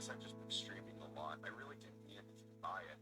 guess I've just been streaming a lot. I really didn't need to buy it.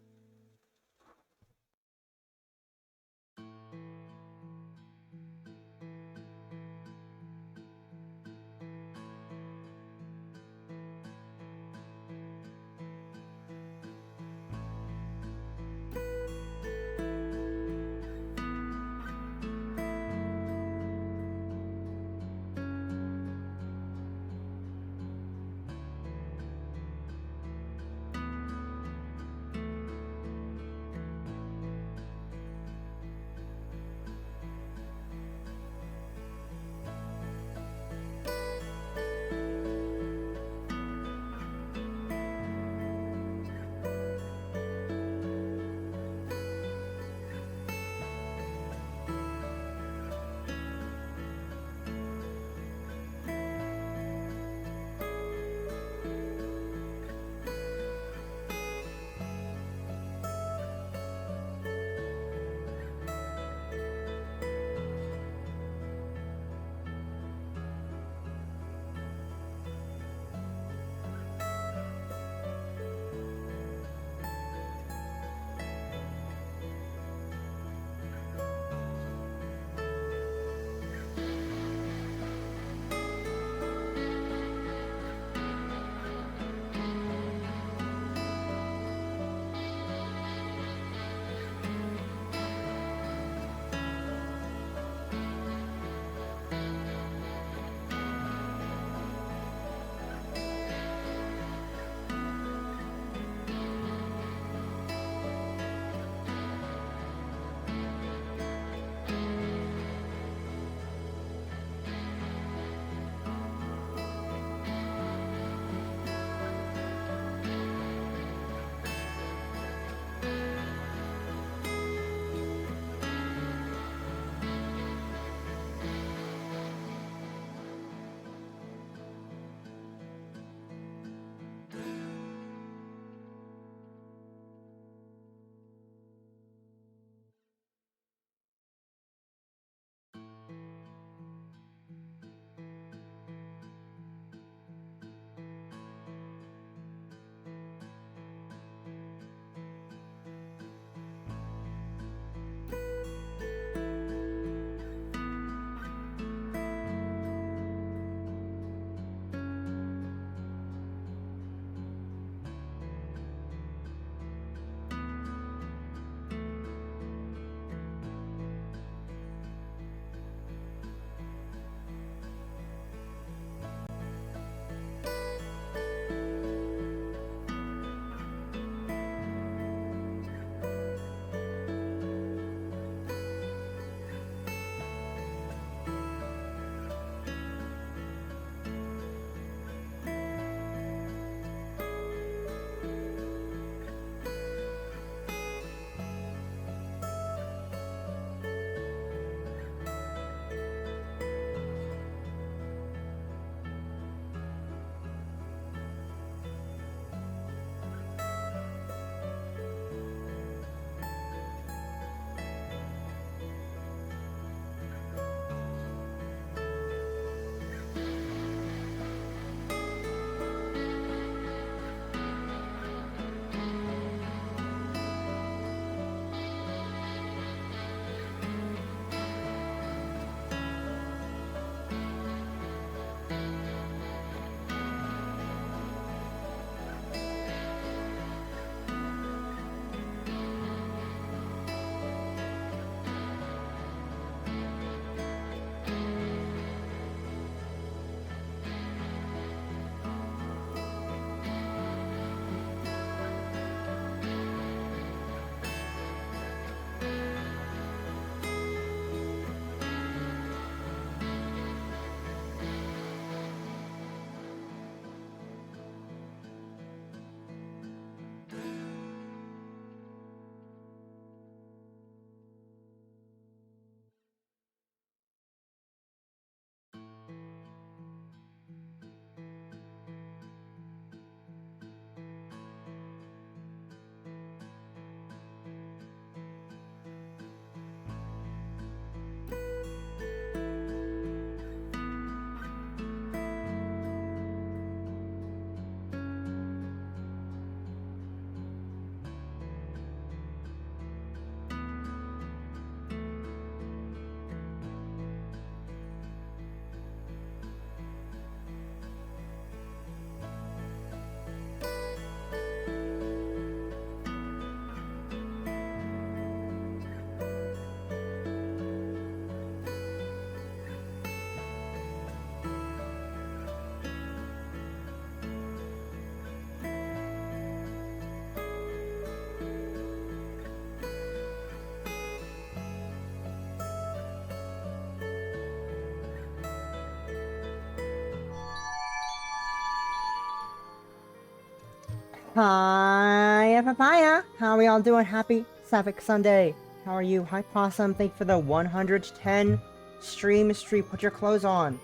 Hi, Papaya. How are we all doing? Happy Sapphic Sunday. How are you? Hi, Possum. Thank you for the 110 stream. Put your clothes on.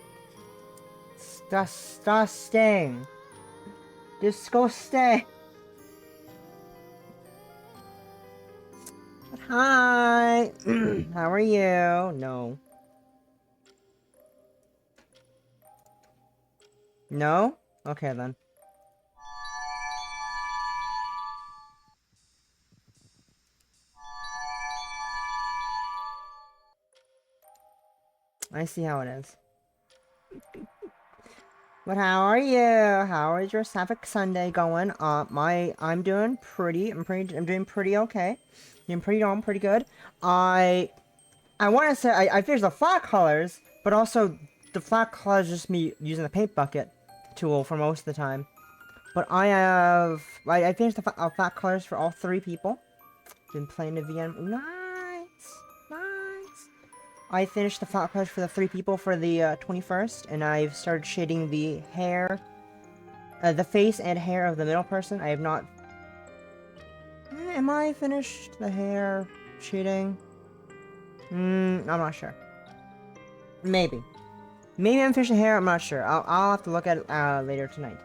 It's disgusting. Disgusting. Hi. How are you? No. No? Okay, then. I see how it is. But how are you? How is your Sapphic Sunday going? I'm doing I'm doing pretty okay. Doing pretty good. I want to say I finished the flat colors, but also the flat colors just me using the paint bucket tool for most of the time. But I finished the flat colors for all 3 people. Been playing the VM. Nice, nice. I finished the flat colors for the 3 people for the 21st, and I've started shading the hair, the face and hair of the middle person. I have not. Am I finished the hair shading? I'm not sure. Maybe. Maybe I'm finished the hair. I'm not sure. I'll have to look at it later tonight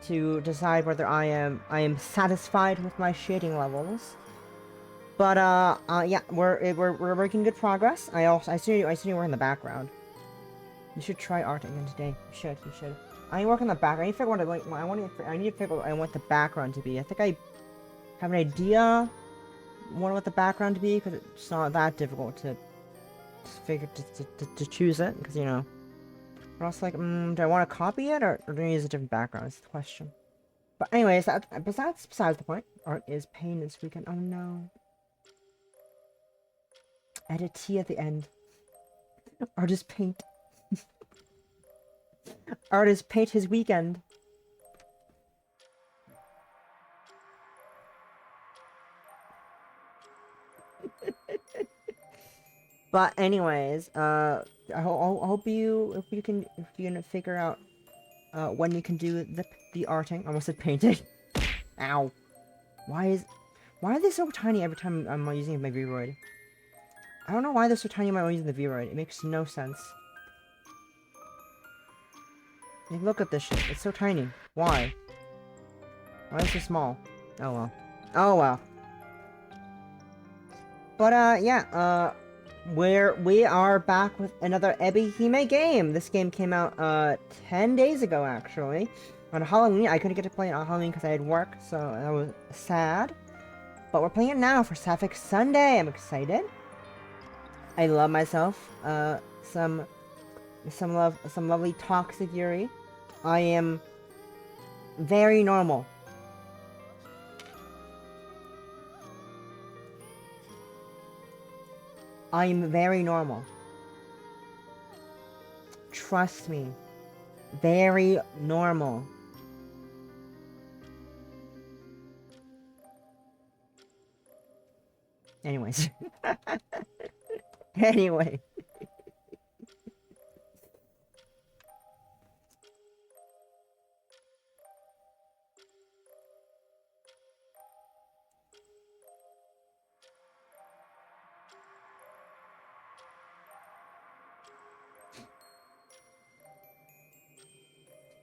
to decide whether I am satisfied with my shading levels. But yeah, we're making good progress. I see you work in the background. You should try art again today. You should. I work in the background. I need to figure out I need to figure out what I want the background to be. I think I have an idea what the background to be, because it's not that difficult to figure to choose it, because you know. But also like, do I want to copy it or do I use a different background? Is the question. But anyways, that's besides the point. Art is pain this weekend. Oh no. Add a T at the end. Art is paint. Art is paint his weekend. But anyways, I hope if you can figure out when you can do the arting. I almost said painting. Ow. Why are they so tiny every time I'm using my V-Roid? I don't know why they're so tiny when I'm using the V-Roid. It makes no sense. Like, look at this shit. It's so tiny. Why? Why is it so small? Oh well. Oh well. But yeah, we are back with another Ebihime game. This game came out 10 days ago actually. On Halloween. I couldn't get to play it on Halloween because I had work, so that was sad. But we're playing it now for Sapphic Sunday. I'm excited. I love myself. Some lovely toxic Yuri. I am very normal. I'm very normal. Trust me. Very normal. Anyways. Anyway.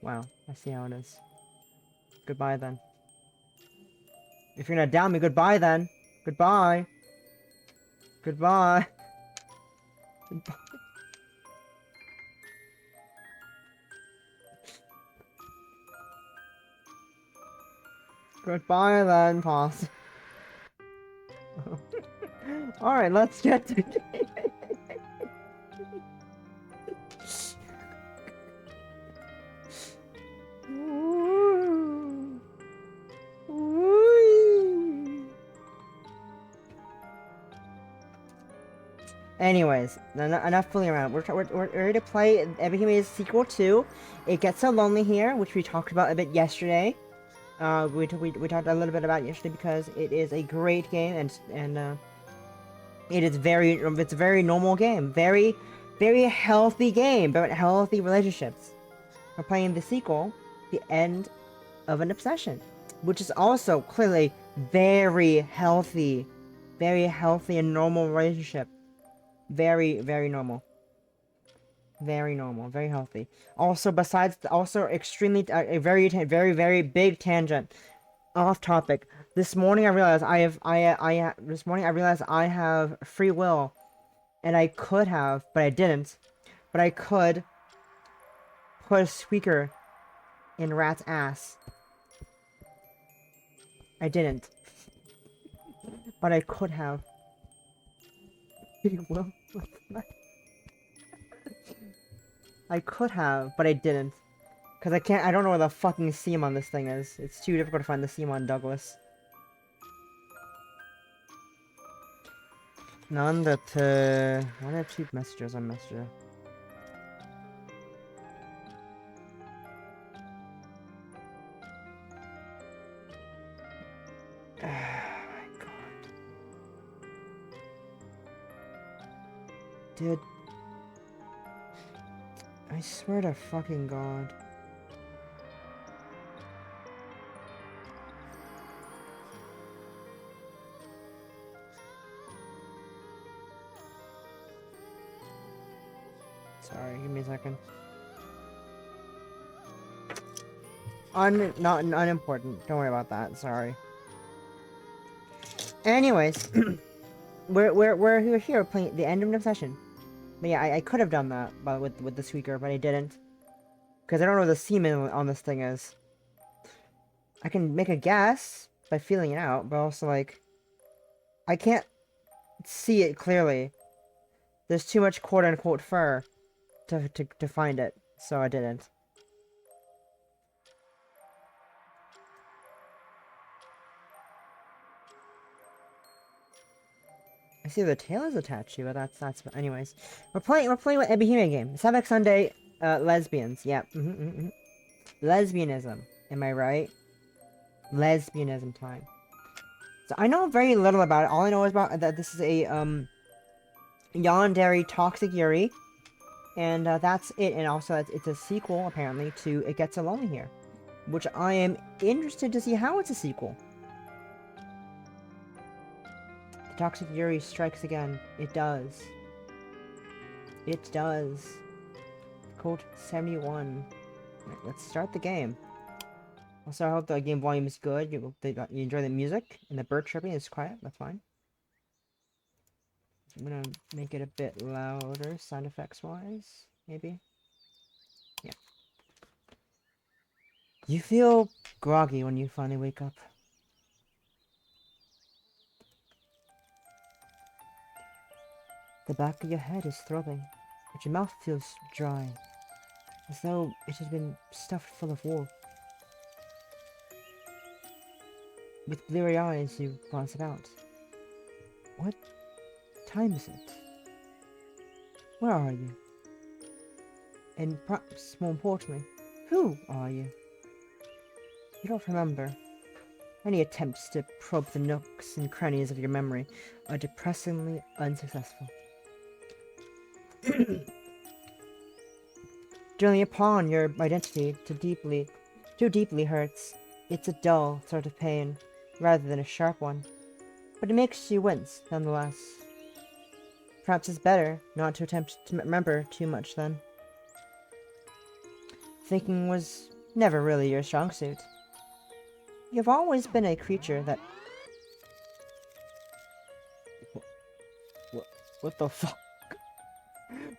Wow, I see how it is. Goodbye then. If you're gonna down me, goodbye then. Goodbye. Goodbye. Goodbye. Goodbye then, Poss. Alright, let's get to Anyways, enough fooling around. We're ready to play Ebihime's sequel 2. It gets so lonely here, which we talked about a bit yesterday. We talked a little bit about it yesterday because it is a great game and it's a very normal game, very healthy game, but healthy relationships. We're playing the sequel, The End of an Obsession. which is also clearly very healthy and normal relationship. Very, very normal. Very normal, very healthy. Also, also extremely, a very big tangent. Off topic. This morning I realized this morning I realized I have free will. And I could have, but I didn't. But I could put a squeaker in Rat's ass. I didn't. But I could have. Free will? I could have, but I didn't. Because I don't know where the fucking seam on this thing is. It's too difficult to find the seam on Douglas. None that, I have 2 messages on Messenger. Oh my god. Dude. I swear to fucking god. Sorry, give me a second. Not unimportant. Don't worry about that. Sorry. Anyways, we're here playing the end of the session. But yeah, I could have done that, but with the squeaker, but I didn't, because I don't know what the seam on this thing is. I can make a guess by feeling it out, but also like I can't see it clearly. There's too much quote unquote fur to find it, so I didn't. I see the tail is attached to, but that's. Anyways, we're playing with a Bohemian game. Sabbath Sunday, lesbians. Yeah. Lesbianism. Am I right? Lesbianism time. So I know very little about it. All I know is about that this is a Yandere Toxic Yuri, and that's it. And also it's a sequel apparently to It Gets Alone Here, which I am interested to see how it's a sequel. The Toxic Yuri strikes again. It does. It does. Code 71. Right, let's start the game. Also, I hope the game volume is good. You enjoy the music, and the bird chirping is quiet. That's fine. I'm gonna make it a bit louder, sound effects wise, maybe. Yeah. You feel groggy when you finally wake up. The back of your head is throbbing, but your mouth feels dry, as though it had been stuffed full of wool. With bleary eyes, you glance about. What time is it? Where are you? And perhaps more importantly, who are you? You don't remember. Any attempts to probe the nooks and crannies of your memory are depressingly unsuccessful. Dwelling upon your identity too deeply hurts. It's a dull sort of pain, rather than a sharp one. But it makes you wince, nonetheless. Perhaps it's better not to attempt to remember too much then. Thinking was never really your strong suit. You've always been a creature that... What the fuck?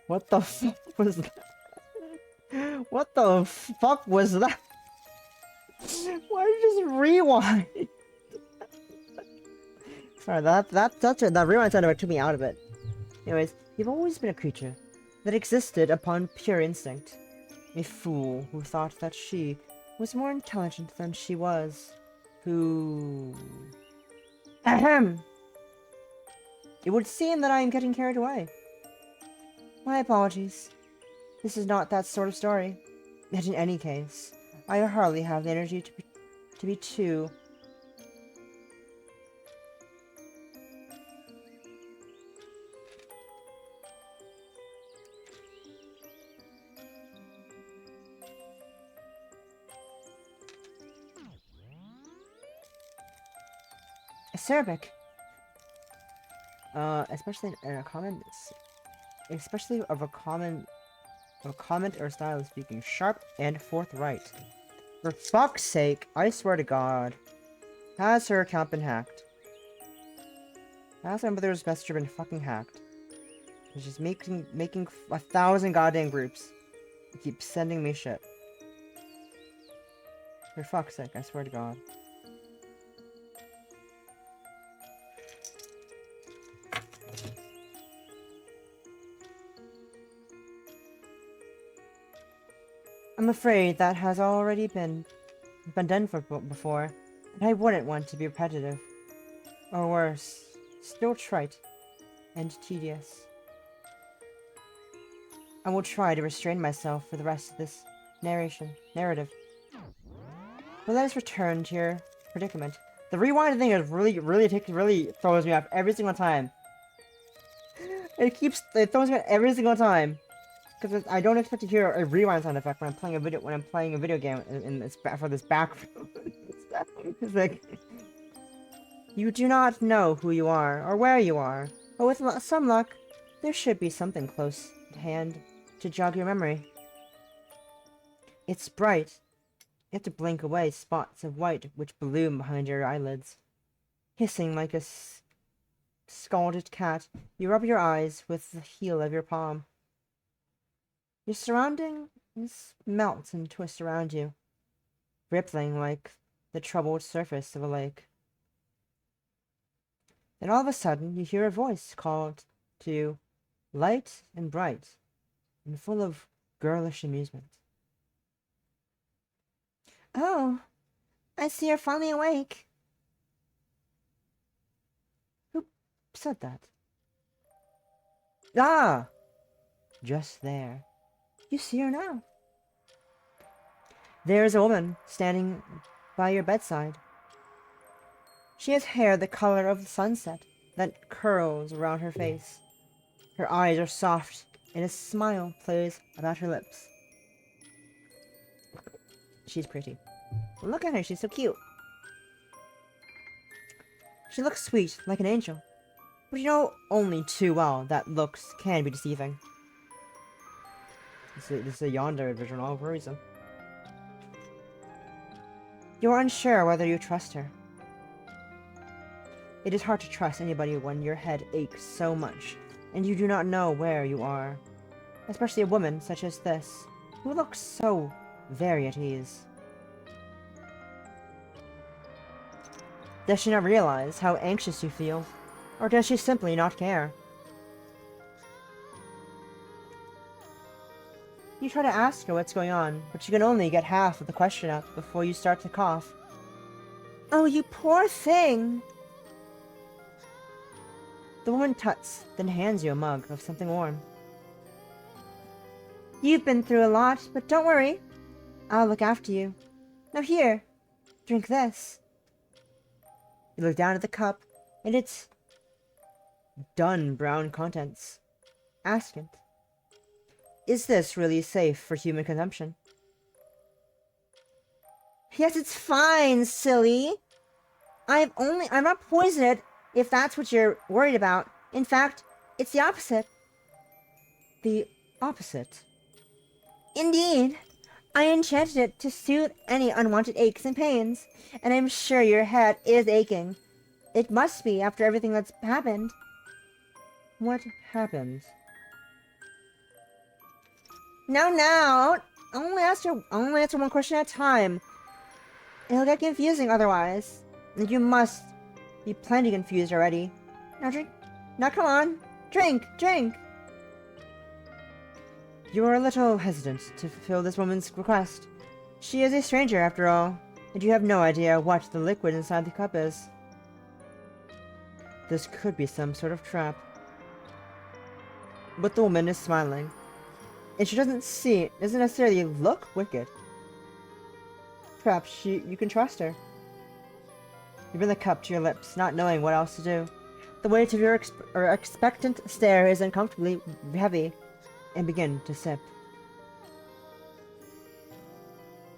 What the fuck was that? What the fuck was that? Why did you just rewind? Sorry, that rewind sound effect took me out of it. Anyways, you've always been a creature that existed upon pure instinct. A fool who thought that she was more intelligent than she was. Who... Ahem! It would seem that I am getting carried away. My apologies. This is not that sort of story. Yet in any case, I hardly have the energy to be too... Acerbic. Especially in a comment, especially of a comment or style of speaking, sharp and forthright. For fuck's sake, I swear to God, has her account been hacked? Has my mother's messenger been fucking hacked? She's making 1,000 goddamn groups. They keep sending me shit. For fuck's sake, I swear to God. I'm afraid that has already been done before, and I wouldn't want to be repetitive. Or worse, still trite and tedious. I will try to restrain myself for the rest of this narrative. But let us return to your predicament. The rewind thing is really throws me off every single time. It throws me off every single time. Because I don't expect to hear a rewind sound effect when I'm playing a video game for this background. It's like, you do not know who you are or where you are, but with some luck, there should be something close at hand to jog your memory. It's bright. You have to blink away spots of white which bloom behind your eyelids. Hissing like a scalded cat, you rub your eyes with the heel of your palm. Your surroundings melt and twist around you, rippling like the troubled surface of a lake. Then all of a sudden, you hear a voice called to you, light and bright, and full of girlish amusement. Oh, I see you're finally awake. Who said that? Ah! Just there. You see her now. There is a woman standing by your bedside. She has hair the color of the sunset that curls around her face. Her eyes are soft, and a smile plays about her lips. She's pretty. Look at her, she's so cute. She looks sweet, like an angel. But you know only too well that looks can be deceiving. This is a Yandere version, all worrisome. You are unsure whether you trust her. It is hard to trust anybody when your head aches so much, and you do not know where you are. Especially a woman such as this, who looks so very at ease. Does she not realize how anxious you feel? Or does she simply not care? You try to ask her what's going on, but you can only get half of the question out before you start to cough. Oh, you poor thing! The woman tuts, then hands you a mug of something warm. You've been through a lot, but don't worry. I'll look after you. Now here, drink this. You look down at the cup, and it's dun brown contents. Ask it. Is this really safe for human consumption? Yes, it's fine, silly. I'm not poisoned, if that's what you're worried about. In fact, it's the opposite. The opposite? Indeed. I enchanted it to soothe any unwanted aches and pains, and I'm sure your head is aching. It must be after everything that's happened. What happened? Now! I'll only answer one question at a time. It'll get confusing otherwise. And you must be plenty confused already. Now drink. Now come on. Drink! You are a little hesitant to fulfill this woman's request. She is a stranger, after all, and you have no idea what the liquid inside the cup is. This could be some sort of trap. But the woman is smiling, and she doesn't necessarily look wicked. Perhaps you can trust her. You bring the cup to your lips, not knowing what else to do. The weight of your expectant stare is uncomfortably heavy, and begin to sip.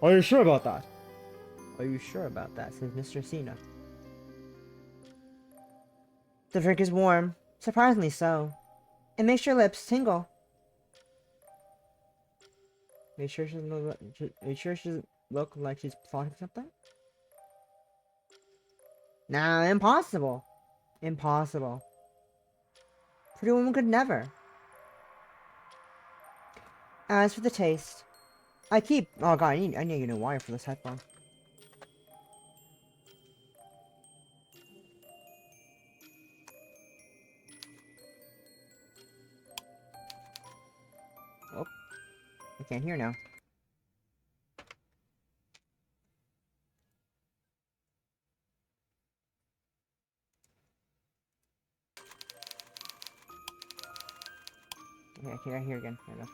Are you sure about that? Are you sure about that? Says Mr. Cena. The drink is warm, surprisingly so. It makes your lips tingle. Make sure she doesn't look like she's plotting something? Nah, impossible. Impossible. Pretty woman could never. As for the taste, oh god, I need a new wire for this headphone. Oh, I can't hear now. Okay, I can't hear again. I know.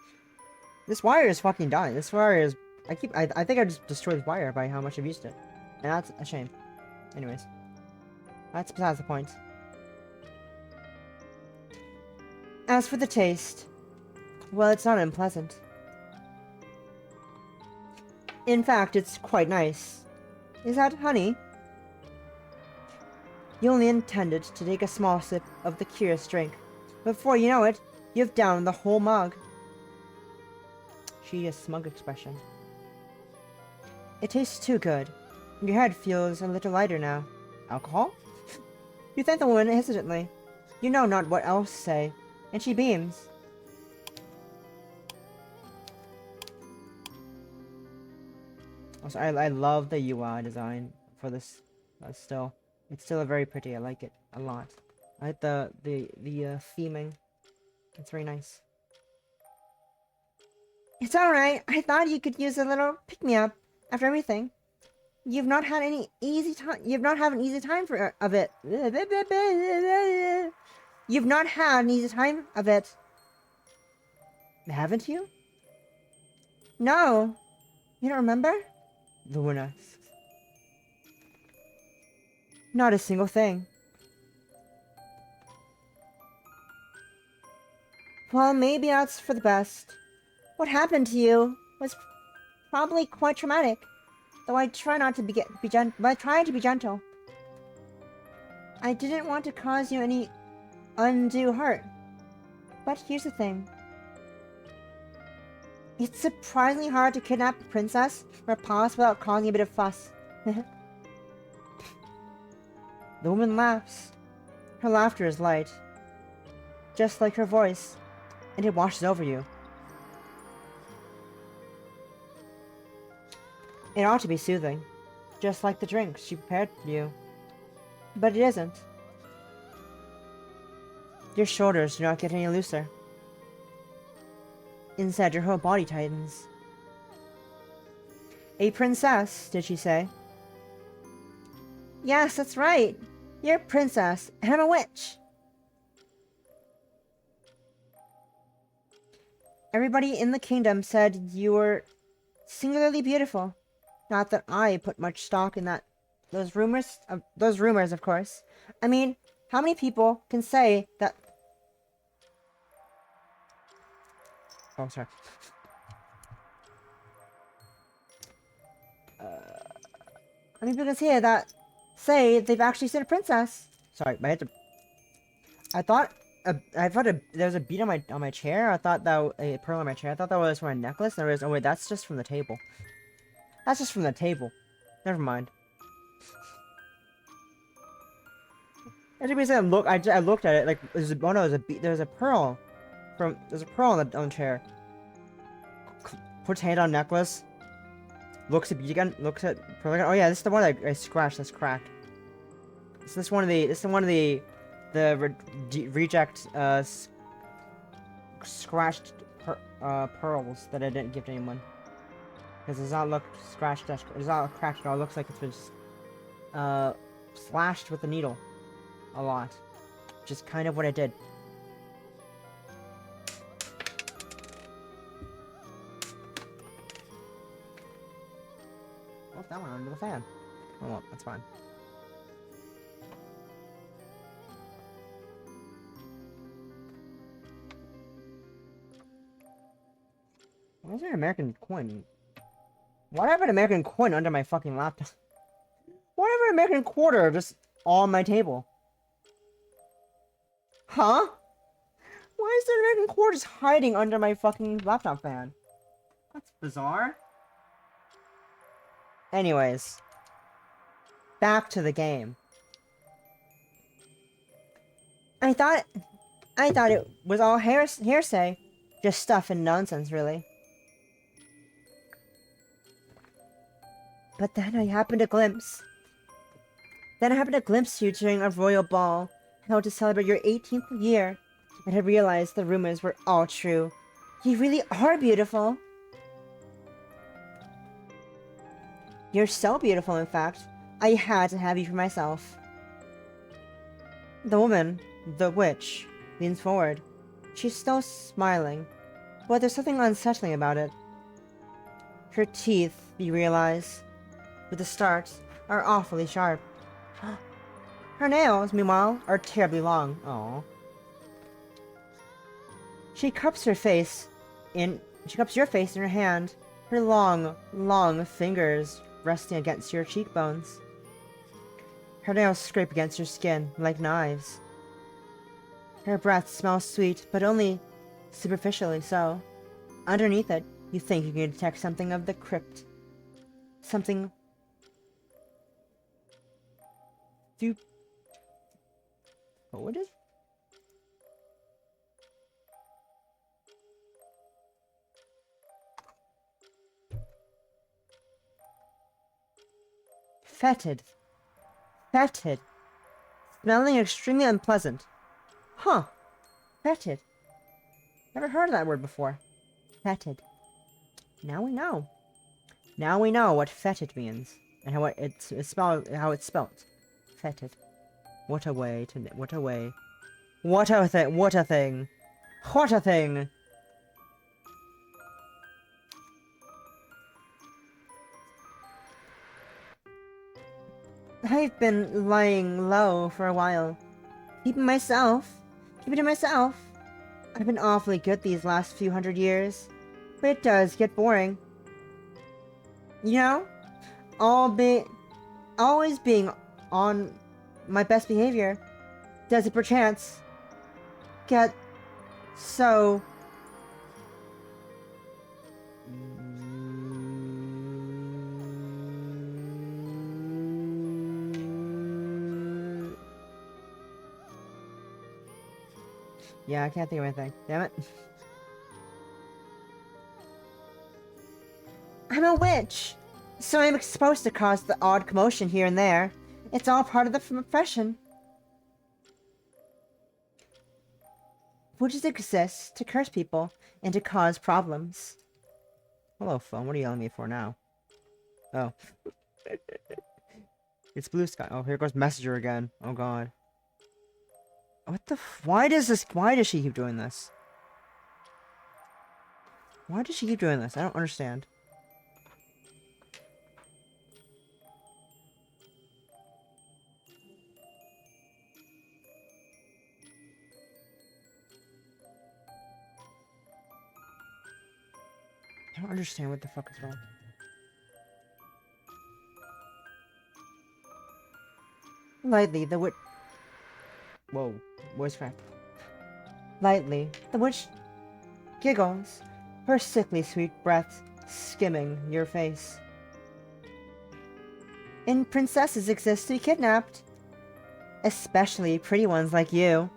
This wire is fucking dying. This wire is... I think I just destroyed the wire by how much I've used it. And that's a shame. Anyways. That's besides the point. As for the taste, well, it's not unpleasant. In fact, it's quite nice. Is that honey? You only intended to take a small sip of the curious drink. Before you know it, you've downed the whole mug. She has a smug expression. It tastes too good. Your head feels a little lighter now. Alcohol? You thank the woman hesitantly. You know not what else to say, and she beams. Also, I love the UI design for this. Still, it's still very pretty. I like it a lot. I like the theming. It's very nice. It's all right. I thought you could use a little pick-me-up after everything. You've not had any easy time. You've not had an easy time of it. You've not had an easy time of it. Haven't you? No. You don't remember? The woman asks. Not a single thing. Well, maybe that's for the best. What happened to you was probably quite traumatic. Though I try not to I try to be gentle. I didn't want to cause you any undue hurt. But here's the thing. It's surprisingly hard to kidnap a princess or a palace without causing a bit of fuss. The woman laughs. Her laughter is light. Just like her voice. And it washes over you. It ought to be soothing. Just like the drink she prepared for you. But it isn't. Your shoulders do not get any looser. Instead, your whole body tightens. A princess, did she say? Yes, that's right. You're a princess, and I'm a witch. Everybody in the kingdom said you were singularly beautiful. Not that I put much stock in that. Those rumors, of course. I mean, how many people can say that... Oh, sorry. How many people can say they've actually seen a princess? Sorry, I had to... I thought there was a bead on my chair. I thought that a pearl on my chair. I thought that was from a necklace. And I realized, oh wait, that's just from the table. That's just from the table. Never mind. Every reason I looked at it like there's a pearl on the chair. Puts hand on necklace. Looks at bead again. Looks at pearl again. Oh yeah, this is the one I scratched. That's cracked. So this is one of the reject scratched pearls that I didn't give to anyone. Because it does not look scratched, it does not look cracked at all. It looks like it's been slashed with a needle a lot. Which is kind of what I did. Oh, that went under the fan. Oh well, that's fine. Why is there an American coin? Why do I have an American coin under my fucking laptop? Why do I have an American quarter just on my table? Huh? Why is the American cord just hiding under my fucking laptop fan? That's bizarre. Anyways, back to the game. I thought it was all hearsay. Just stuff and nonsense, really. But then I happened to glimpse you during a royal ball held to celebrate your 18th year, and I realized the rumors were all true. You really are beautiful. You're so beautiful, in fact. I had to have you for myself. The woman, the witch, leans forward. She's still smiling, but there's something unsettling about it. Her teeth, you realize, with the start, are awfully sharp. Her nails, meanwhile, are terribly long. Aww. She cups your face in her hand, her long, long fingers resting against your cheekbones. Her nails scrape against your skin like knives. Her breath smells sweet, but only superficially so. Underneath it, you think you can detect something of the crypt. Something... What would it? Fetid. Fetid. Smelling extremely unpleasant. Huh. Fetid. Never heard of that word before. Fetid. Now we know. Now we know what fetid means. And how it's spelled. Fetid. What a way to... What a way. What a thing. What a thing. What a thing. I've been lying low for a while. Keeping to myself. I've been awfully good these last few hundred years. But it does get boring. You know? Always being on my best behavior. Does it perchance get so... Yeah, I can't think of anything. Damn it. I'm a witch, so I'm supposed to cause the odd commotion here and there. It's all part of the profession. Witches exist to curse people and to cause problems. Hello, phone. What are you yelling at me for now? Oh. It's blue sky. Oh, here goes Messenger again. Oh, God. What the why does she keep doing this? Why does she keep doing this? I don't understand. I don't understand what the fuck is wrong. Lightly, the witch... Whoa, voice crack. Lightly, the witch giggles, her sickly sweet breath skimming your face. And princesses exist to be kidnapped. Especially pretty ones like you.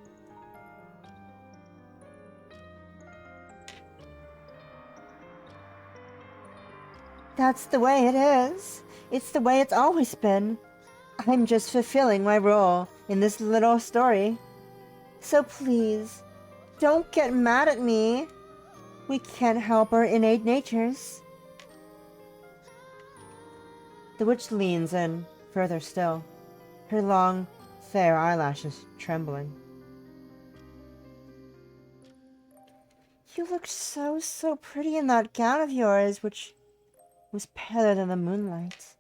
That's the way it is. It's the way it's always been. I'm just fulfilling my role in this little story. So please, don't get mad at me. We can't help our innate natures. The witch leans in, further still, her long, fair eyelashes trembling. You look so pretty in that gown of yours, which was paler than the moonlight.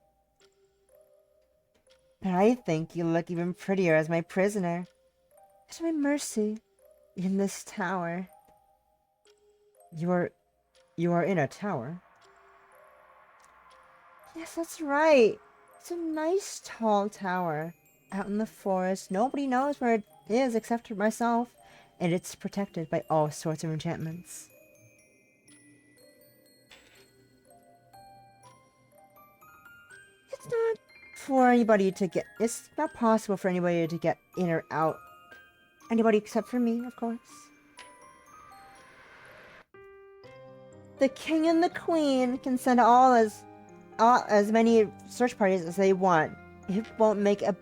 But I think you look even prettier as my prisoner, at my mercy, in this tower. You are in a tower? Yes, that's right. It's a nice tall tower, out in the forest. Nobody knows where it is except for myself and it's protected by all sorts of enchantments. It's not for anybody to get. It's not possible for anybody to get in or out. Anybody except for me, of course. The king and the queen can send as many search parties as they want. It won't make a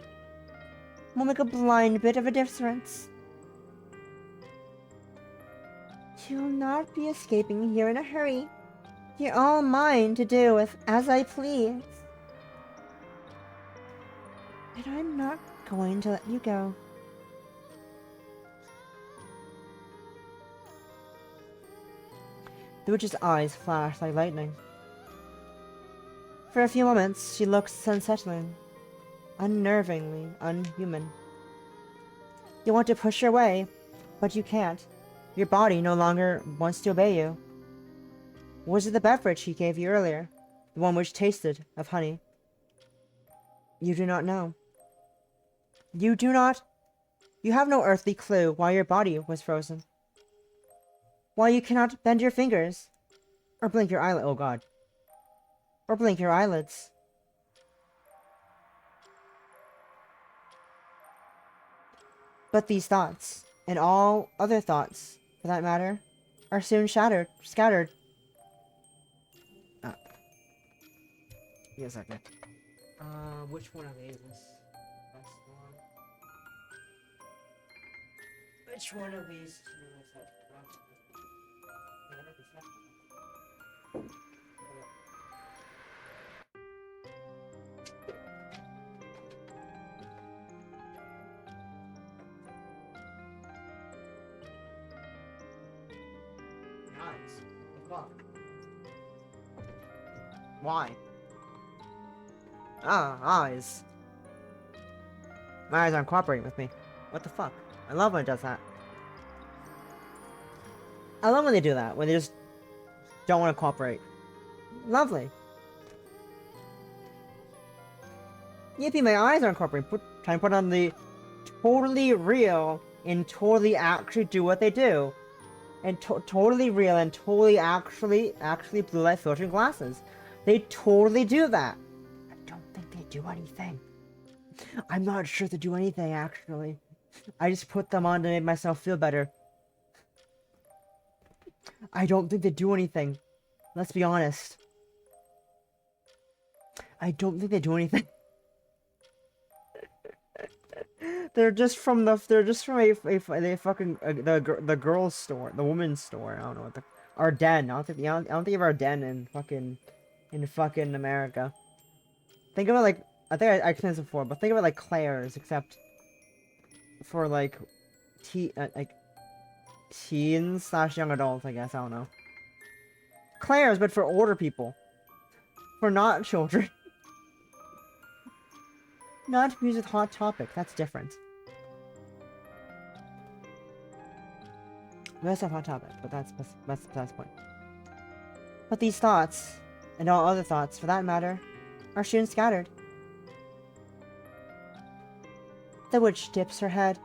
blind bit of a difference. You'll not be escaping here in a hurry. You're all mine to do with as I please. And I'm not going to let you go. The witch's eyes flashed like lightning. For a few moments, she looked unsettling, unnervingly unhuman. You want to push her away, but you can't. Your body no longer wants to obey you. Was it the beverage he gave you earlier? The one which tasted of honey? You do not know. You do not. You have no earthly clue why your body was frozen. Why you cannot bend your fingers. Or blink your eyelid. Oh god. Or blink your eyelids. But these thoughts, and all other thoughts, for that matter, are soon scattered. Ah. Give me a second. Which one of these is best one? Which one of these two is that? Nice. The fuck? Why? Eyes. My eyes aren't cooperating with me. What the fuck? I love when it does that. I love when they do that, when they just don't want to cooperate. Lovely. Yippee, my eyes aren't cooperating. Trying to put on the totally real and totally actually do what they do. And totally real and totally actually blue light filtering glasses. They totally do that. I don't think they do anything. I'm not sure they do anything, actually. I just put them on to make myself feel better. I don't think they do anything. Let's be honest. I don't think they do anything. They're just from a fucking the girls store, the women's store. I don't know what the Ardennes. I don't think of Ardennes in fucking America. Think of it like I think I explained this before, but think of it like Claire's, except for like teens / young adults. I guess I don't know. Claire's, but for older people, for not children. Not to use with Hot Topic. That's different. We also have Hot Topic, but that's the point. But these thoughts, and all other thoughts for that matter, are soon scattered. The witch dips her head.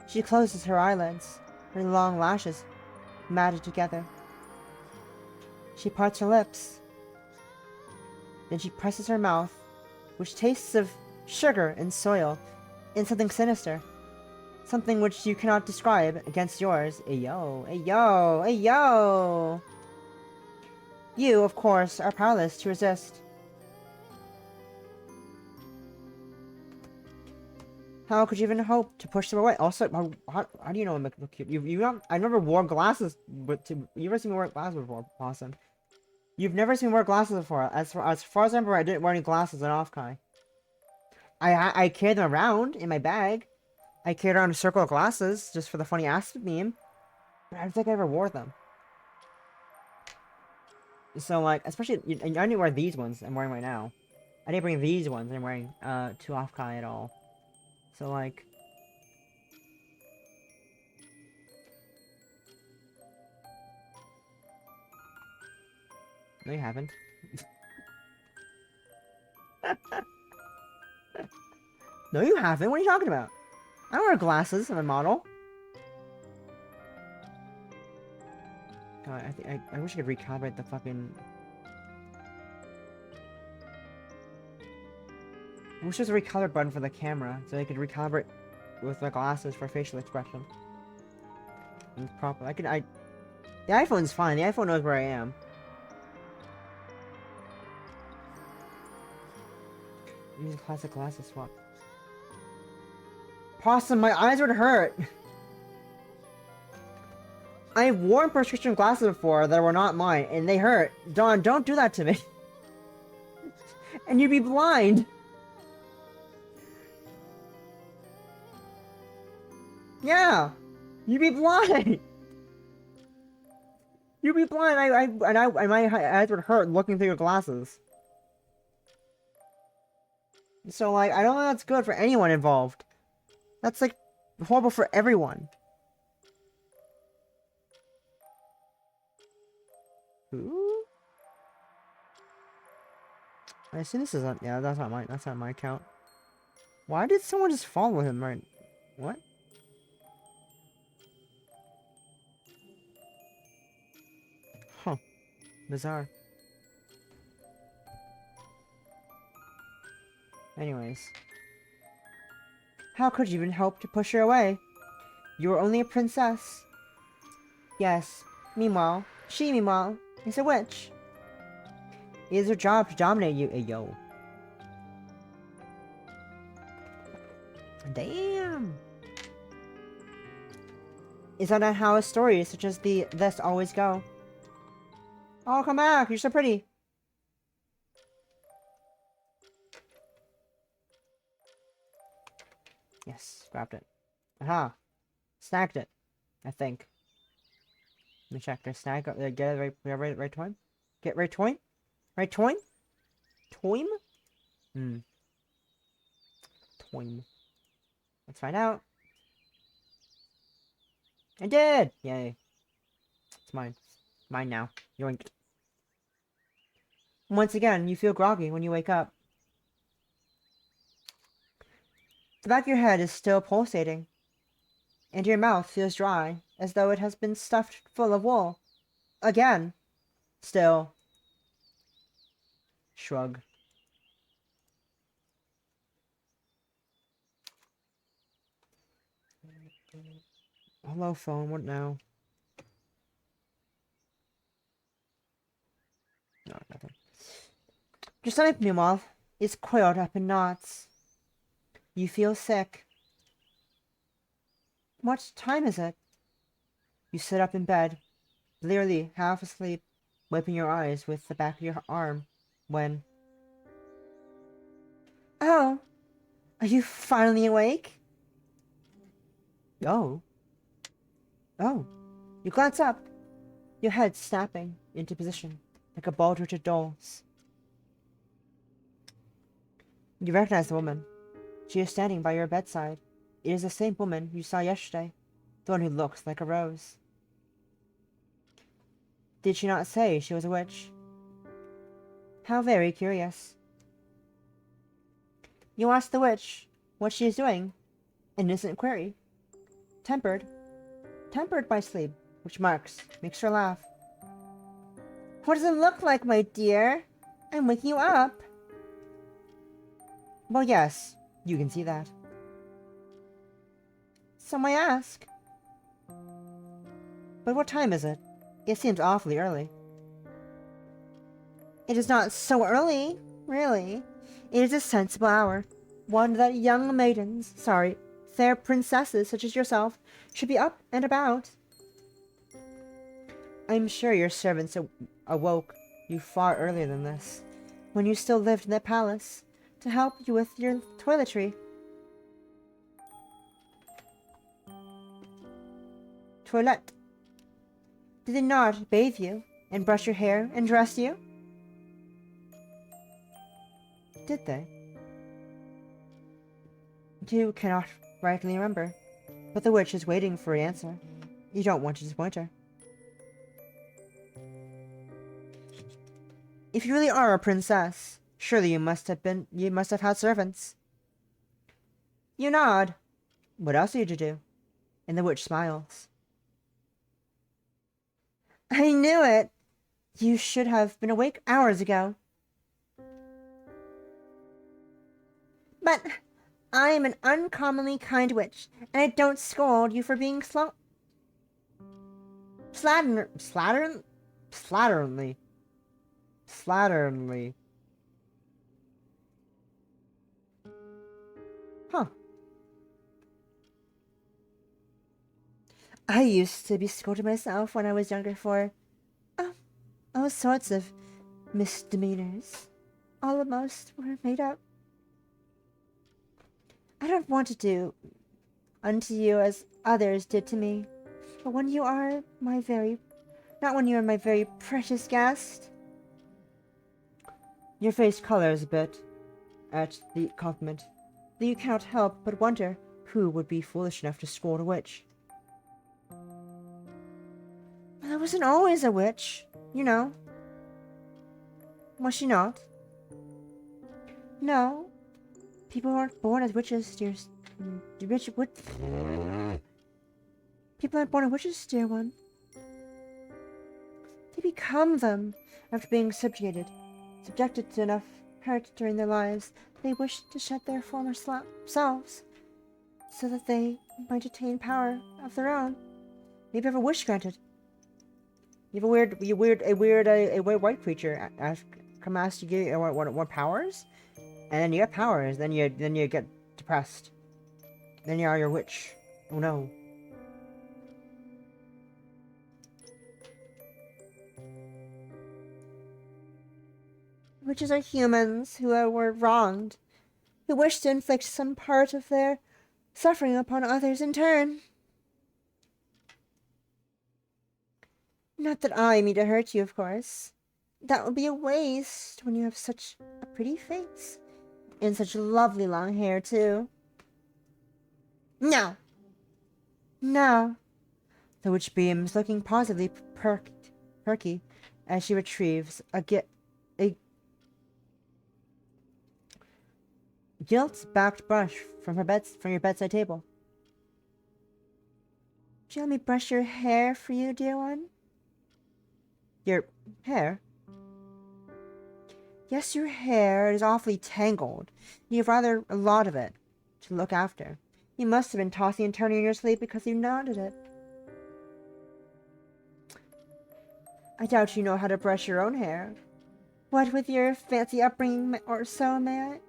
She closes her eyelids, her long lashes matted together. She parts her lips. Then she presses her mouth, which tastes of sugar and soil, in something sinister. Something which you cannot describe against yours. Ayo, ayo, ayo! You, of course, are powerless to resist. How could you even hope to push them away? Also, how do you know I'm look cute? I never wore glasses, but you've never seen me wear glasses before, Awesome. You've never seen me wear glasses before. As far as I remember, I didn't wear any glasses in Offkai. I carried them around in my bag. I carried around a circle of glasses just for the funny aspect meme. But I don't think I ever wore them. So like, especially I didn't wear these ones I'm wearing right now. I didn't bring these ones I'm wearing to Offkai at all. So like. No, you haven't. No, you haven't. What are you talking about? I wear glasses. I'm a model. God, I wish I could recalibrate the fucking... I wish there was a recolor button for the camera, so I could recalibrate with the glasses for facial expression. And proper. The iPhone's fine. The iPhone knows where I am. Use a classic glasses swap. Possum, my eyes would hurt. I've worn prescription glasses before that were not mine, and they hurt. Dawn, don't do that to me. And you'd be blind. Yeah, you'd be blind. You'd be blind. And my eyes would hurt looking through your glasses. So, like, I don't think that's good for anyone involved. That's, like, horrible for everyone. Ooh. I assume this is on... Yeah, that's not my account. Why did someone just follow him right... What? Huh. Bizarre. Anyways. How could you even hope to push her away? You were only a princess. Yes. Meanwhile, she, is a witch. It is her job to dominate you, yo. Damn. Is that not how a story such as this always go? Oh, come back! You're so pretty. Yes, grabbed it. Aha! Snagged it. I think. Let me check. Did I snag? Did I get it right time? Get right time? Right time? Time? Time. Let's find out. I did! Yay. It's mine. Mine now. Yoink. Once again, you feel groggy when you wake up. The back of your head is still pulsating, and your mouth feels dry, as though it has been stuffed full of wool. Again. Still. Shrug. Hello, phone. What now? No, nothing. Your stomach, meanwhile, is coiled up in knots. You feel sick. What time is it? You sit up in bed, clearly half asleep, wiping your eyes with the back of your arm, when... Oh, are you finally awake? Oh. Oh. You glance up, your head snapping into position, like a ball-twitched doll's. You recognize the woman. She is standing by your bedside. It is the same woman you saw yesterday, the one who looks like a rose. Did she not say she was a witch? How very curious. You ask the witch what she is doing. An innocent query. Tempered. Tempered by sleep, which makes her laugh. What does it look like, my dear? I'm waking you up. Well, yes, you can see that. So I ask. But what time is it? It seems awfully early. It is not so early, really. It is a sensible hour. One that young maidens, fair princesses such as yourself, should be up and about. I'm sure your servants awoke you far earlier than this, when you still lived in the palace, to help you with your toiletry. Toilette. Did they not bathe you, and brush your hair, and dress you? Did they? You cannot rightly remember, but the witch is waiting for an answer. You don't want to disappoint her. If you really are a princess, surely you must have had servants. You nod. What else are you to do? And the witch smiles. I knew it! You should have been awake hours ago. But I am an uncommonly kind witch, and I don't scold you for being slatternly. Huh. I used to be scolded myself when I was younger for oh, all sorts of misdemeanors. All of most were made up. I don't want to do unto you as others did to me, but when you are not when you are my very precious guest. Your face colors a bit at the compliment, though you cannot help but wonder who would be foolish enough to scold a witch. I wasn't always a witch, you know. Was she not? No. People aren't born as witches, dear. People aren't born as witches, dear one. They become them after being subjected to enough hurt during their lives. They wish to shed their former selves, so that they might attain power of their own. Maybe have a wish granted. You have a weird white creature come ask you get what powers, and then you get powers. Then you get depressed. Then you are your witch. Oh no. Witches are humans who were wronged, who wish to inflict some part of their suffering upon others in turn. Not that I mean to hurt you, of course. That would be a waste when you have such a pretty face. And such lovely long hair, too. No! No! The witch beams, looking positively perky, as she retrieves a gilt-backed brush from your bedside table. Would you let me brush your hair for you, dear one? Your hair? Yes, your hair is awfully tangled. You have rather a lot of it to look after. You must have been tossing and turning in your sleep because you knotted it. I doubt you know how to brush your own hair. What with your fancy upbringing or so, may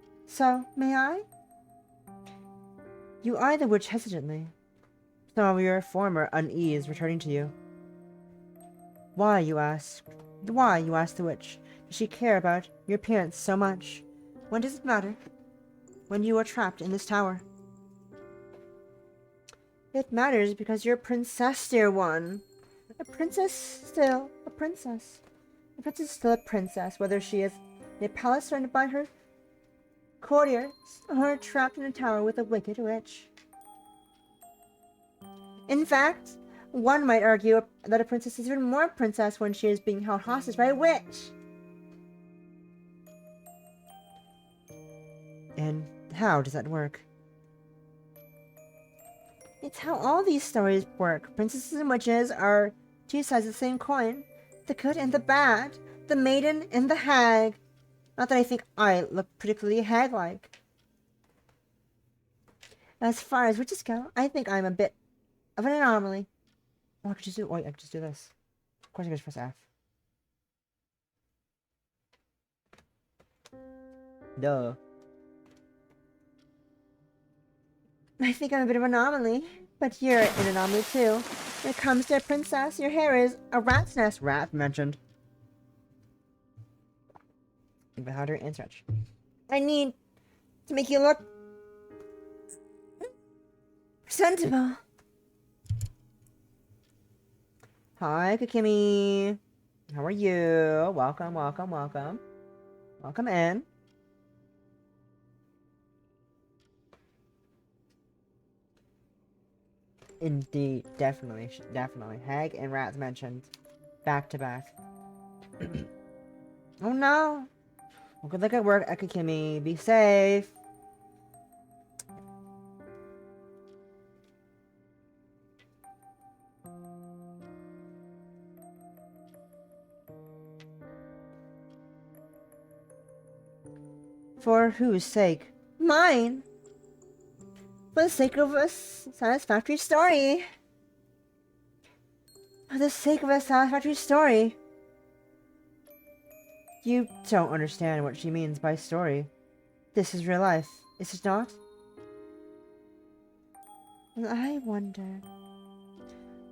I? You eye the witch hesitantly, some of your former unease returning to you. Why, you ask the witch, does she care about your appearance so much? When does it matter? When you are trapped in this tower? It matters because you're a princess, dear one. A princess still a princess. A princess is still a princess, whether she is in a palace surrounded by her courtiers or trapped in a tower with a wicked witch. In fact, one might argue that a princess is even more princess when she is being held hostage by a witch. And how does that work? It's how all these stories work. Princesses and witches are two sides of the same coin. The good and the bad. The maiden and the hag. Not that I think I look particularly hag-like. As far as witches go, I think I'm a bit of an anomaly. Oh, I could just do. Wait, I could just do this. Of course, I could just press F. Duh. I think I'm a bit of an anomaly, but you're an anomaly too. When it comes to a princess, your hair is a rat's nest. Rat mentioned. Think about how to stretch. I need to make you look presentable. Hi, Kakimi. How are you? Welcome, welcome, welcome. Welcome in. Indeed, definitely. Hag and rats mentioned. Back to back. Oh no! Well, good luck at work, Akakimi. Be safe. For whose sake? Mine! For the sake of a satisfactory story. For the sake of a satisfactory story. You don't understand what she means by story. This is real life, is it not? I wonder.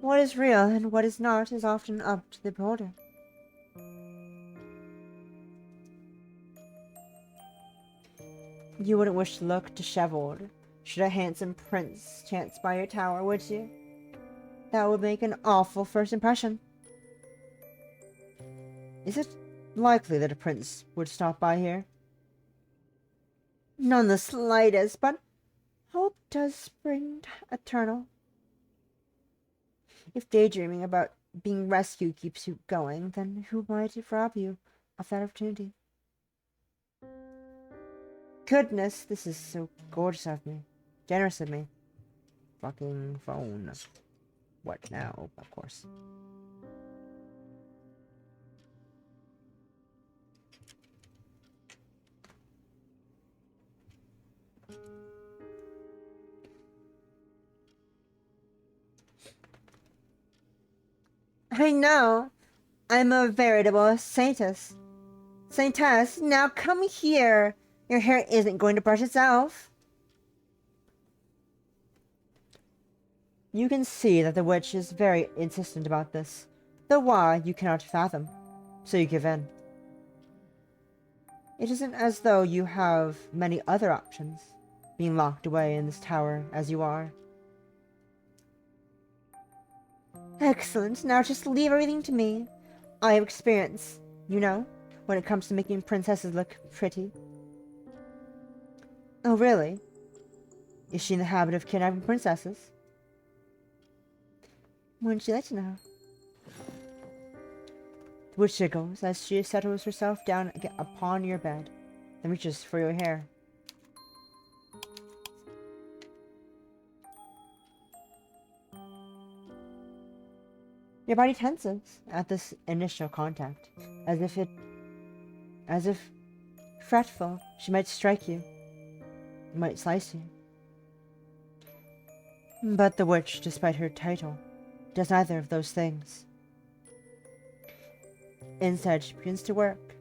What is real and what is not is often up to the beholder. You wouldn't wish to look disheveled should a handsome prince chance by your tower, would you? That would make an awful first impression. Is it likely that a prince would stop by here? None the slightest, but hope does spring eternal. If daydreaming about being rescued keeps you going, then who might rob you of that opportunity? Goodness, this is so gorgeous of me. Generous of me. Fucking phone. What now? Of course. I know. I'm a veritable saintess. Saintess, now come here. Your hair isn't going to brush itself. You can see that the witch is very insistent about this, though why you cannot fathom, so you give in. It isn't as though you have many other options, being locked away in this tower as you are. Excellent, now just leave everything to me. I have experience, you know, when it comes to making princesses look pretty. Oh, really? Is she in the habit of kidnapping princesses? Wouldn't she like to know? The witch giggles as she settles herself down upon your bed, then reaches for your hair. Your body tenses at this initial contact, as if fretful, she might strike you, might slice you. But the witch, despite her title, does neither of those things. Instead, she begins to work,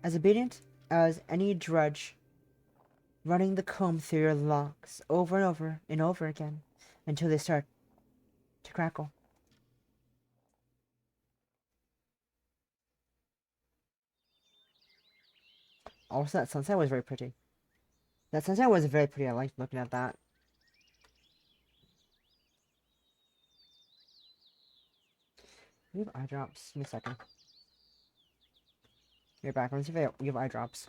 as obedient as any drudge, running the comb through your locks over and over and over again until they start to crackle. Also, that sunset was very pretty. That sunset was very pretty. I liked looking at that. We have eye drops. Give me a second. You're back. Let's see if we have eye drops.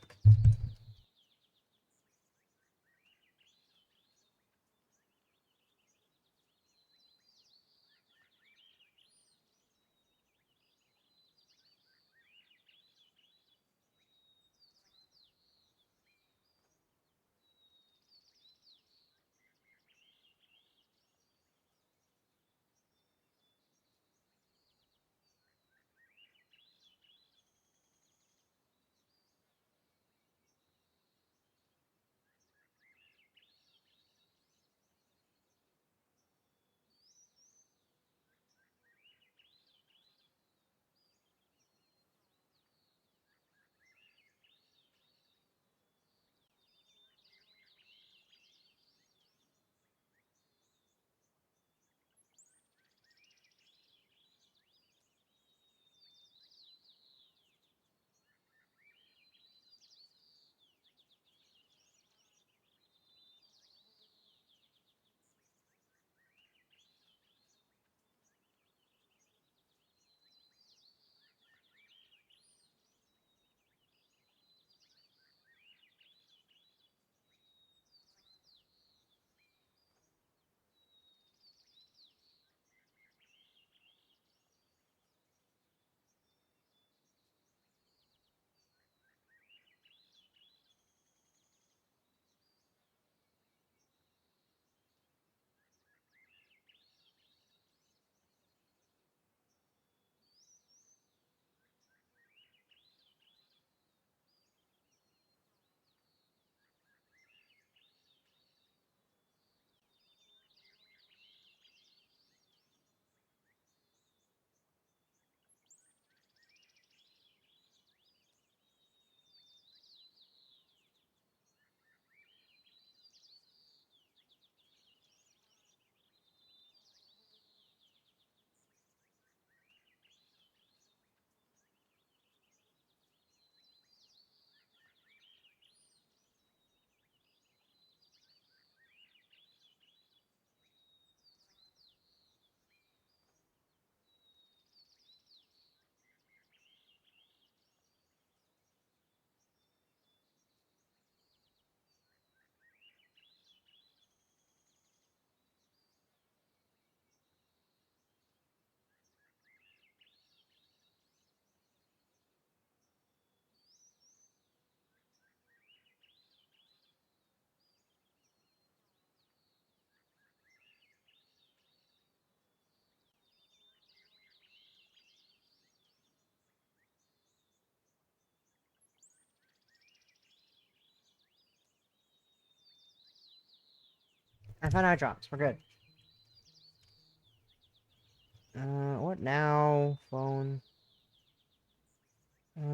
I found eye drops. We're good. What now? Phone.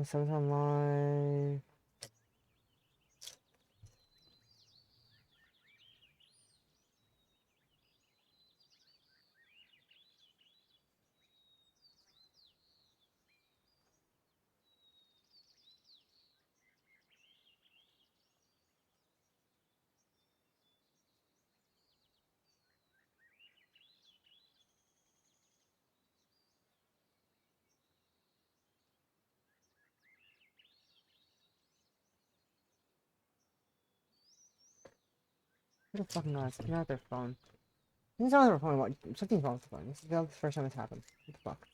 Someone's online. What the fucking noise? Get out their phone. This is not their phone. What? Something's wrong with the phone. This is the first time it's happened. What the fuck?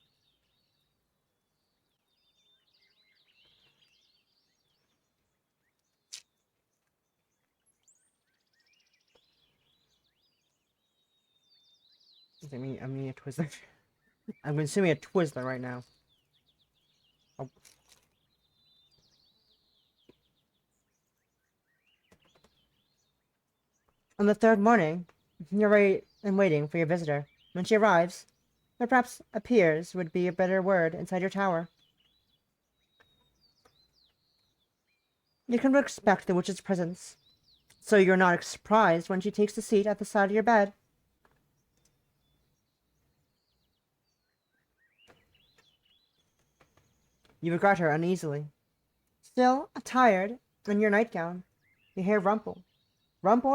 I'm a Twizzler. I'm consuming a Twizzler right now. Oh. On the third morning, you're ready and waiting for your visitor. When she arrives, or perhaps appears would be a better word, inside your tower. You can expect the witch's presence, so you're not surprised when she takes a seat at the side of your bed. You regard her uneasily. Still attired in your nightgown, your hair rumpled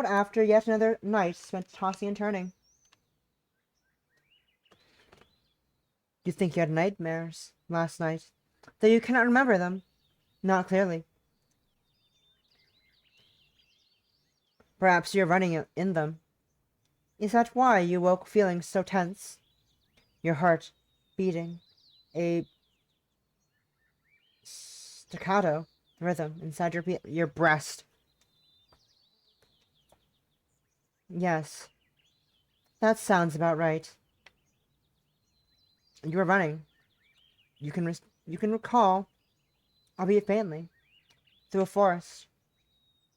after yet another night spent tossing and turning. You think you had nightmares last night, though you cannot remember them, not clearly. Perhaps you're running in them. Is that why you woke feeling so tense? Your heart beating a staccato rhythm inside your breast. Yes, that sounds about right. You were running. You can recall, albeit faintly, through a forest.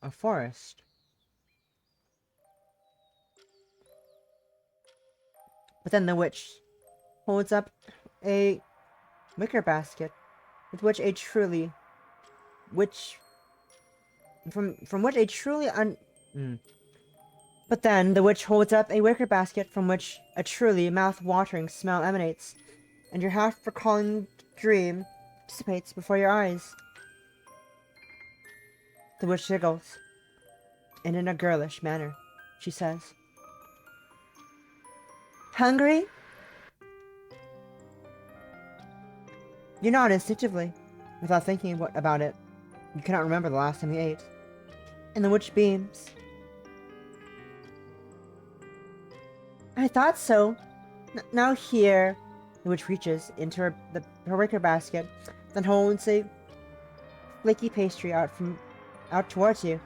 A forest. But then the witch holds up a wicker basket with which a truly which from which a truly But then the witch holds up a wicker basket from which a truly mouth-watering smell emanates, and your half-recalling dream dissipates before your eyes. The witch giggles, and in a girlish manner, she says, "Hungry?" You nod instinctively, without thinking about it. You cannot remember the last time you ate. And the witch beams. I thought so. Now here, the witch reaches into her wicker basket, then holds a flaky pastry out towards you.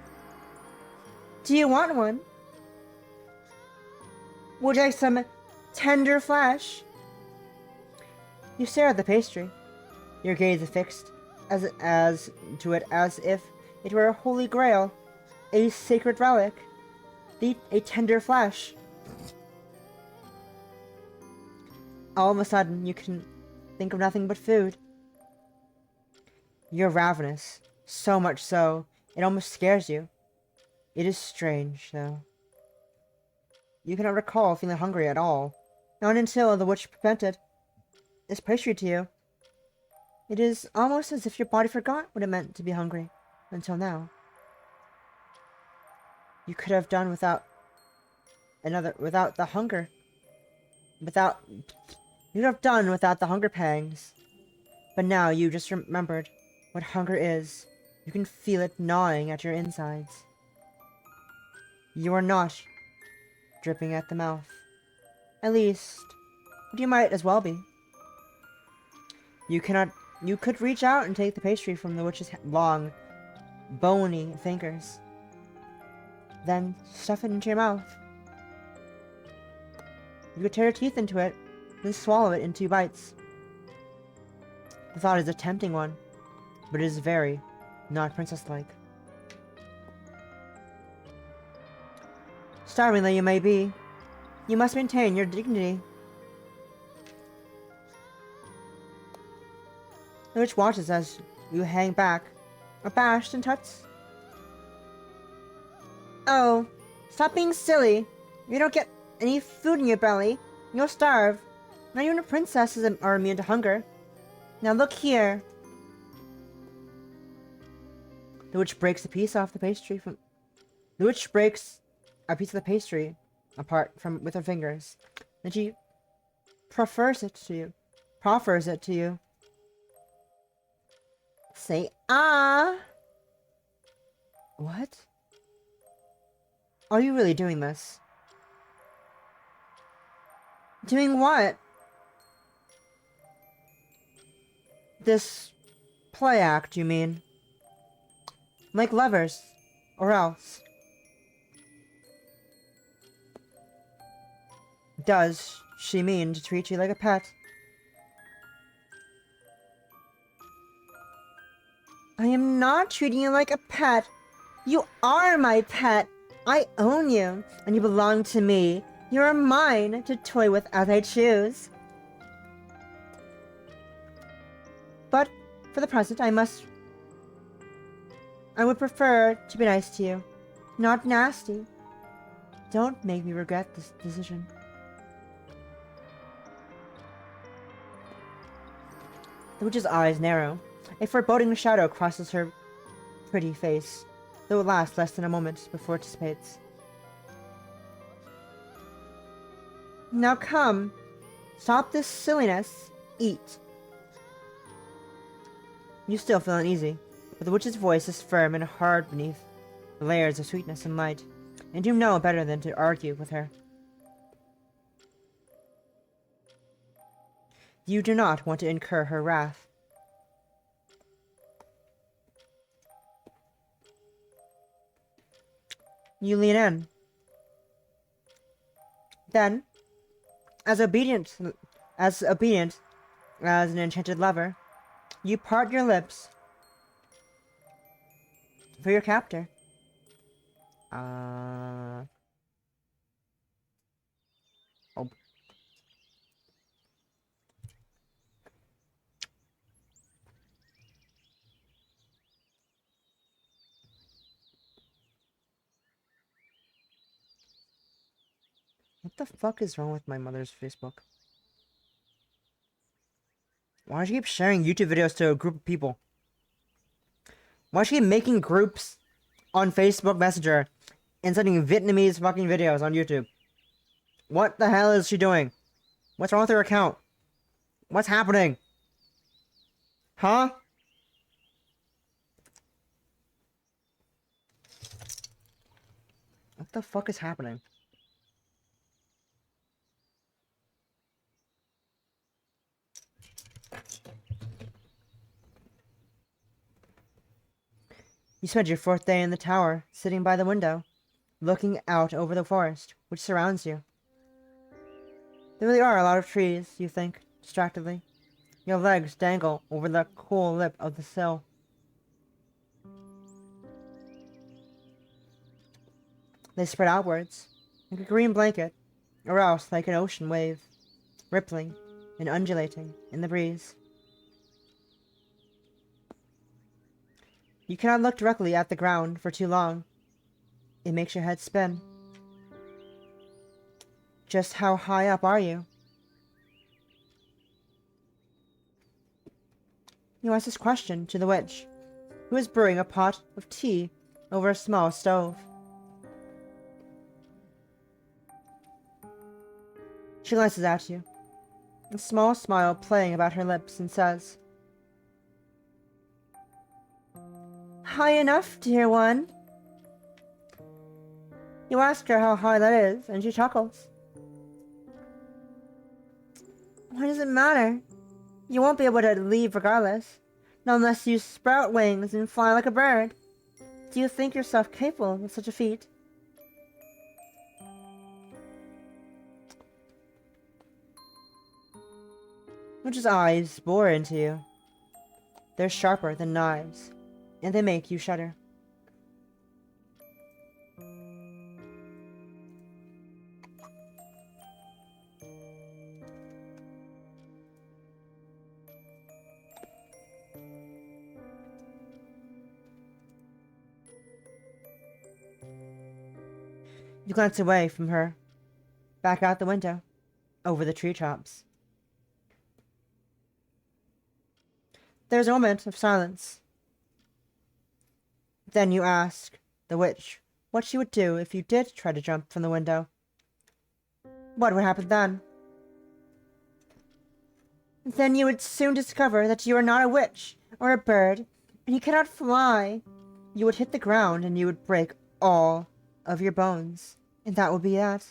Do you want one? Would you like some tender flesh? You stare at the pastry, your gaze fixed as to it as if it were a holy grail, a sacred relic, a tender flesh. All of a sudden, you can think of nothing but food. You're ravenous, so much so, it almost scares you. It is strange, though. You cannot recall feeling hungry at all, not until the witch presented this pastry to you. It is almost as if your body forgot what it meant to be hungry, until now. You could have done without the hunger. You could have done without the hunger pangs. But now you just remembered what hunger is. You can feel it gnawing at your insides. You are not dripping at the mouth. At least, but you might as well be. You could reach out and take the pastry from the witch's long, bony fingers. Then stuff it into your mouth. You could tear your teeth into it, then swallow it in 2 bites. The thought is a tempting one, but it is very not princess-like. Starving though you may be, you must maintain your dignity. The witch watches as you hang back, abashed and touched. Oh, stop being silly. You don't get any food in your belly. You'll starve. Not even princesses are immune to hunger. Now look here. The witch breaks a piece off the pastry from... The witch breaks a piece of the pastry apart from with her fingers. Then she proffers it to you. Proffers it to you. Say ah. What? Are you really doing this? Doing what? This play act, you mean? Like lovers, or else. Does she mean to treat you like a pet? I am not treating you like a pet. You are my pet. I own you, and you belong to me. You are mine to toy with as I choose. But for the present, I would prefer to be nice to you, not nasty. Don't make me regret this decision. The witch's eyes narrow. A foreboding shadow crosses her pretty face, though it lasts less than a moment before it dissipates. Now come, stop this silliness. Eat. You still feel uneasy, but the witch's voice is firm and hard beneath the layers of sweetness and light, and you know better than to argue with her. You do not want to incur her wrath. You lean in. Then, as obedient as an enchanted lover, you part your lips for your captor. Oh. What the fuck is wrong with my mother's Facebook? Why does she keep sharing YouTube videos to a group of people? Why does she keep making groups on Facebook Messenger and sending Vietnamese fucking videos on YouTube? What the hell is she doing? What's wrong with her account? What's happening? Huh? What the fuck is happening? You spend your fourth day in the tower, sitting by the window, looking out over the forest, which surrounds you. There really are a lot of trees, you think, distractedly. Your legs dangle over the cool lip of the sill. They spread outwards, like a green blanket, or else like an ocean wave, rippling and undulating in the breeze. You cannot look directly at the ground for too long. It makes your head spin. Just how high up are you? You ask this question to the witch, who is brewing a pot of tea over a small stove. She glances at you, a small smile playing about her lips, and says, "High enough, dear one." You ask her how high that is, and she chuckles. Why does it matter? You won't be able to leave regardless, not unless you sprout wings and fly like a bird. Do you think yourself capable of such a feat? Witch's eyes bore into you. They're sharper than knives, and they make you shudder. You glance away from her, back out the window, over the treetops. There's a moment of silence. Then you ask the witch what she would do if you did try to jump from the window. What would happen then? Then you would soon discover that you are not a witch or a bird, and you cannot fly. You would hit the ground and you would break all of your bones, and that would be that.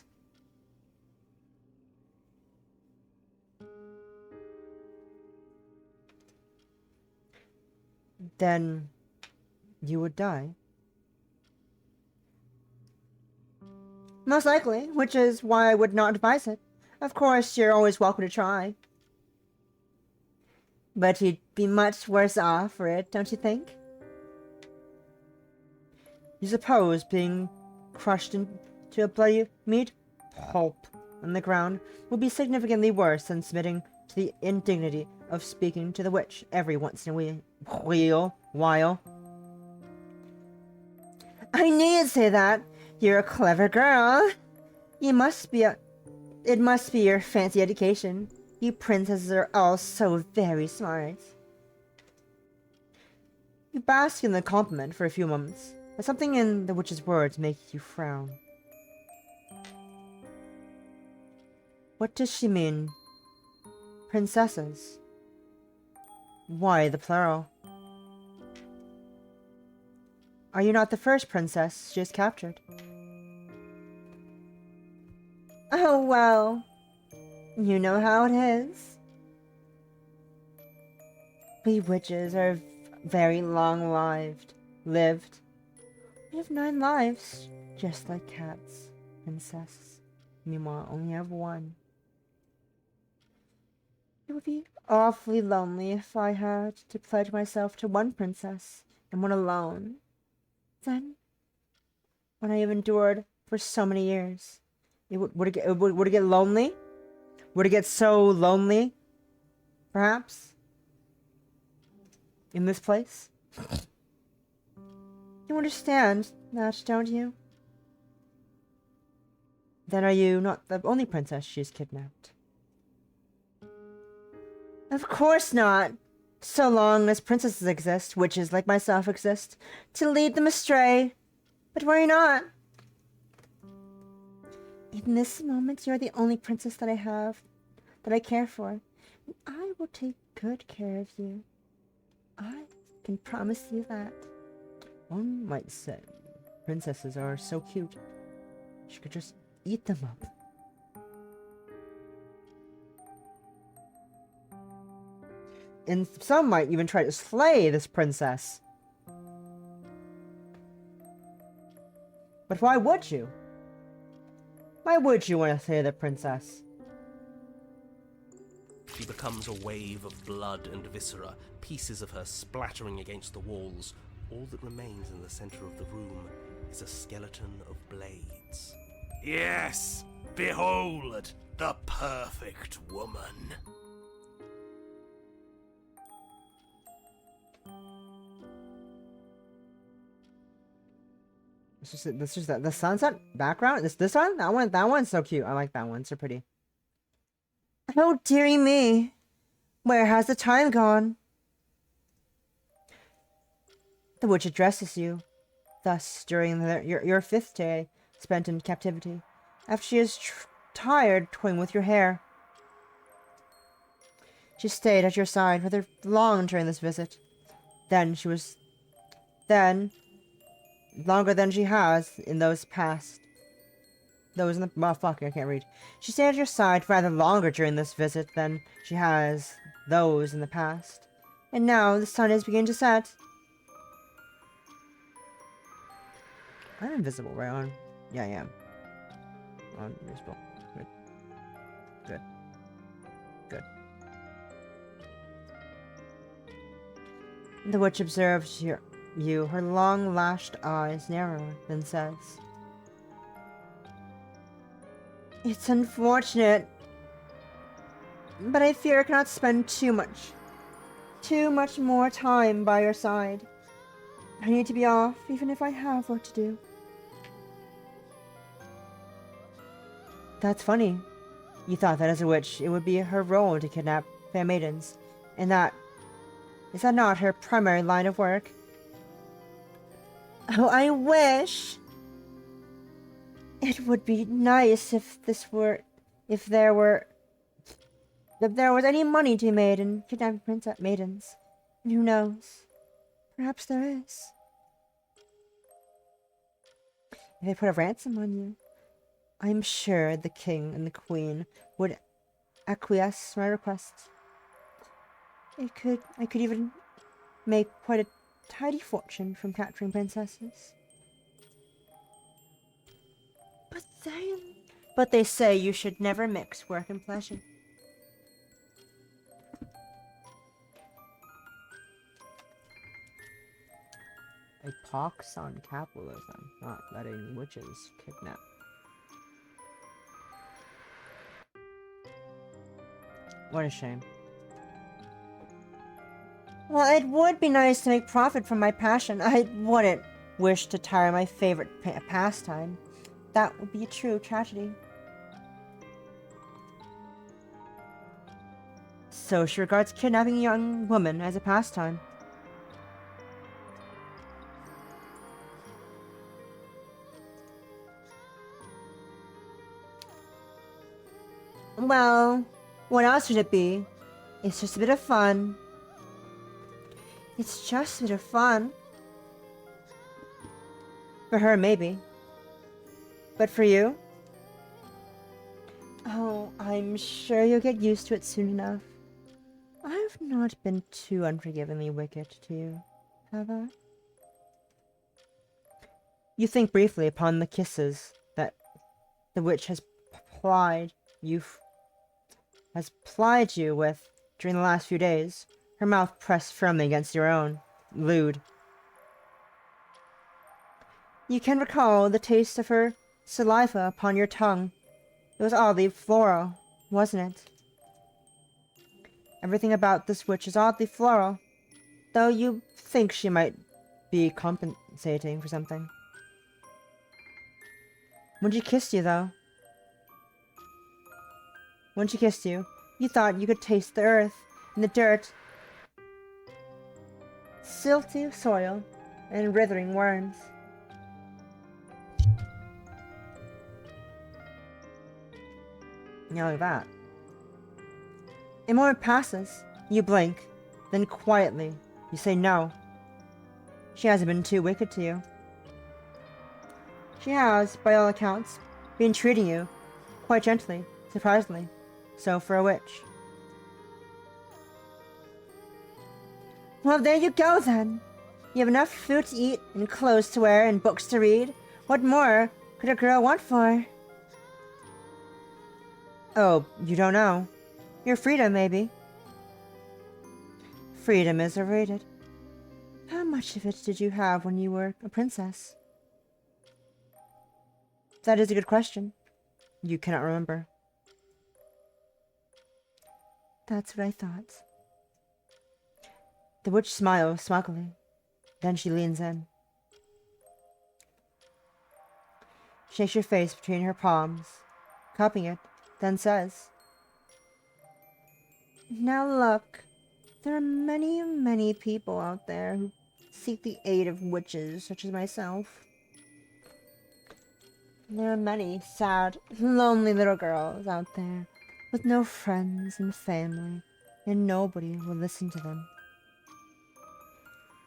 Then you would die. Most likely, which is why I would not advise it. Of course, you're always welcome to try. But you'd be much worse off for it, don't you think? You suppose being crushed into a bloody meat pulp on the ground would be significantly worse than submitting to the indignity of speaking to the witch every once in a while. I knew you'd say that. You're a clever girl. It must be your fancy education. You princesses are all so very smart. You bask in the compliment for a few moments, but something in the witch's words makes you frown. What does she mean? Princesses? Why the plural? Are you not the first princess she has captured? Oh, well. You know how it is. We witches are very long-lived. We have 9 lives, just like cats, princess. Meanwhile, only have 1. It would be awfully lonely if I had to pledge myself to 1 princess, and 1 alone. Then, when I have endured for so many years, would it get lonely? Would it get so lonely? Perhaps? In this place? You understand that, don't you? Then are you not the only princess she's kidnapped? Of course not! So long as princesses exist, witches like myself exist, to lead them astray. But worry not. In this moment, you're the only princess that I have, that I care for. And I will take good care of you. I can promise you that. One might say, princesses are so cute. She could just eat them up. And some might even try to slay this princess. But why would you? Why would you want to slay the princess? She becomes a wave of blood and viscera, pieces of her splattering against the walls. All that remains in the center of the room is a skeleton of blades. Yes! Behold, the perfect woman! This is the sunset background. This one, that one's so cute. I like that one. So pretty. Oh dearie me, where has the time gone? The witch addresses you, thus during your 5th day spent in captivity, after she is tired toying with your hair. She stayed at your side rather long during this visit. Longer than she has in those past. Those in the... Oh, fuck, I can't read. She stayed at your side rather longer during this visit than she has those in the past. And now the sun is beginning to set. I'm invisible, right on? Yeah, I am. On invisible. Good. Good. Good. The witch observes you, her long-lashed eyes narrower, then says, "It's unfortunate, but I fear I cannot spend too much more time by your side. I need to be off, even if I have work to do." That's funny. You thought that as a witch, it would be her role to kidnap fair maidens, and is that not her primary line of work? Oh, I wish! It would be nice if there was any money to be made in kidnapping princess maidens. And who knows? Perhaps there is. If they put a ransom on you, I'm sure the king and the queen would acquiesce to my request. I could even make quite a tidy fortune from capturing princesses. But they say you should never mix work and pleasure. A pox on capitalism, not letting witches kidnap. What a shame. Well, it would be nice to make profit from my passion. I wouldn't wish to tire my favorite pastime. That would be a true tragedy. So she regards kidnapping a young woman as a pastime. Well, what else would it be? It's just a bit of fun. It's just a bit of fun. For her, maybe. But for you? Oh, I'm sure you'll get used to it soon enough. I've not been too unforgivingly wicked to you, have I? You think briefly upon the kisses that the witch has plied you with during the last few days, her mouth pressed firmly against your own, lewd. You can recall the taste of her saliva upon your tongue. It was oddly floral, wasn't it? Everything about this witch is oddly floral, though you think she might be compensating for something. When she kissed you, though, you thought you could taste the earth and the dirt, silty soil, and writhing worms. Not only that. A moment passes, you blink, then quietly, you say no. She hasn't been too wicked to you. She has, by all accounts, been treating you quite gently, surprisingly, so for a witch. Well, there you go then. You have enough food to eat, and clothes to wear, and books to read. What more could a girl want for? Oh, you don't know. Your freedom, maybe. Freedom is overrated. How much of it did you have when you were a princess? That is a good question. You cannot remember. That's what I thought. The witch smiles smugly. Then she leans in. Shakes your face between her palms, cupping it, then says, Now look, there are many, many people out there who seek the aid of witches such as myself. There are many sad, lonely little girls out there with no friends and family, and nobody will listen to them.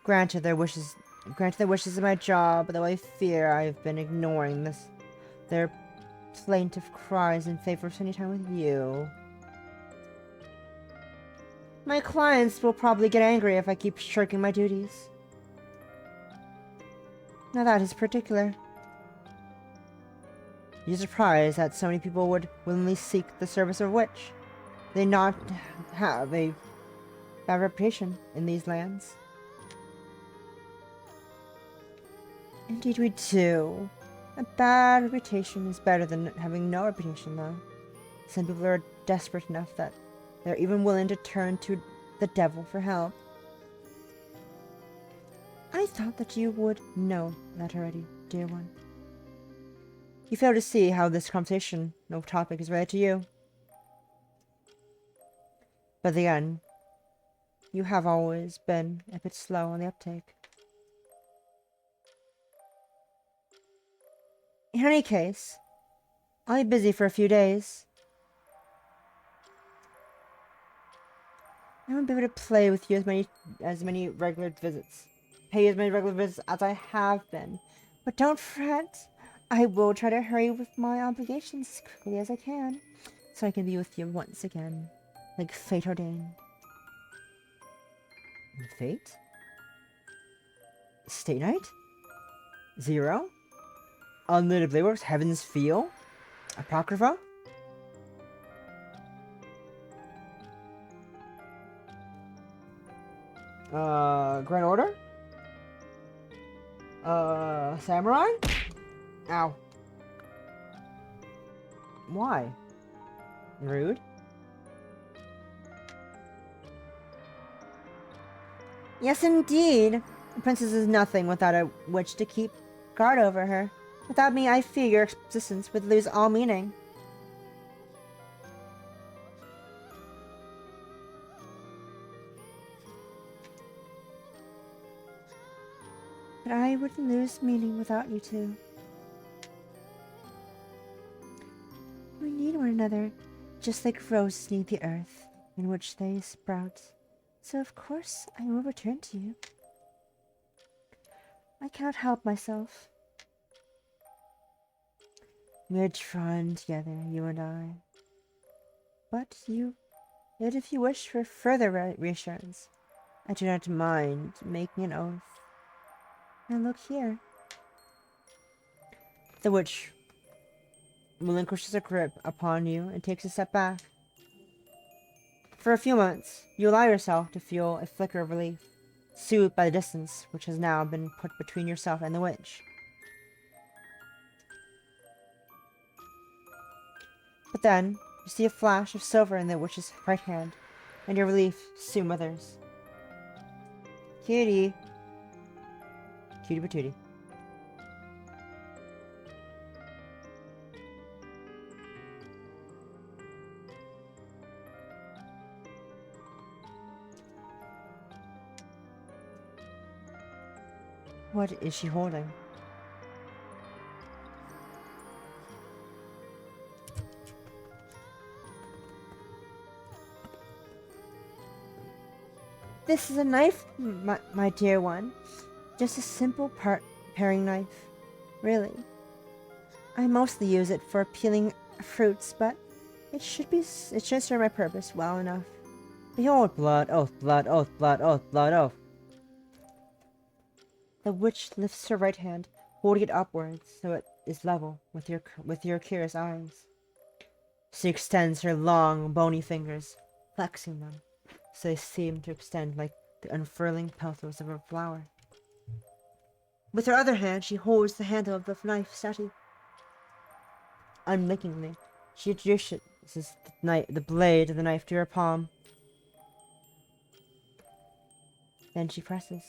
Granted their wishes is my job, though I fear I have been ignoring their plaintive cries in favor of spending time with you. My clients will probably get angry if I keep shirking my duties. Now that is particular. You're surprised that so many people would willingly seek the service of a witch. They not have a bad reputation in these lands. Indeed we do. A bad reputation is better than having no reputation, though. Some people are desperate enough that they're even willing to turn to the devil for help. I thought that you would know that already, dear one. You fail to see how this conversation, no topic, is related to you. But again, you have always been a bit slow on the uptake. In any case, I'll be busy for a few days. I won't be able to play with you as many regular visits. Pay you as many regular visits as I have been. But don't fret. I will try to hurry with my obligations as quickly as I can, so I can be with you once again, like fate ordained. Fate? State Night? Zero? Unlimited Blade Works? Heaven's Feel? Apocrypha? Grand Order? Samurai? Ow. Why? Rude? Yes, indeed. The princess is nothing without a witch to keep guard over her. Without me, I fear your existence would lose all meaning. But I would lose meaning without you two. We need one another, just like roses need the earth in which they sprout. So of course I will return to you. I cannot help myself. We are drawn together, you and I. Yet if you wish for further reassurance, I do not mind making an oath. And look here. The witch relinquishes her grip upon you and takes a step back. For a few moments, you allow yourself to feel a flicker of relief, soothed by the distance which has now been put between yourself and the witch. But then, you see a flash of silver in the witch's right hand, and your relief soon withers. Cutie. Cutie patootie. What is she holding? This is a knife, my dear one. Just a simple paring knife. Really. I mostly use it for peeling fruits, but it should serve my purpose well enough. Behold, blood, oath, blood, oath, blood, oath, blood, oath. The witch lifts her right hand, holding it upwards so it is level with your curious eyes. She extends her long, bony fingers, flexing them, so they seem to extend like the unfurling petals of a flower. With her other hand, she holds the handle of the knife steady. Unblinkingly, she introduces the blade of the knife to her palm. Then she presses.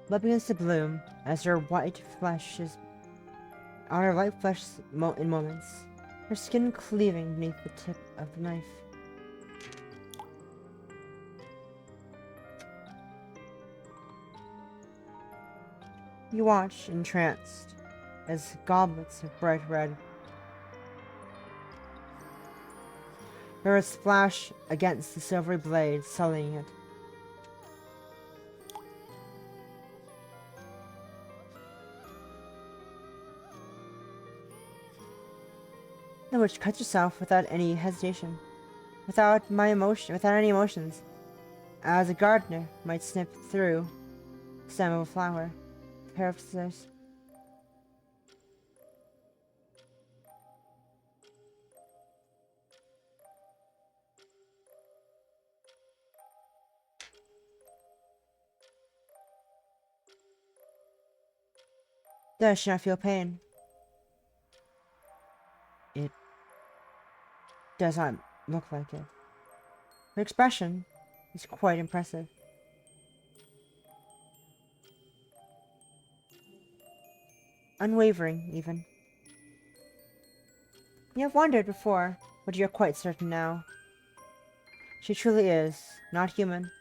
Blood begins to bloom as her white flesh is on her white flesh in moments, her skin cleaving beneath the tip of the knife. You watch, entranced, as goblets of bright red splash against the silvery blade, sullying it. The witch cuts herself without any hesitation, without any emotions, as a gardener might snip through the stem of a flower. A pair of scissors. Does she not feel pain? does not look like it. Her expression is quite impressive. Unwavering, even. You have wondered before, but you're quite certain now. She truly is not human.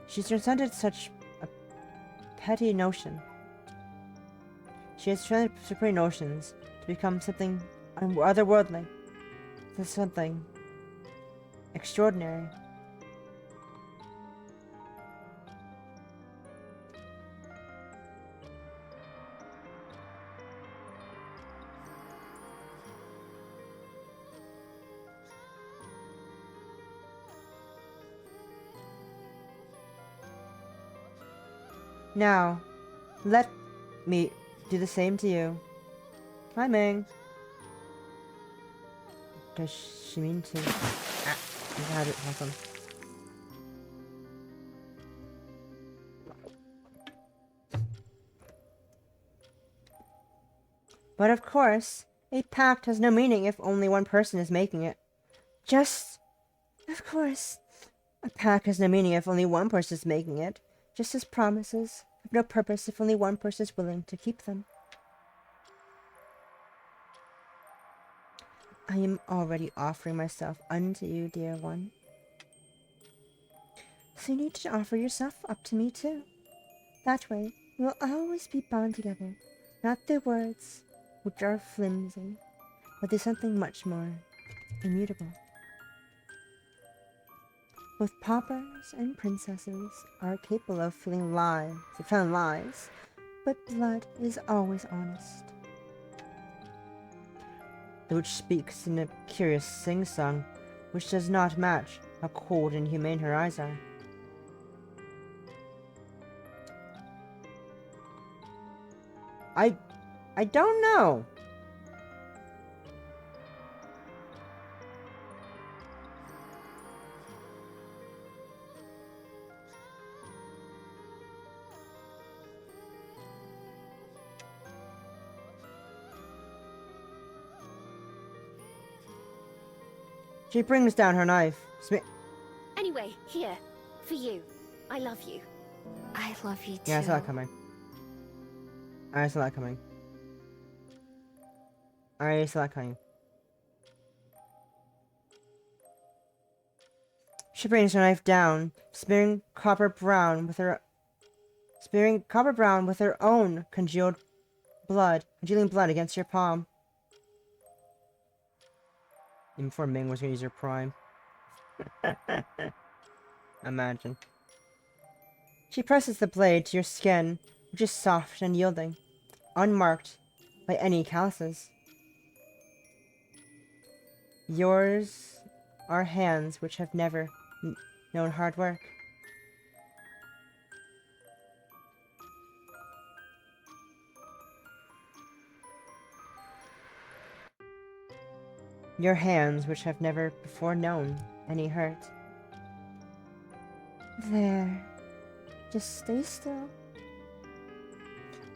She's transcended such a petty notion. She has transcended supreme notions to become something otherworldly, to something extraordinary. Now, let me do the same to you. Hi, Ming. Does she mean to? Ah, you had it. Awesome. But of course, a pact has no meaning if only one person is making it. Of course, a pact has no meaning if only one person is making it. Just as promises have no purpose if only one person is willing to keep them. I am already offering myself unto you, dear one. So you need to offer yourself up to me too. That way, we will always be bound together, not through words, which are flimsy, but through something much more immutable. Both paupers and princesses are capable of telling lies, but blood is always honest. The witch speaks in a curious sing-song, which does not match how cold and humane her eyes are. I don't know. She brings down her knife. Anyway, here, for you. I love you. I love you too. Yeah, I saw that coming. I saw that coming. I saw that coming. She brings her knife down, smearing copper brown with her own congealing blood against your palm. Even before Ming was gonna use her prime. Imagine. She presses the blade to your skin, which is soft and yielding, unmarked by any calluses. Yours are hands which have never known hard work. Your hands which have never before known any hurt. There. Just stay still.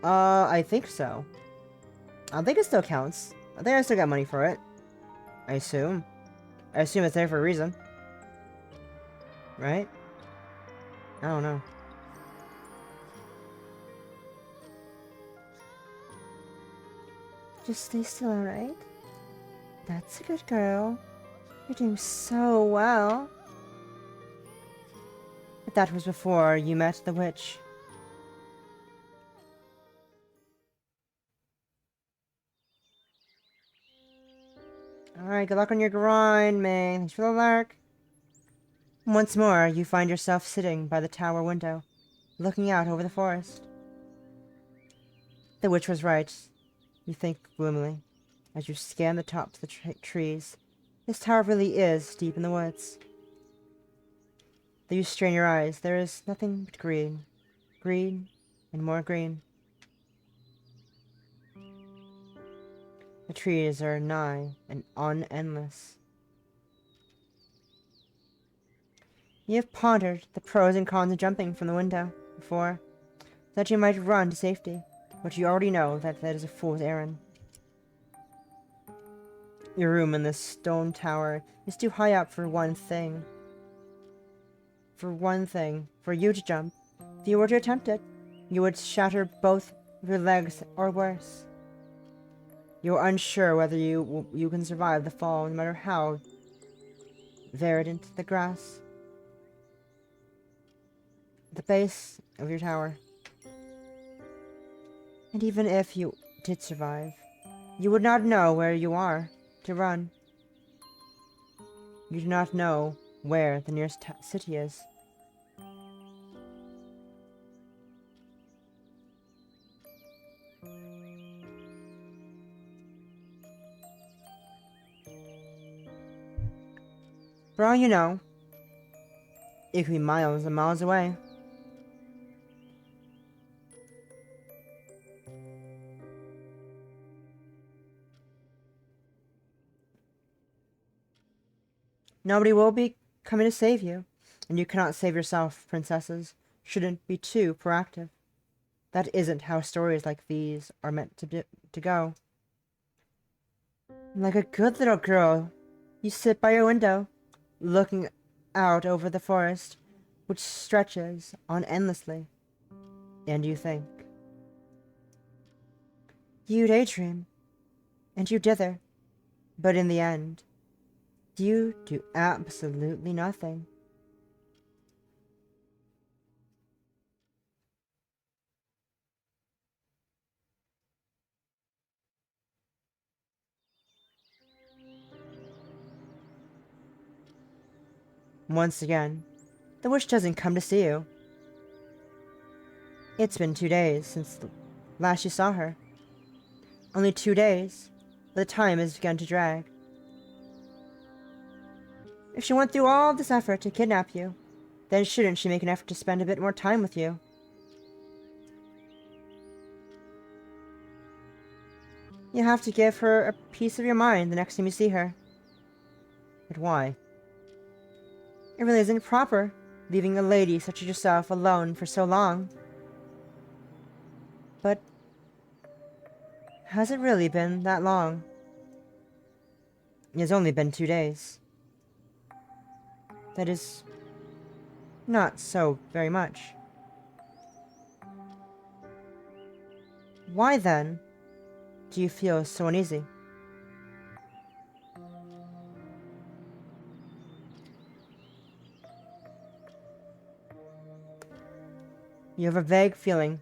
I think so. I think it still counts. I think I still got money for it. I assume. I assume it's there for a reason. Right? I don't know. Just stay still, alright? That's a good girl. You're doing so well. But that was before you met the witch. Alright, good luck on your grind, May. Thanks for the lark. Once more, you find yourself sitting by the tower window, looking out over the forest. The witch was right, you think gloomily, as you scan the tops of the trees. This tower really is deep in the woods. Though you strain your eyes, there is nothing but green. Green and more green. The trees are nigh and endless. You have pondered the pros and cons of jumping from the window before, that you might run to safety, but you already know that that is a fool's errand. Your room in this stone tower is too high up for one thing. For you to jump. If you were to attempt it, you would shatter both of your legs or worse. You are unsure whether you can survive the fall, no matter how verdant the grass. At the base of your tower. And even if you did survive, you would not know where you are to run. You do not know where the nearest city is. For all you know, it could be miles and miles away. Nobody will be coming to save you, and you cannot save yourself. Princesses shouldn't be too proactive. That isn't how stories like these are meant to go. Like a good little girl, you sit by your window, looking out over the forest, which stretches on endlessly, and you think. You daydream, and you dither, but in the end, you do absolutely nothing. Once again, the witch doesn't come to see you. It's been 2 days since last you saw her. Only 2 days, but the time has begun to drag. If she went through all this effort to kidnap you, then shouldn't she make an effort to spend a bit more time with you? You have to give her a piece of your mind the next time you see her. But why? It really isn't proper, leaving a lady such as yourself alone for so long. But has it really been that long? It has only been 2 days. That is not so very much. Why then do you feel so uneasy? You have a vague feeling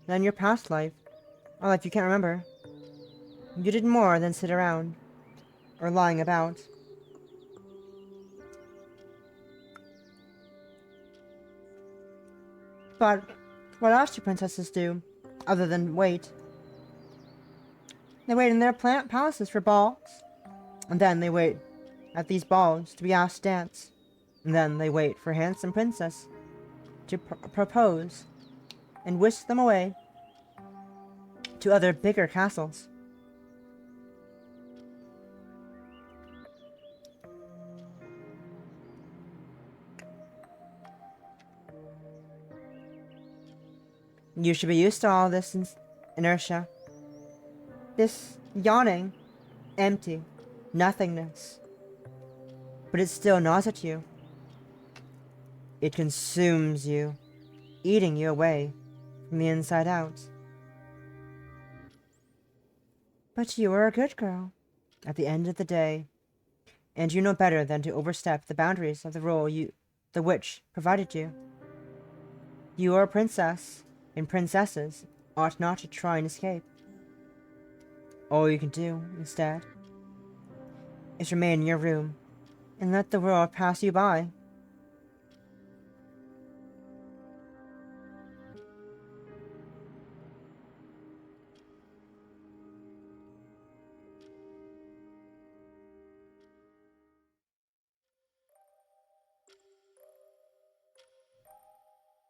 that in your past life, or life you can't remember, you did more than sit around or lying about. But what else do princesses do, other than wait? They wait in their palaces for balls, and then they wait at these balls to be asked to dance, and then they wait for a handsome princess to propose, and whisk them away to other bigger castles. You should be used to all this inertia. This yawning, empty nothingness. But it still gnaws at you. It consumes you, eating you away from the inside out. But you are a good girl, at the end of the day, and you know better than to overstep the boundaries of the role the witch provided you. You are a princess, and princesses ought not to try and escape. All you can do, instead, is remain in your room and let the world pass you by.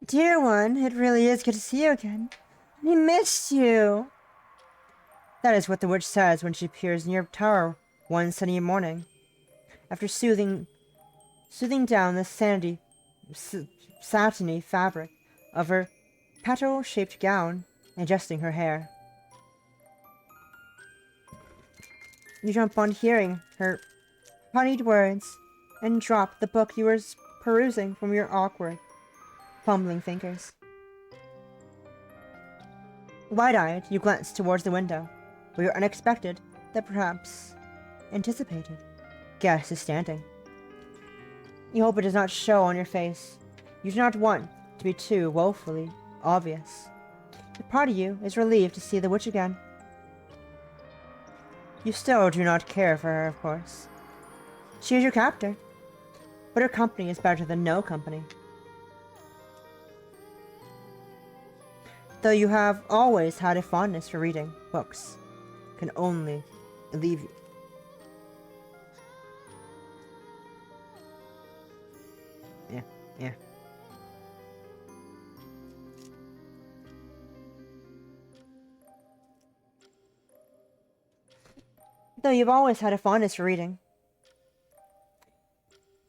Dear one, it really is good to see you again. We missed you. That is what the witch says when she appears in your tower one sunny morning, after soothing down the satiny fabric of her petal-shaped gown, adjusting her hair. You jump on hearing her honeyed words and drop the book you were perusing from your awkward, fumbling fingers. Wide-eyed, you glance towards the window, where your unexpected, that perhaps anticipated, guest is standing. You hope it does not show on your face. You do not want to be too woefully obvious. But part of you is relieved to see the witch again. You still do not care for her, of course. She is your captor, but her company is better than no company. Though you have always had a fondness for reading, books can only alleviate. Yeah. Though you've always had a fondness for reading,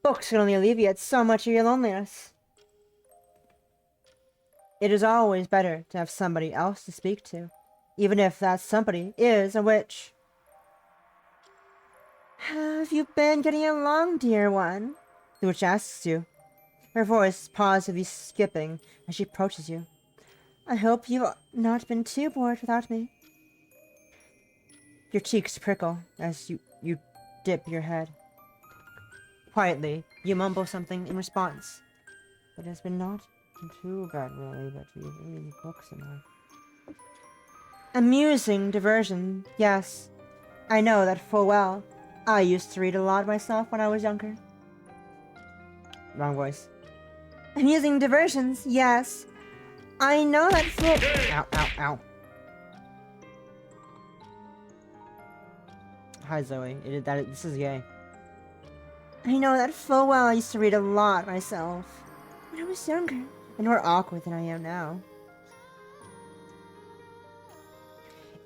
books can only alleviate so much of your loneliness. It is always better to have somebody else to speak to, even if that somebody is a witch. Have you been getting along, dear one? The witch asks you, her voice positively skipping as she approaches you. I hope you've not been too bored without me. Your cheeks prickle as you dip your head. Quietly, you mumble something in response. It has been not too bad, really, but you read books enough. Amusing diversion, yes. I know that full well. I used to read a lot myself when I was younger. Wrong voice. Amusing diversions, yes. I know that full... Ow, ow, ow. Hi, Zoe. This is gay. I know that full well I used to read a lot myself when I was younger and more awkward than I am now.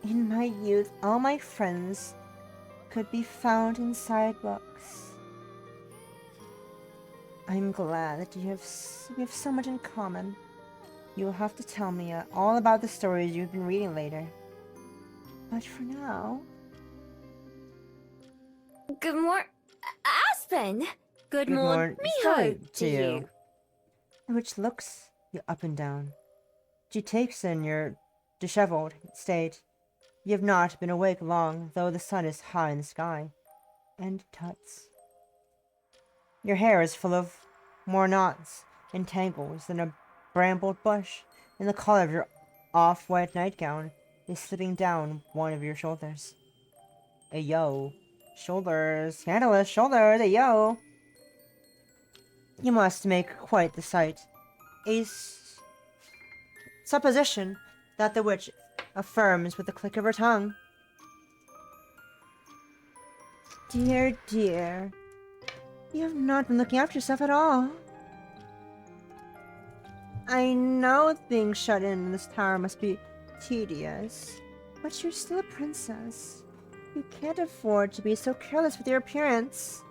In my youth, all my friends could be found inside books. I'm glad that we have so much in common. You'll have to tell me all about the stories you've been reading later. But for now... Good morning, Aspen. Good morning, Miho to you. The witch looks you up and down. She takes in your disheveled state. You have not been awake long, though the sun is high in the sky, and tuts. Your hair is full of more knots and tangles than a brambled bush, and the collar of your off-white nightgown is slipping down one of your shoulders. Ayo. Shoulders. Scandalous shoulders. Ayo. You must make quite the sight. A supposition that the witch affirms with a click of her tongue. Dear, dear. You have not been looking after yourself at all. I know being shut in this tower must be tedious, but you're still a princess. You can't afford to be so careless with your appearance.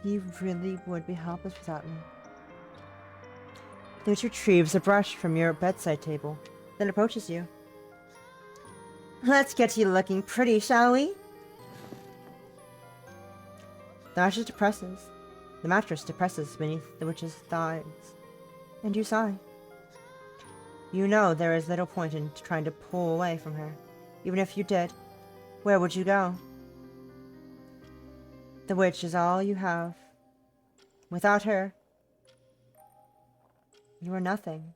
You really would be helpless without me. The witch retrieves a brush from your bedside table, then approaches you. Let's get you looking pretty, shall we? The mattress depresses beneath the witch's thighs, and you sigh. You know there is little point in trying to pull away from her. Even if you did, where would you go? The witch is all you have. Without her, you are nothing.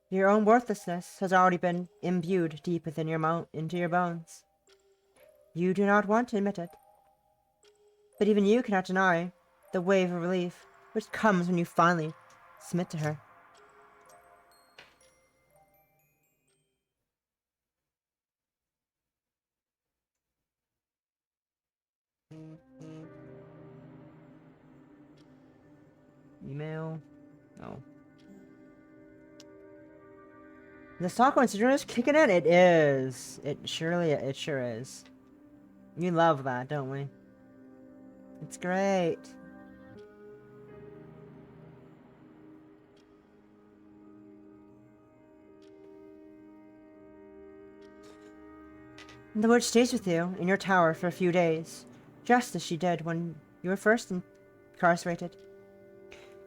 Your own worthlessness has already been imbued deep within into your bones. You do not want to admit it. But even you cannot deny the wave of relief which comes when you finally submit to her. Email. Oh. The Stockholm syndrome is kicking in. It is. It sure is. You love that, don't we? It's great. The witch stays with you in your tower for a few days, just as she did when you were first incarcerated.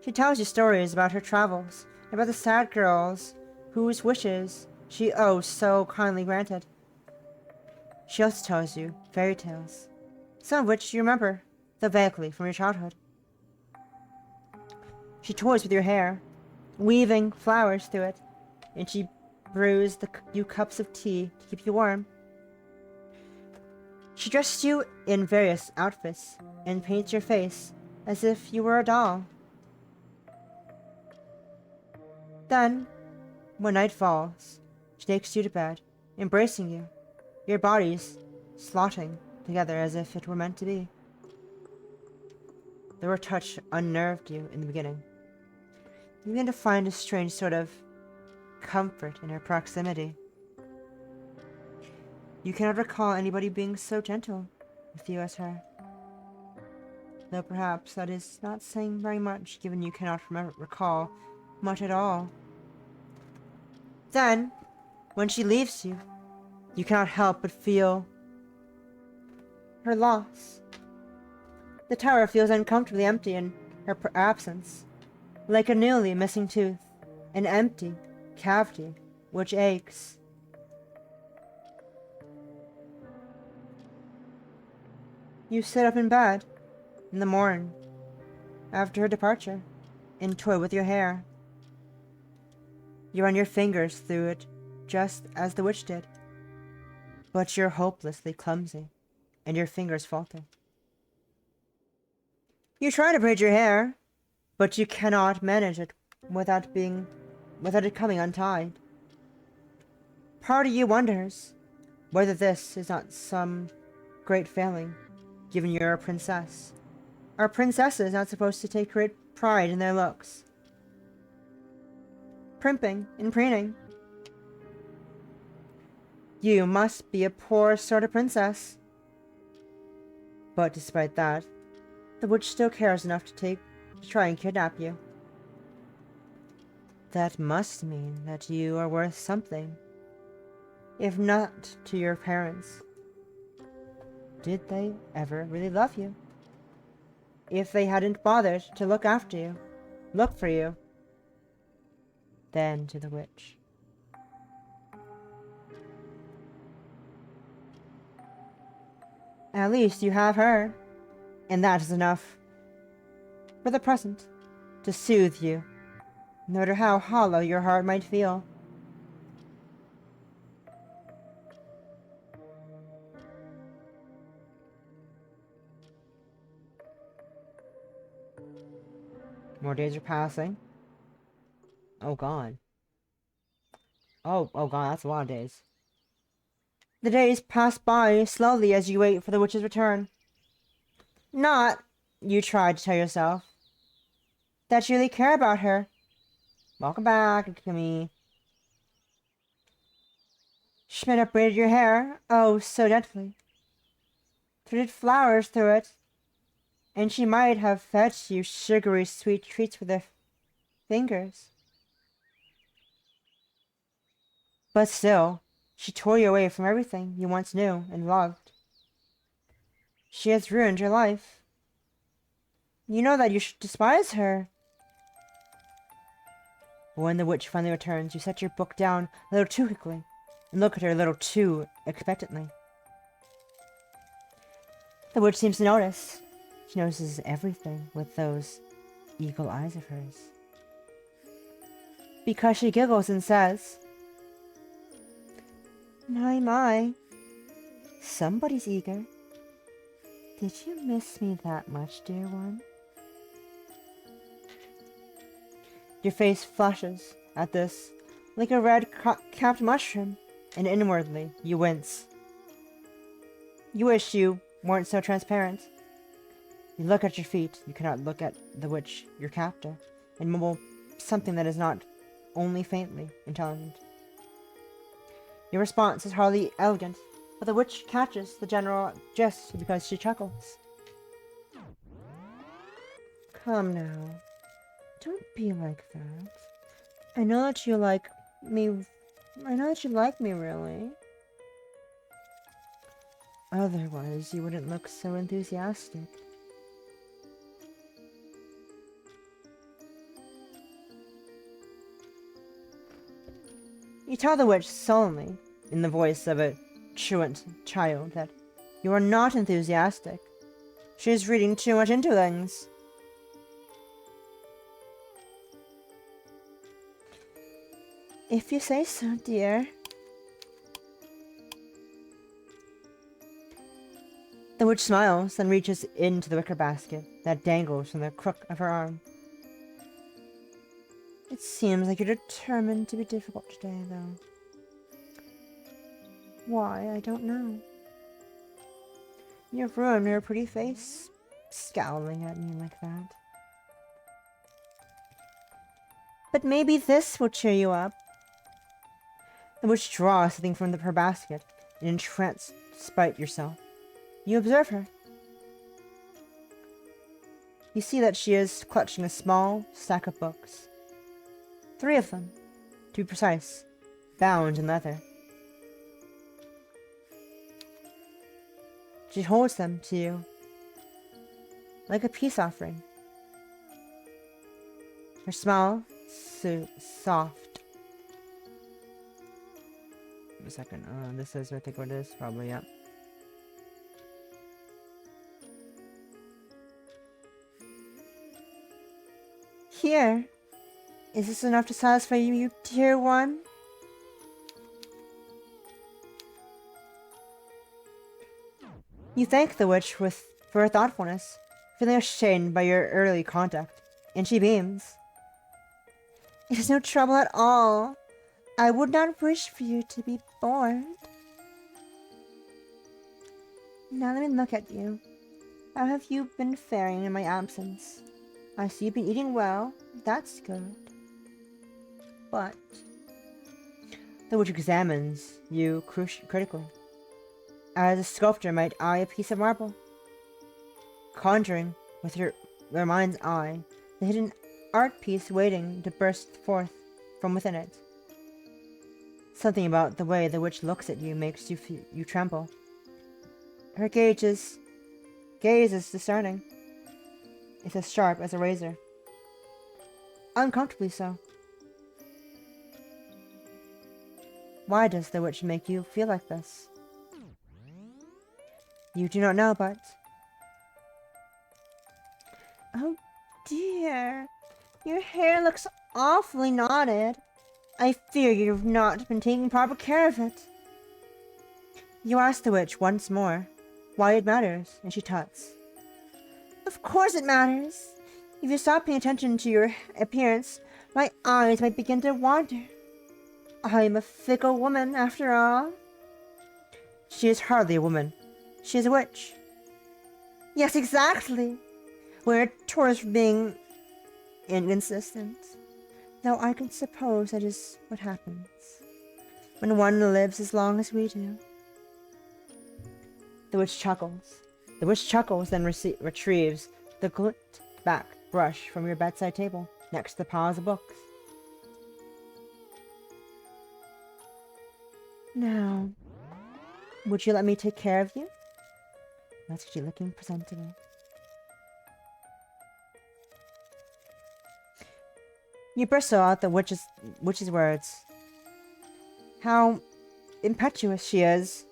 She tells you stories about her travels, about the sad girls whose wishes she so kindly granted. She also tells you fairy tales, some of which you remember, though vaguely, from your childhood. She toys with your hair, weaving flowers through it, and she brews you cups of tea to keep you warm. She dresses you in various outfits and paints your face as if you were a doll. Then, when night falls, she takes you to bed, embracing you, your bodies slotting together as if it were meant to be. Though her touch unnerved you in the beginning, you begin to find a strange sort of comfort in her proximity. You cannot recall anybody being so gentle with you as her. Though perhaps that is not saying very much, given you cannot recall much at all. Then, when she leaves you, you cannot help but feel her loss. The tower feels uncomfortably empty in her absence, like a newly missing tooth, an empty cavity which aches. You sit up in bed in the morning after her departure and toy with your hair. You run your fingers through it just as the witch did, but you're hopelessly clumsy and your fingers falter. You try to braid your hair, but you cannot manage it without it coming untied. Part of you wonders whether this is not some great failing, given you're a princess. Are princesses not supposed to take great pride in their looks? Primping and preening. You must be a poor sort of princess. But despite that, the witch still cares enough to try and kidnap you. That must mean that you are worth something, if not to your parents. Did they ever really love you? If they hadn't bothered to look after you, look for you, then to the witch. At least you have her, and that is enough, for the present, to soothe you, no matter how hollow your heart might feel. More days are passing. Oh god. Oh god, that's a lot of days. The days pass by slowly as you wait for the witch's return. Not, you try to tell yourself, that you really care about her. Welcome back, Kimmy. She might have braided your hair, so gently. Threaded flowers through it, and she might have fed you sugary sweet treats with her fingers. But still, she tore you away from everything you once knew and loved. She has ruined your life. You know that you should despise her. But when the witch finally returns, you set your book down a little too quickly and look at her a little too expectantly. The witch seems to notice. She notices everything with those eagle eyes of hers. Because she giggles and says, My, somebody's eager. Did you miss me that much, dear one? Your face flushes at this like a red-capped mushroom, and inwardly you wince. You wish you weren't so transparent. You look at your feet, you cannot look at the witch, your captor, and mumble something that is not only faintly intelligent. Your response is hardly elegant, but the witch catches the general gist because she chuckles. Come now. Don't be like that. I know that you like me. I know that you like me, really. Otherwise, you wouldn't look so enthusiastic. You tell the witch solemnly, in the voice of a truant child, that you are not enthusiastic. She is reading too much into things. If you say so, dear. The witch smiles, then reaches into the wicker basket that dangles from the crook of her arm. It seems like you're determined to be difficult today, though. Why, I don't know. You've ruined her pretty face, scowling at me like that. But maybe this will cheer you up. The witch draws something from her basket, and entranced despite yourself. You observe her. You see that she is clutching a small stack of books. 3 of them, to be precise, bound in leather. She holds them to you, like a peace offering. Her smile, soft. Give me a second. This is, I think what it is. Probably, yeah. Here. Is this enough to satisfy you, you dear one? You thank the witch for her thoughtfulness, feeling ashamed by your early contact, and she beams. It is no trouble at all. I would not wish for you to be bored. Now let me look at you. How have you been faring in my absence? I see you've been eating well. That's good. But the witch examines you critically, as a sculptor might eye a piece of marble, conjuring with their mind's eye the hidden art piece waiting to burst forth from within it. Something about the way the witch looks at you makes you tremble. Her gaze is discerning. It's as sharp as a razor. Uncomfortably so. Why does the witch make you feel like this? You do not know, but... Oh dear, your hair looks awfully knotted. I fear you've not been taking proper care of it. You ask the witch once more why it matters, and she tuts. Of course it matters. If you stop paying attention to your appearance, my eyes might begin to wander. I am a fickle woman, after all. She is hardly a woman. She is a witch. Yes, exactly. We're notorious for being inconsistent. Though I can suppose that is what happens when one lives as long as we do. The witch chuckles. The witch chuckles, then retrieves the clipped back brush from your bedside table next to the piles of books. Now, would you let me take care of you? Let's get you looking presentable. You bristle out the witch's words. How impetuous she is.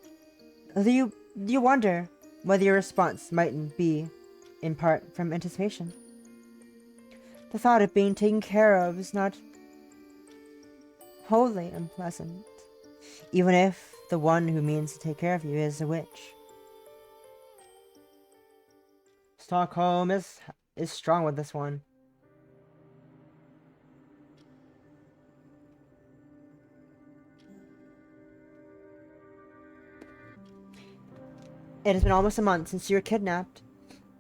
Do you wonder whether your response mightn't be, in part, from anticipation? The thought of being taken care of is not wholly unpleasant, even if the one who means to take care of you is a witch. Stockholm is strong with this one. It has been almost a month since you were kidnapped.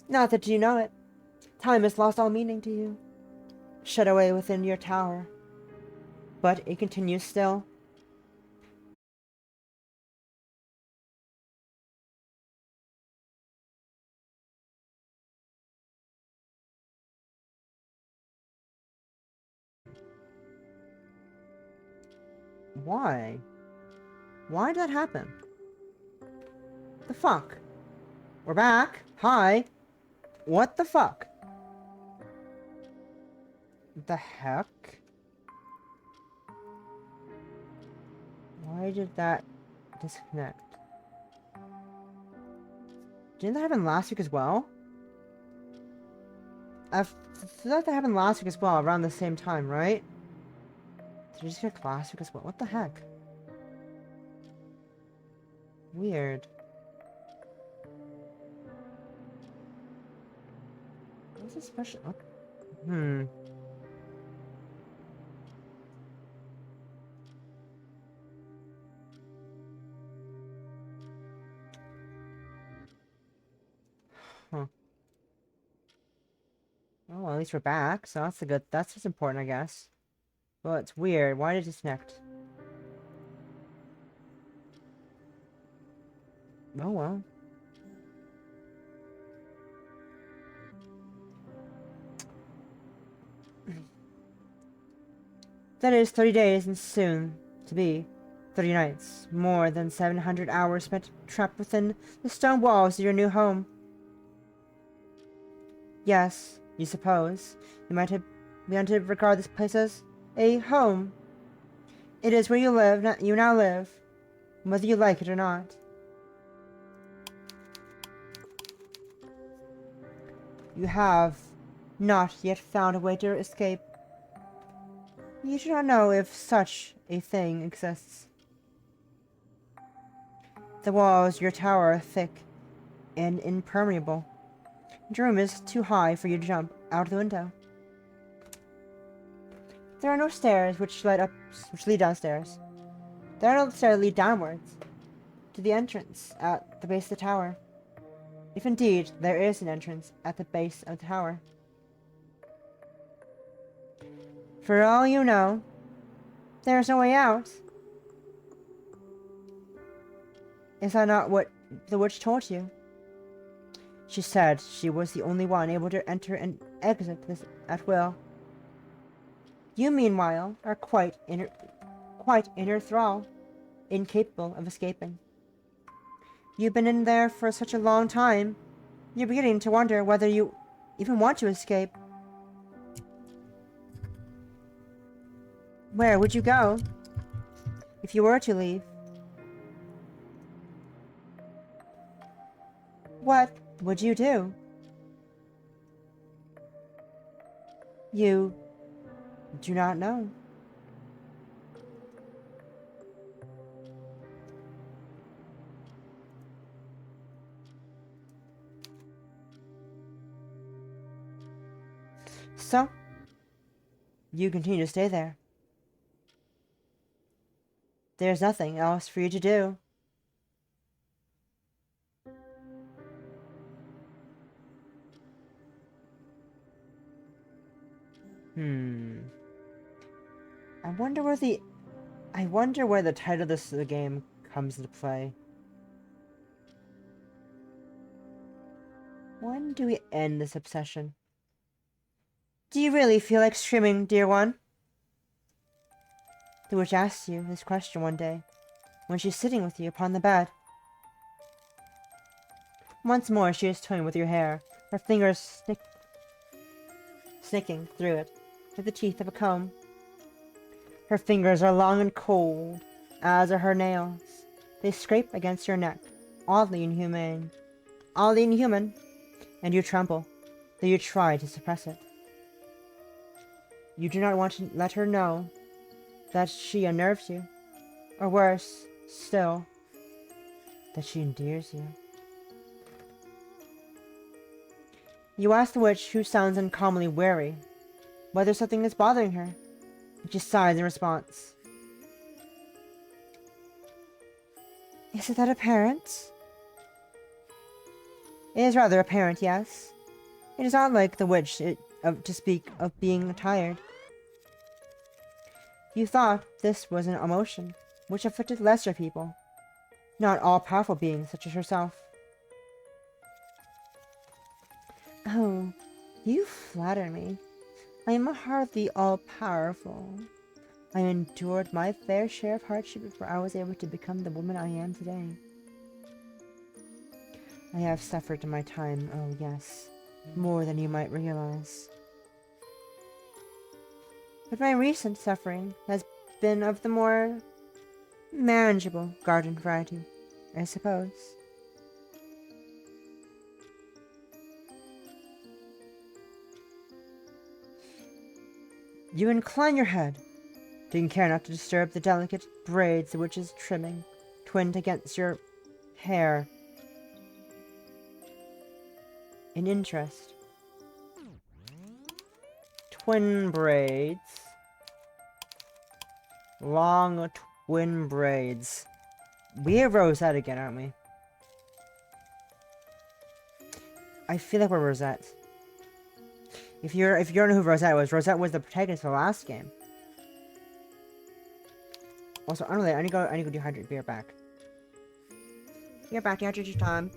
Not that you know it. Time has lost all meaning to you. Shut away within your tower. But it continues still. Why? Why did that happen? The fuck? We're back. Hi. What the fuck? The heck? Why did that disconnect? Didn't that happen last week as well? I thought that happened last week as well, around the same time, right? Did you just get last week as well? What the heck? Weird. What's a special? Oh. Hmm. Huh. Oh, well, at least we're back, so that's a good. That's what's important, I guess. Well, it's weird. Why did it disconnect? Oh well. That is 30 days and soon to be 30 nights. More than 700 hours spent trapped within the stone walls of your new home. Yes, you suppose. You might have begun to regard this place as a home. It is where you live, you now live, whether you like it or not. You have not yet found a way to escape. You do not know if such a thing exists. The walls of your tower are thick and impermeable. Your room is too high for you to jump out the window. There are no stairs which lead downstairs. There are no stairs that lead downwards to the entrance at the base of the tower. If indeed there is an entrance at the base of the tower. For all you know, there is no way out. Is that not what the witch told you? She said she was the only one able to enter and exit this at will. You, meanwhile, are quite in her thrall, incapable of escaping. You've been in there for such a long time, you're beginning to wonder whether you even want to escape. Where would you go if you were to leave? What would you do? You do not know. So, you continue to stay there. There's nothing else for you to do. I wonder where the title of the game comes into play. When do we end this obsession? Do you really feel like streaming, dear one? The witch asked you this question one day, when she's sitting with you upon the bed. Once more she is toying with your hair, her fingers snicking through it, like the teeth of a comb. Her fingers are long and cold, as are her nails. They scrape against your neck, oddly inhuman, and you tremble, though you try to suppress it. You do not want to let her know that she unnerves you, or worse still, that she endears you. You ask the witch, who sounds uncommonly wary, whether something is bothering her. She sighs in response. Is it that apparent? It is rather apparent, yes. It is not like the witch to speak of being tired. You thought this was an emotion which afflicted lesser people, not all-powerful beings such as herself. Oh, you flatter me. I am hardly all-powerful. I endured my fair share of hardship before I was able to become the woman I am today. I have suffered in my time, oh yes. More than you might realize. But my recent suffering has been of the more manageable garden variety, I suppose. You incline your head, taking care not to disturb the delicate braids the witch is trimming, twinned against your hair. In interest. Twin braids. Long twin braids. We have Rosette again, aren't we? I feel like we're Rosette. If you don't know who Rosette was the protagonist of the last game. Also, unrelated, I need to go dehydrate beer back. Beer back, dehydrate your time.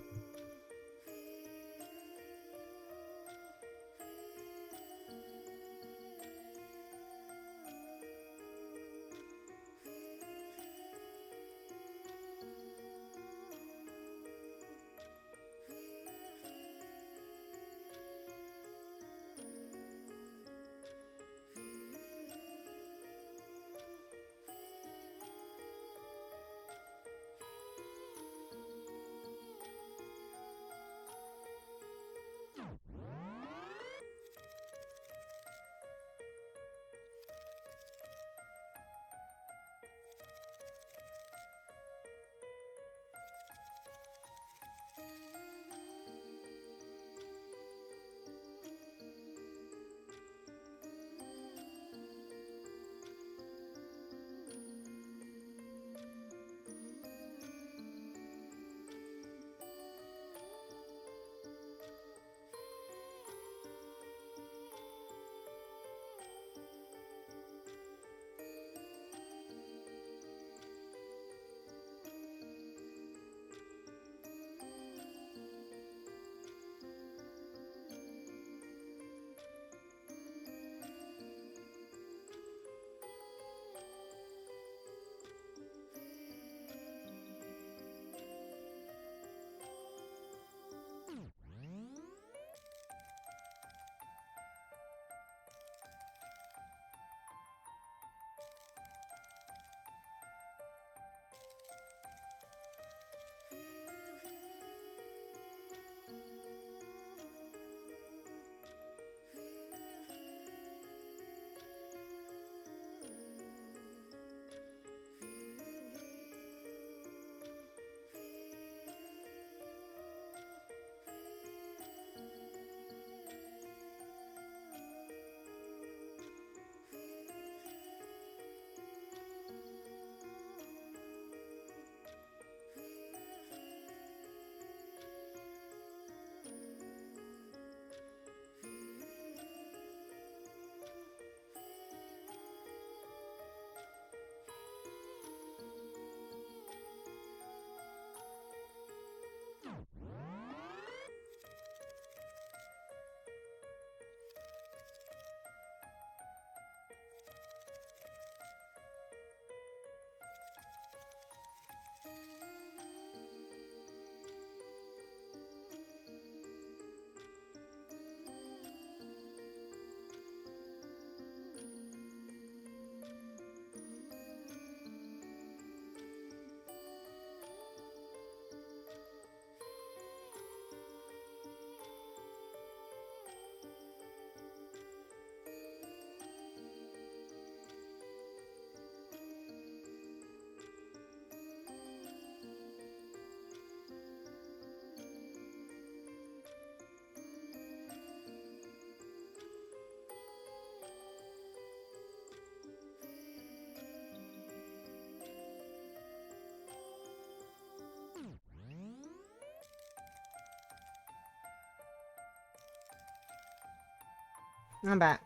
I'm back.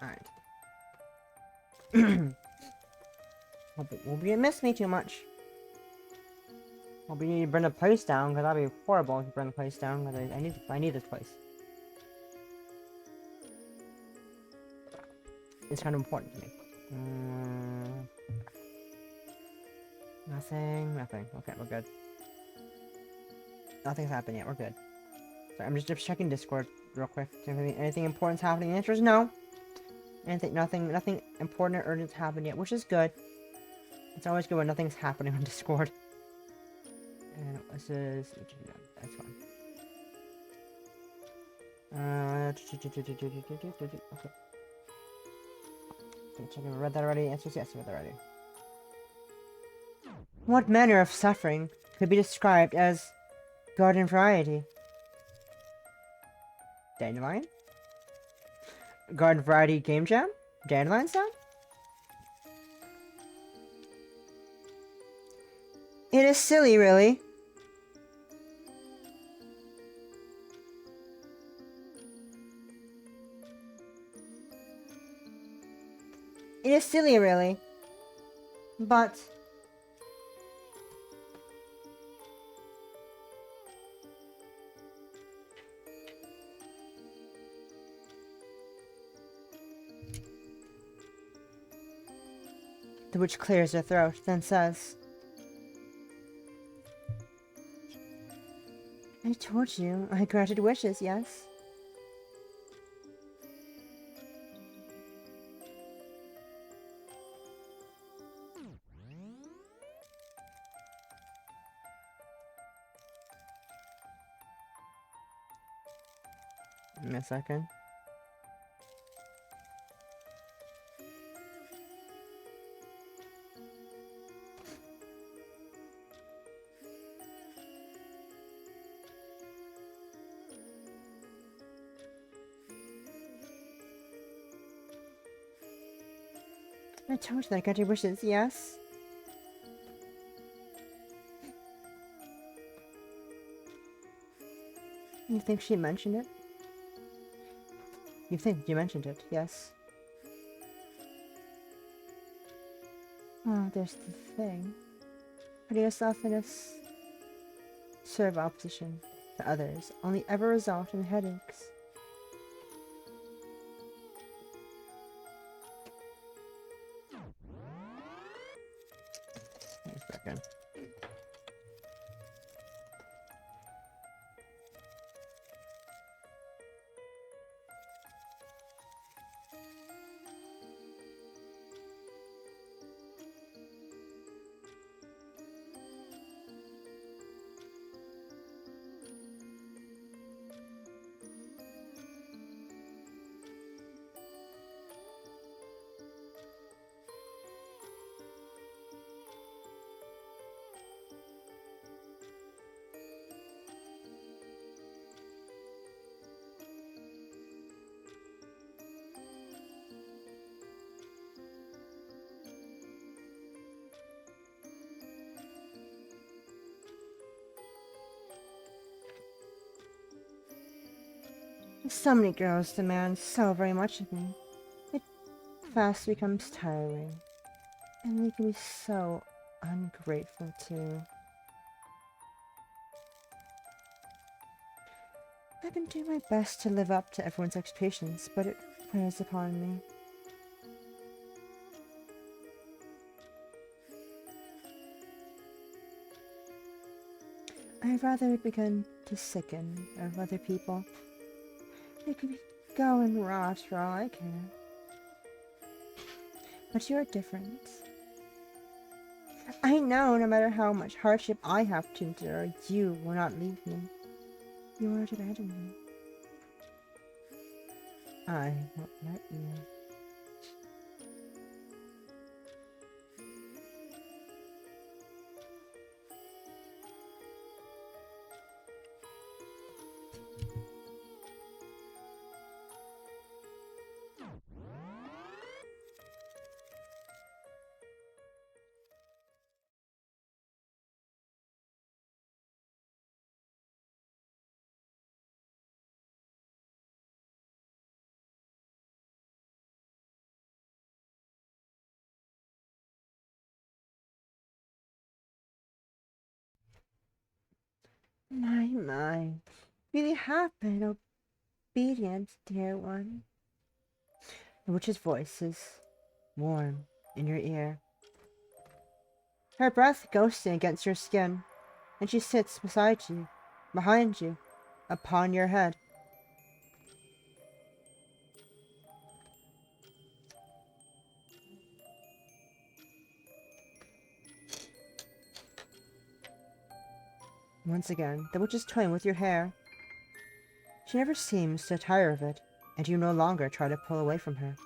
Alright. Hope you didn't miss me too much. Hope you need to burn the place down, because that'd be horrible if you burn the place down, because I need this place. It's kind of important to me. Nothing. Okay, we're good. Nothing's happened yet. We're good. Sorry, I'm just checking Discord real quick. Anything important's happening? The answer is no. Nothing important or urgent's happened yet, which is good. It's always good when nothing's happening on Discord. And this is... That's fine. Okay. Check if I read that already. Answer is yes, I read that already. What manner of suffering could be described as garden variety? Dandelion? Garden variety game jam? Dandelion sound? It is silly, really. It is silly, really. But... The witch clears her throat, then says... I told you, I granted wishes, yes? Give me a second. I told you that I got your wishes, yes? You think she mentioned it? You think you mentioned it, yes? Oh, there's the thing. Putting yourself in a sort of opposition to others only ever result in headaches. Wait a second. So many girls demand so very much of me. It fast becomes tiring. And they can be so ungrateful too. I've been doing my best to live up to everyone's expectations, but it wears upon me. I've rather begun to sicken of other people. They could go and rot for all I care. But you're different. I know no matter how much hardship I have to endure, you will not leave me. You won't abandon me. I won't let you. My. Really have been obedient, dear one. The witch's voice is warm in your ear. Her breath ghosting against your skin, and she sits beside you, behind you, upon your head. Once again, the witch is toying with your hair. She never seems to tire of it, and you no longer try to pull away from her.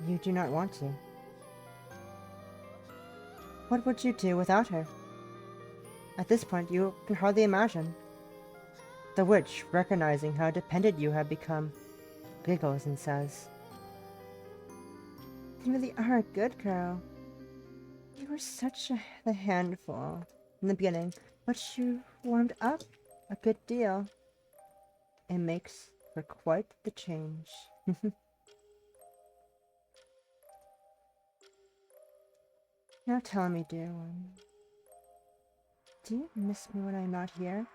You do not want to. What would you do without her? At this point, you can hardly imagine. The witch, recognizing how dependent you have become, giggles and says, "You really are a good girl. You were such a handful in the beginning, but you warmed up a good deal. It makes for quite the change." Now tell me, dear one, do you miss me when I'm not here?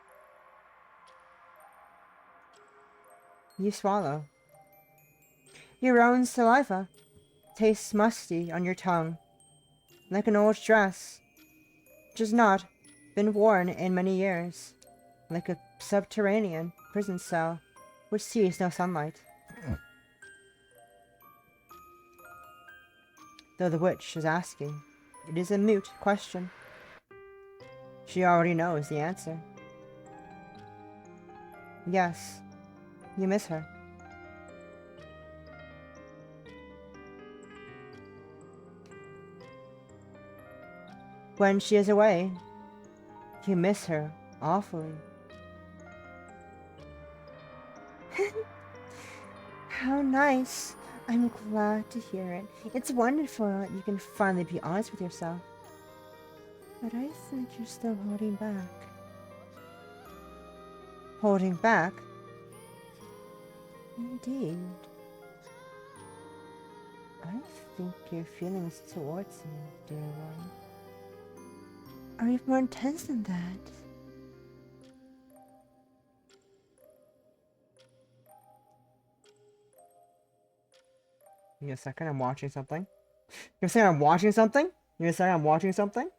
You swallow. Your own saliva tastes musty on your tongue, like an old dress, which has not been worn in many years, like a subterranean prison cell which sees no sunlight. Though the witch is asking, it is a moot question. She already knows the answer. Yes, you miss her. When she is away, you miss her awfully. How nice. I'm glad to hear it. It's wonderful that you can finally be honest with yourself. But I think you're still holding back. Holding back? Indeed. I think your feelings towards me, dear one, are even more intense than that. Give me a second, I'm watching something. You're saying I'm watching something? You're saying I'm watching something?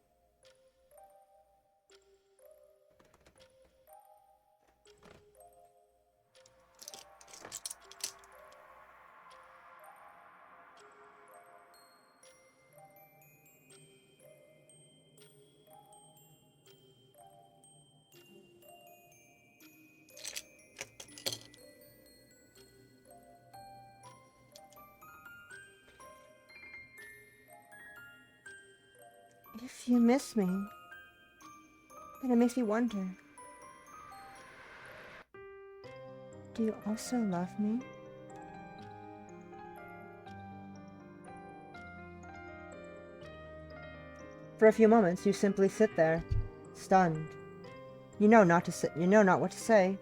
If you miss me, then it makes me wonder. Do you also love me? For a few moments, you simply sit there, stunned. You know not to you know not what to say,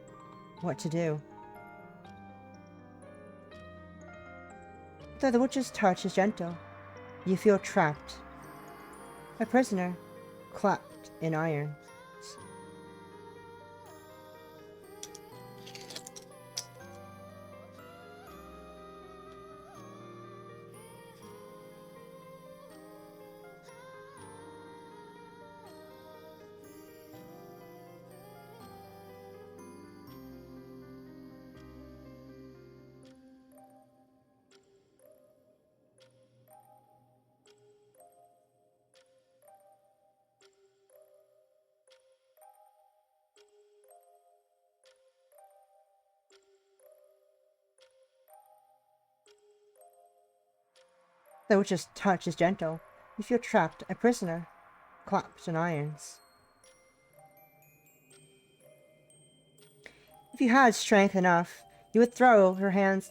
what to do. Though the witch's touch is gentle, you feel trapped. A prisoner, clapped in iron. The witch's touch is gentle. You feel trapped, a prisoner, clapped in irons. If you had strength enough, you would throw her hands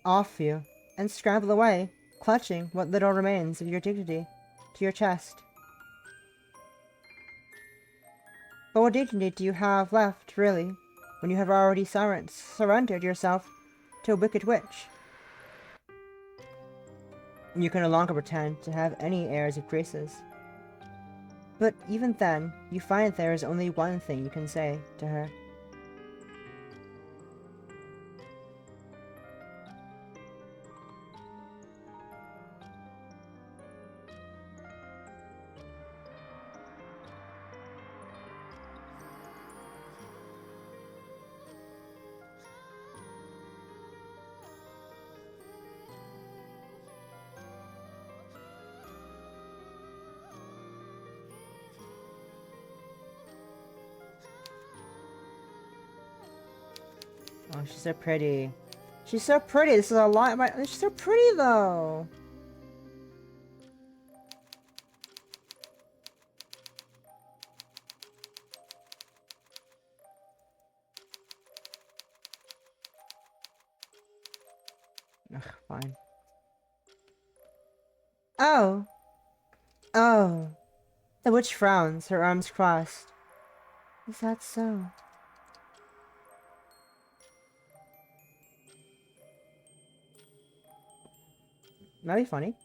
off you and scramble away, clutching what little remains of your dignity to your chest. But what dignity do you have left, really, when you have already surrendered yourself to a wicked witch? You can no longer pretend to have any airs of graces. But even then, you find there is only one thing you can say to her. Oh, she's so pretty. She's so pretty. This is a lot. She's so pretty, though. Ugh, fine. Oh. Oh. The witch frowns, her arms crossed. Is that so? That'd be funny.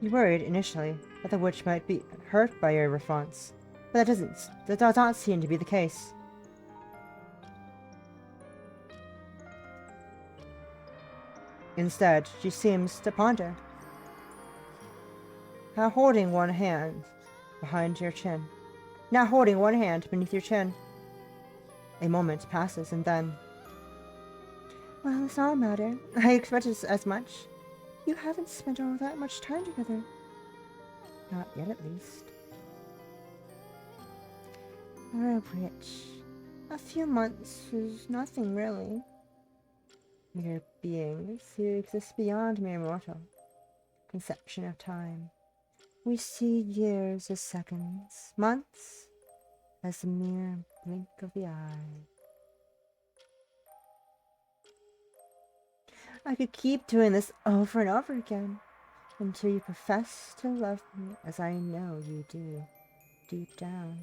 You worried, initially, that the witch might be hurt by your response, but that does not seem to be the case. Instead, she seems to ponder, now holding one hand behind your chin. Now holding one hand beneath your chin. A moment passes, and then... Well, it's not a matter. I expected as much. You haven't spent all that much time together. Not yet, at least. You're a witch. A few months is nothing, really. Mere beings who exist beyond mere mortal conception of time. We see years as seconds, months as a mere blink of the eye. I could keep doing this over and over again until you profess to love me as I know you do, deep down.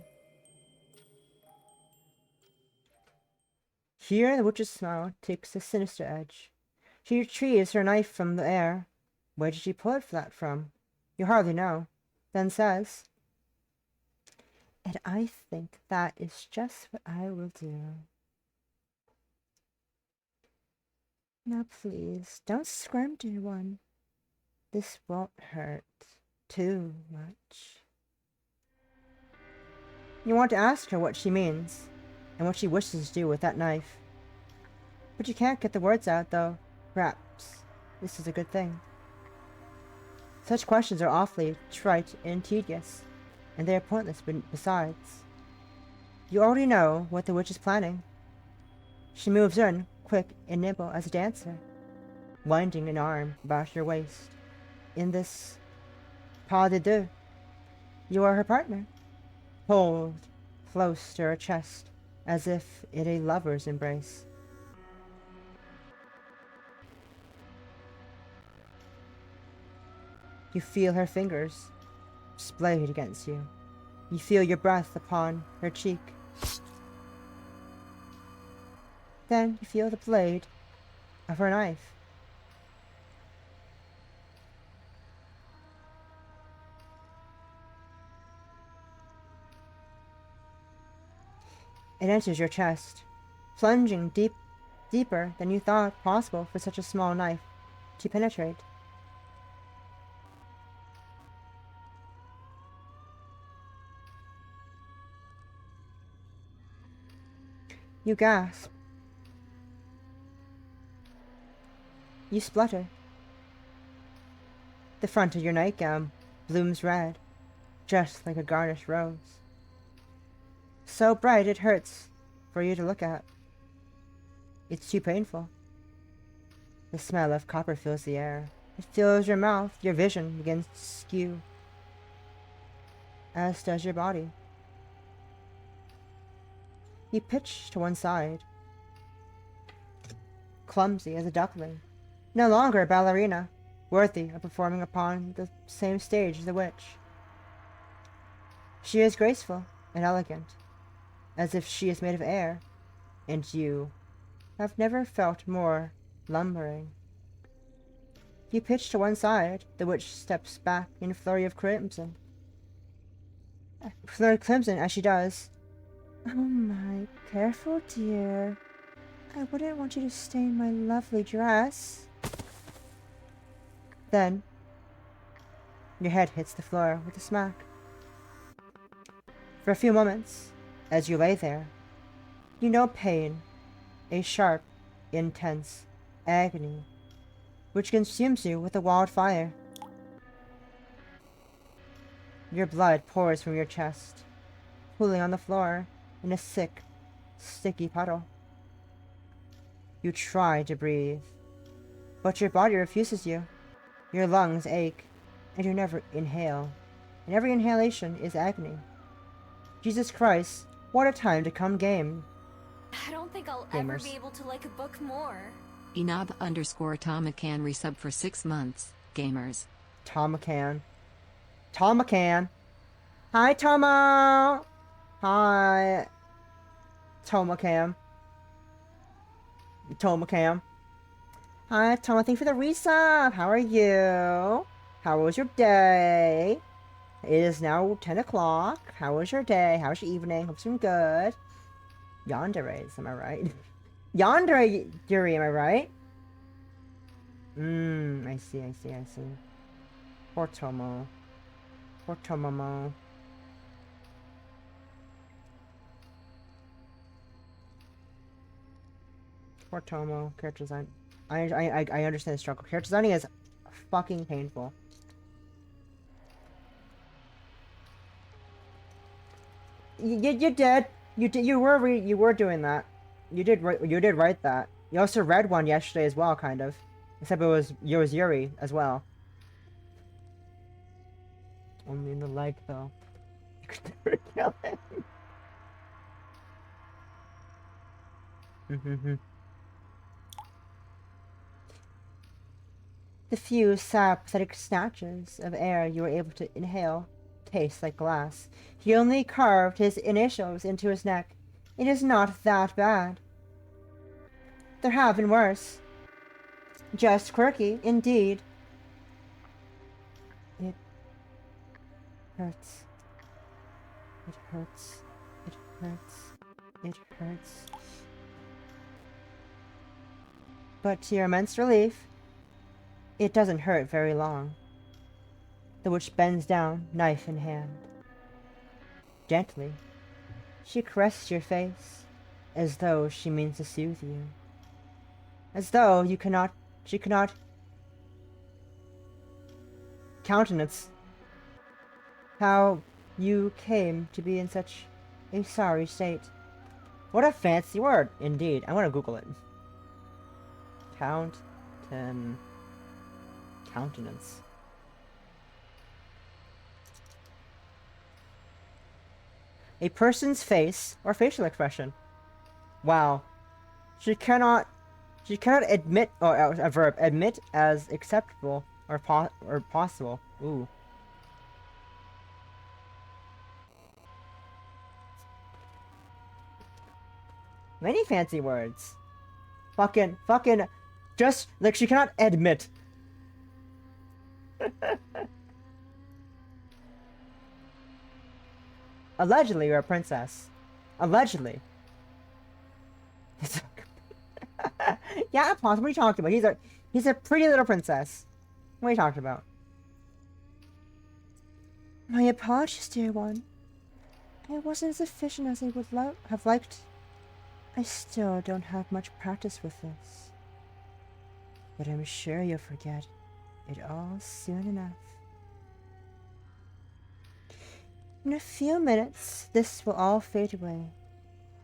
Here the witch's smile takes a sinister edge. She retrieves her knife from the air. Where did she pull that from? You hardly know. Then says, and I think that is just what I will do. Now please, don't squirm, dear one. This won't hurt too much. You want to ask her what she means, and what she wishes to do with that knife. But you can't get the words out, though. Perhaps this is a good thing. Such questions are awfully trite and tedious, and they are pointless besides. You already know what the witch is planning. She moves in, quick and nimble as a dancer, winding an arm about your waist. In this pas de deux, you are her partner, pulled close to her chest, as if in a lover's embrace. You feel her fingers splayed against you. You feel your breath upon her cheek. Then you feel the blade of her knife. It enters your chest, plunging deeper than you thought possible for such a small knife to penetrate. You gasp. You splutter. The front of your nightgown blooms red, just like a garnished rose. So bright it hurts for you to look at. It's too painful. The smell of copper fills the air. It fills your mouth. Your vision begins to skew, as does your body. You pitch to one side, clumsy as a duckling, no longer a ballerina, worthy of performing upon the same stage as a witch. She is graceful and elegant, as if she is made of air, and you have never felt more lumbering. You pitch to one side, the witch steps back in a flurry of crimson. As she does. Oh my, careful, dear. I wouldn't want you to stain my lovely dress. Then, your head hits the floor with a smack. For a few moments, as you lay there, you know pain, a sharp, intense agony, which consumes you with a wildfire. Your blood pours from your chest, pooling on the floor in a sick, sticky puddle. You try to breathe, but your body refuses you. Your lungs ache, and you never inhale, and every inhalation is agony. Jesus Christ, what a time to come game. I don't think I'll Gamers. ever be able to like a book more. Enob_Tomacan resub for 6 months. Gamers. Tomacan. Tomacan. Hi, Tomo! Hi. Tomacan. Tomacan. Hi, Toma. Thanks for the resub. How are you? How was your day? It is now 10 o'clock. How was your day? How was your evening? Hope it's been good. Yandere, am I right? Yandere, Yuri, am I right? I see. Poor Tomo. Poor Tomomo. Poor Tomo. Character design. I understand the struggle. Character designing is fucking painful. You did. You were doing that. You did write that. You also read one yesterday as well, kind of. Except it was Yuri as well. Only in the leg though. You could never kill him. The few sad, pathetic snatches of air you were able to inhale taste like glass. He only carved his initials into his neck. It is not that bad. There have been worse. Just quirky, indeed. It hurts. It hurts. It hurts. It hurts. But to your immense relief, it doesn't hurt very long. The witch bends down, knife in hand. Gently, she caresses your face, as though she means to soothe you. As though she cannot countenance how you came to be in such a sorry state. What a fancy word, indeed. I'm gonna Google it. Countenance. A person's face or facial expression. Wow. She cannot admit, or a verb, admit as acceptable or possible. Ooh. Many fancy words. Fucking, just, like, she cannot admit. Allegedly, you're a princess. Allegedly. Yeah, Pons, what are you talking about? He's a pretty little princess. What are you talking about? My apologies, dear one. I wasn't as efficient as I would have liked. I still don't have much practice with this. But I'm sure you'll forget it all soon enough. In a few minutes, this will all fade away,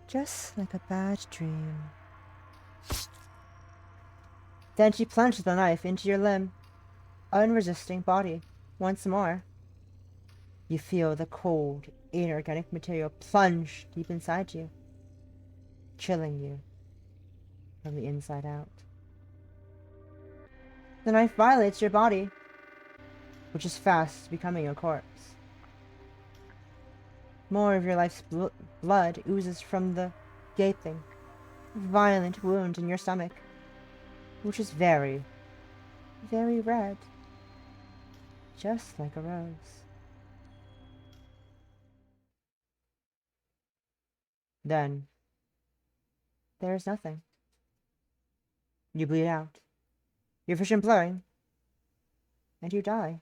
just like a bad dream. Then she plunged the knife into your limb, unresisting body, once more. You feel the cold, inorganic material plunge deep inside you, chilling you from the inside out. The knife violates your body, which is fast becoming a corpse. More of your life's blood oozes from the gaping, violent wound in your stomach, which is very, very red, just like a rose. Then, there is nothing. You bleed out, your vision blurring, and you die.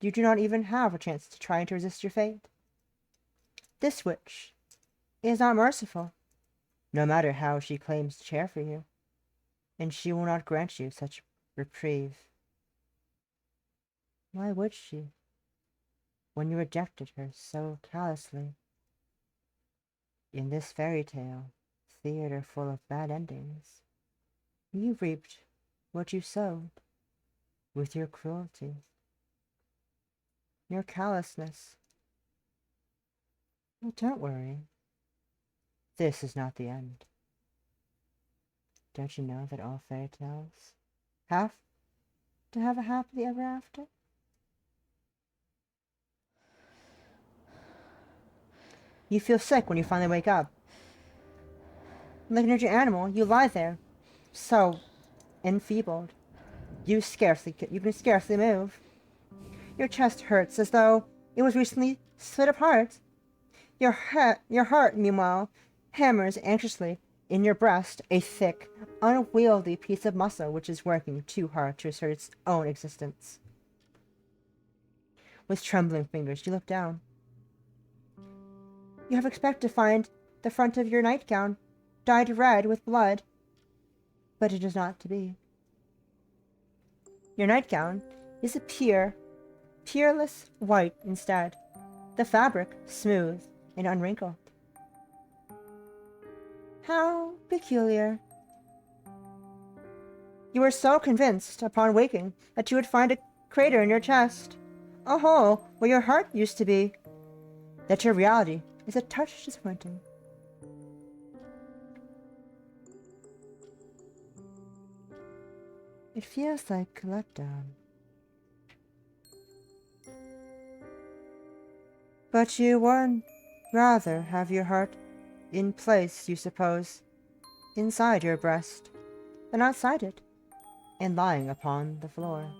You do not even have a chance to try to resist your fate. This witch is not merciful, no matter how she claims to care for you, and she will not grant you such reprieve. Why would she, when you rejected her so callously? In this fairy tale, theater full of bad endings, you reaped what you sowed with your cruelty, your callousness. But don't worry. This is not the end. Don't you know that all fairy tales have to have a happily ever after? You feel sick when you finally wake up. Like an injured animal, you lie there, so enfeebled. You can scarcely move. Your chest hurts as though it was recently split apart. Your heart, meanwhile, hammers anxiously in your breast, a thick, unwieldy piece of muscle which is working too hard to assert its own existence. With trembling fingers, you look down. You have expected to find the front of your nightgown dyed red with blood, but it is not to be. Your nightgown is a peerless white instead, the fabric smooth and unwrinkled. How peculiar. You were so convinced upon waking that you would find a crater in your chest, a hole where your heart used to be, that your reality is a touch disappointing. It feels like a letdown. But you would rather have your heart in place, you suppose, inside your breast, than outside it, and lying upon the floor.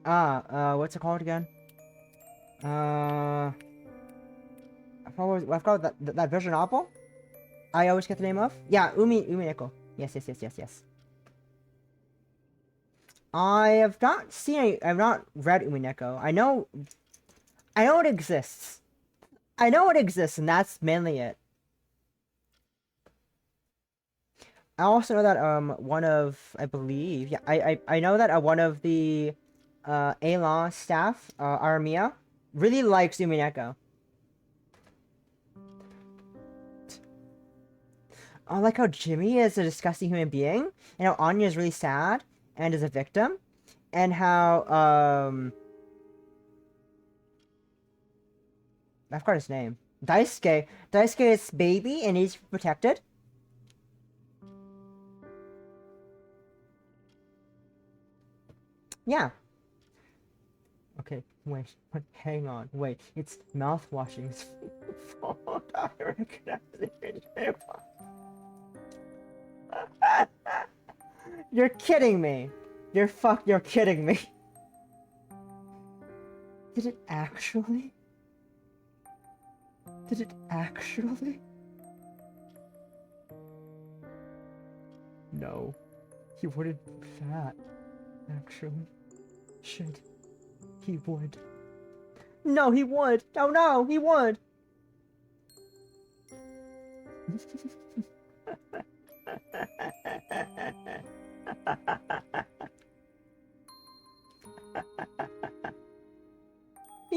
What's it called again? I forgot that visual novel I always get the name of. Yeah, Umineko. Yes. I've not read Umineko. I know it exists. And that's mainly it. I also know that I know that one of the Elan staff, Armia, really likes Umineko. I like how Jimmy is a disgusting human being, and how Anya is really sad and is a victim, and how I forgot his name. Daisuke is baby and he's protected. Yeah. Okay, wait, hang on, wait. It's mouthwashing's fault. I recognize it. You're kidding me. You're kidding me. Did it actually? No. He wouldn't be fat, actually. Shit. He would. No, he would! Oh no, he would!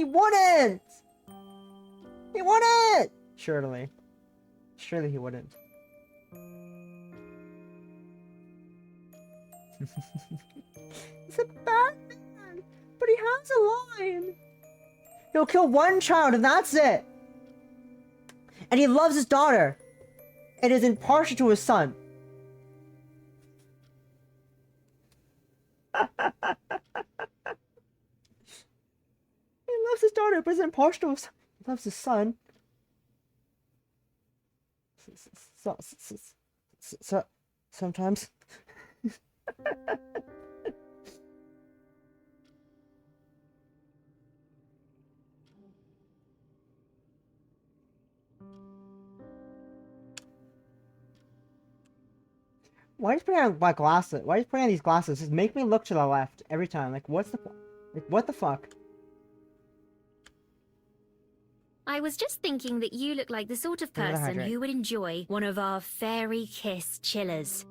He wouldn't! He wouldn't! Surely. Surely he wouldn't. He's a bad man, but he has a line. He'll kill one child and that's it. And he loves his daughter. And is impartial to his son. He loves his daughter, but is impartial to his son. He loves his son. Sometimes. Why are you putting on my glasses? Why are you putting on these glasses? Just make me look to the left every time. Like, what's the... Like, what the fuck? I was just thinking that you look like the sort of I'm gonna person hydrate. who would enjoy one of our fairy kiss chillers.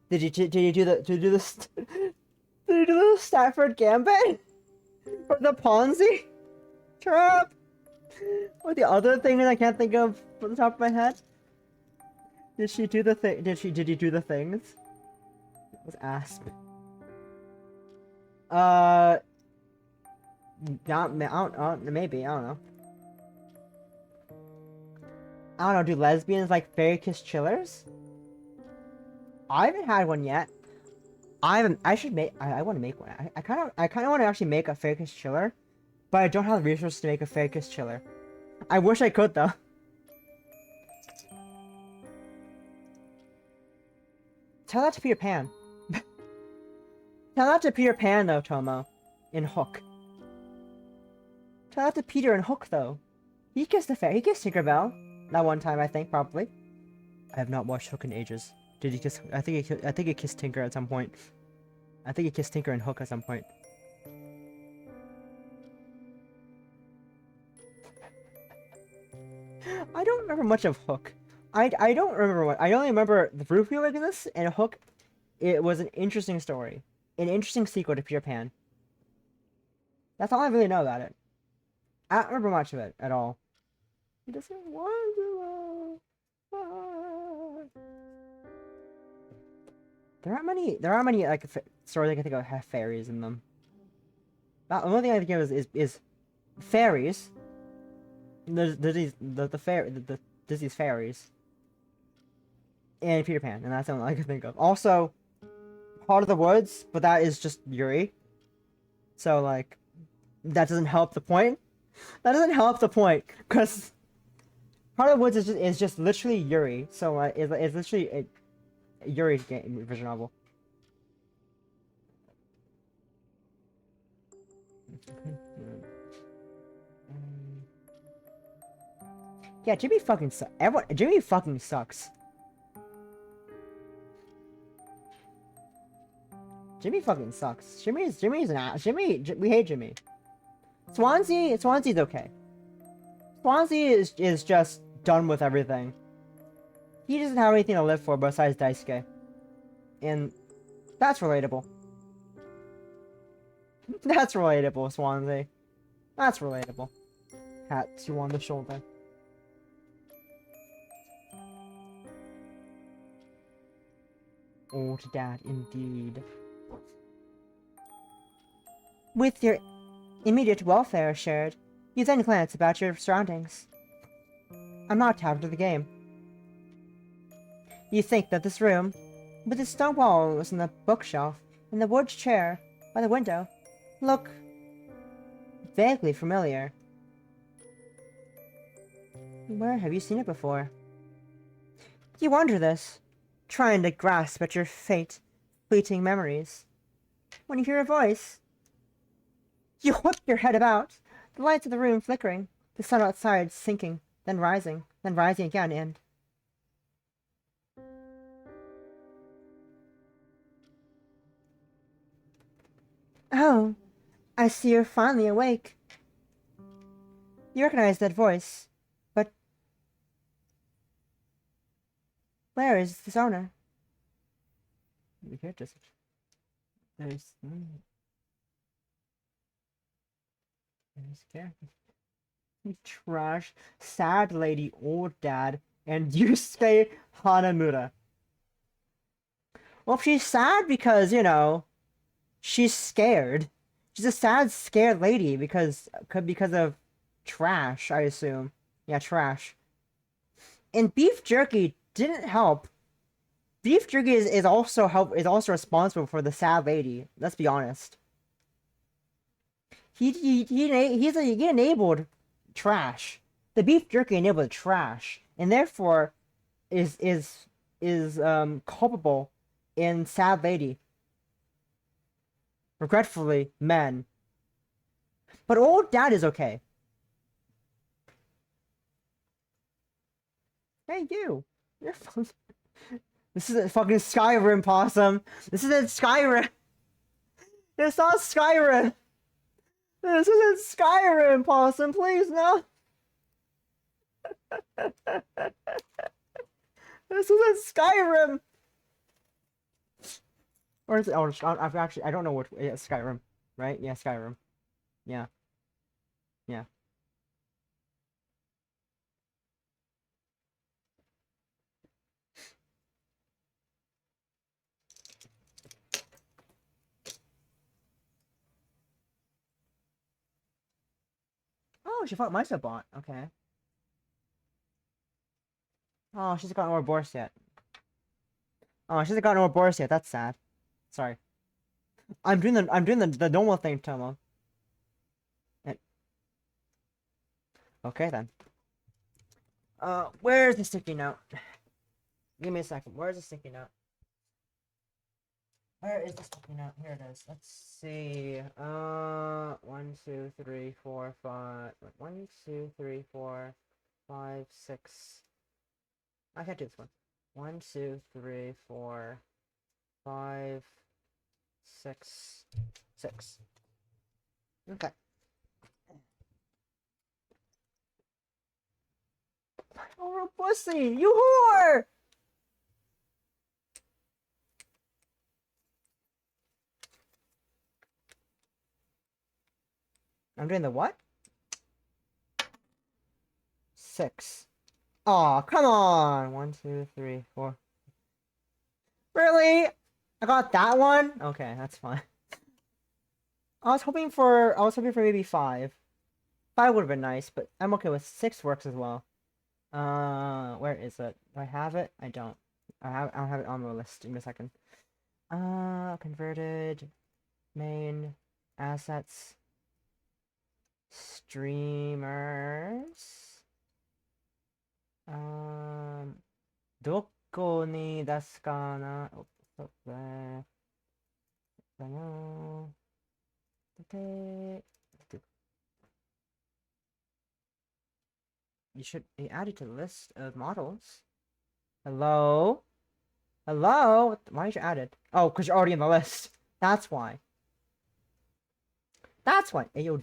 Did you do the... Did you do the... Did you do the Stafford Gambit? Or the Ponzi? Trap? Or the other thing that I can't think of from the top of my head? Did she do the thing? Did you do the things? It was Asp. Not, maybe, I don't know. I don't know, do lesbians like fairy kiss chillers? I haven't had one yet. I should make, I want to make one. I kind of want to actually make a fairy kiss chiller. But I don't have the resources to make a fairy kiss chiller. I wish I could, though. Tell that to Peter Pan. Tell that to Peter Pan, though, Tomo. In Hook. Tell that to Peter in Hook, though. He kissed the fairy. He kissed Tinkerbell. That one time, I think, probably. I have not watched Hook in ages. Did he kiss... I think he kissed Tinker at some point. I think he kissed Tinker in Hook at some point. I don't remember much of Hook. I don't remember what... I only remember the Rupee in this, and Hook. It was an interesting story. An interesting sequel to Peter Pan. That's all I really know about it. I don't remember much of it at all. He doesn't want to... There aren't many like stories I can think of have fairies in them. The only thing I think of is fairies. There's these these fairies. And Peter Pan, and that's the only I can think of. Also, Heart of the Woods, but that is just Yuri. So like, that doesn't help the point. That doesn't help the point, because Heart of the Woods is just literally Yuri. So it's literally a Yuri game visual novel. Yeah, Jimmy fucking sucks. Jimmy fucking sucks. Jimmy fucking sucks. Jimmy's an ass. We hate Jimmy. Swansea, Swansea's okay. Swansea is just done with everything. He doesn't have anything to live for besides Daisuke. And that's relatable. That's relatable, Swansea. That's relatable. Pat you on the shoulder. Old dad, indeed. With your immediate welfare assured, you then glance about your surroundings. I'm not tapped to the game. You think that this room, with the stone walls and the bookshelf, and the wood chair by the window, look vaguely familiar. Where have you seen it before? You wonder this, trying to grasp at your fleeting memories. When you hear a voice, you whip your head about, the lights of the room flickering, the sun outside sinking, then rising again, and... Oh, I see you're finally awake. You recognize that voice, but... Where is this owner? There's... Scared. Trash, sad lady, old dad, and Yusuke Hanamura. Well, she's sad because, you know, she's scared. She's a sad, scared lady because of trash, I assume. Yeah, trash. And beef jerky didn't help. Beef jerky is also responsible for the sad lady. Let's be honest. He enabled trash. The beef jerky enabled trash, and therefore is culpable in sad lady. Regretfully, men. But old dad is okay. Hey, you. You're fun. This is a fucking Skyrim, possum. This isn't Skyrim. It's not Skyrim. This isn't Skyrim, possum. Please, no. This isn't Skyrim. Or is it? Oh, I've actually, I don't know what. Yeah, Skyrim, right? Yeah, Skyrim. Yeah. Yeah. Oh, she fought Bot. Okay. Oh, she's got no Boris yet. Oh, she hasn't got no Boris yet. That's sad. Sorry. I'm doing the normal thing, Tomo. Okay then. Where's the sticky note? Give me a second. Where's the sticky note? Where is the sticky note? Here it is. Let's see. 1, 2, 3, 4, 5. 1, 2, 3, 4, 5, 6. I can't do this one. 1, 2, 3, 4, 5, 6, 6. Okay. Oh, pussy! You whore! I'm doing the what? 6. Aw, come on! 1, 2, 3, 4. Really? I got that one? Okay, that's fine. I was hoping for maybe 5. 5 would have been nice, but I'm okay with 6 works as well. Where is it? Do I have it? I don't. I don't have it on the list. Give me a second. Converted, main, assets, streamers. どこに出すかな? Oh, stop there. Okay. You should be added to the list of models. Hello? Hello? Why did you add it? Oh, because you're already in the list. That's why. That's why. Hey, yo,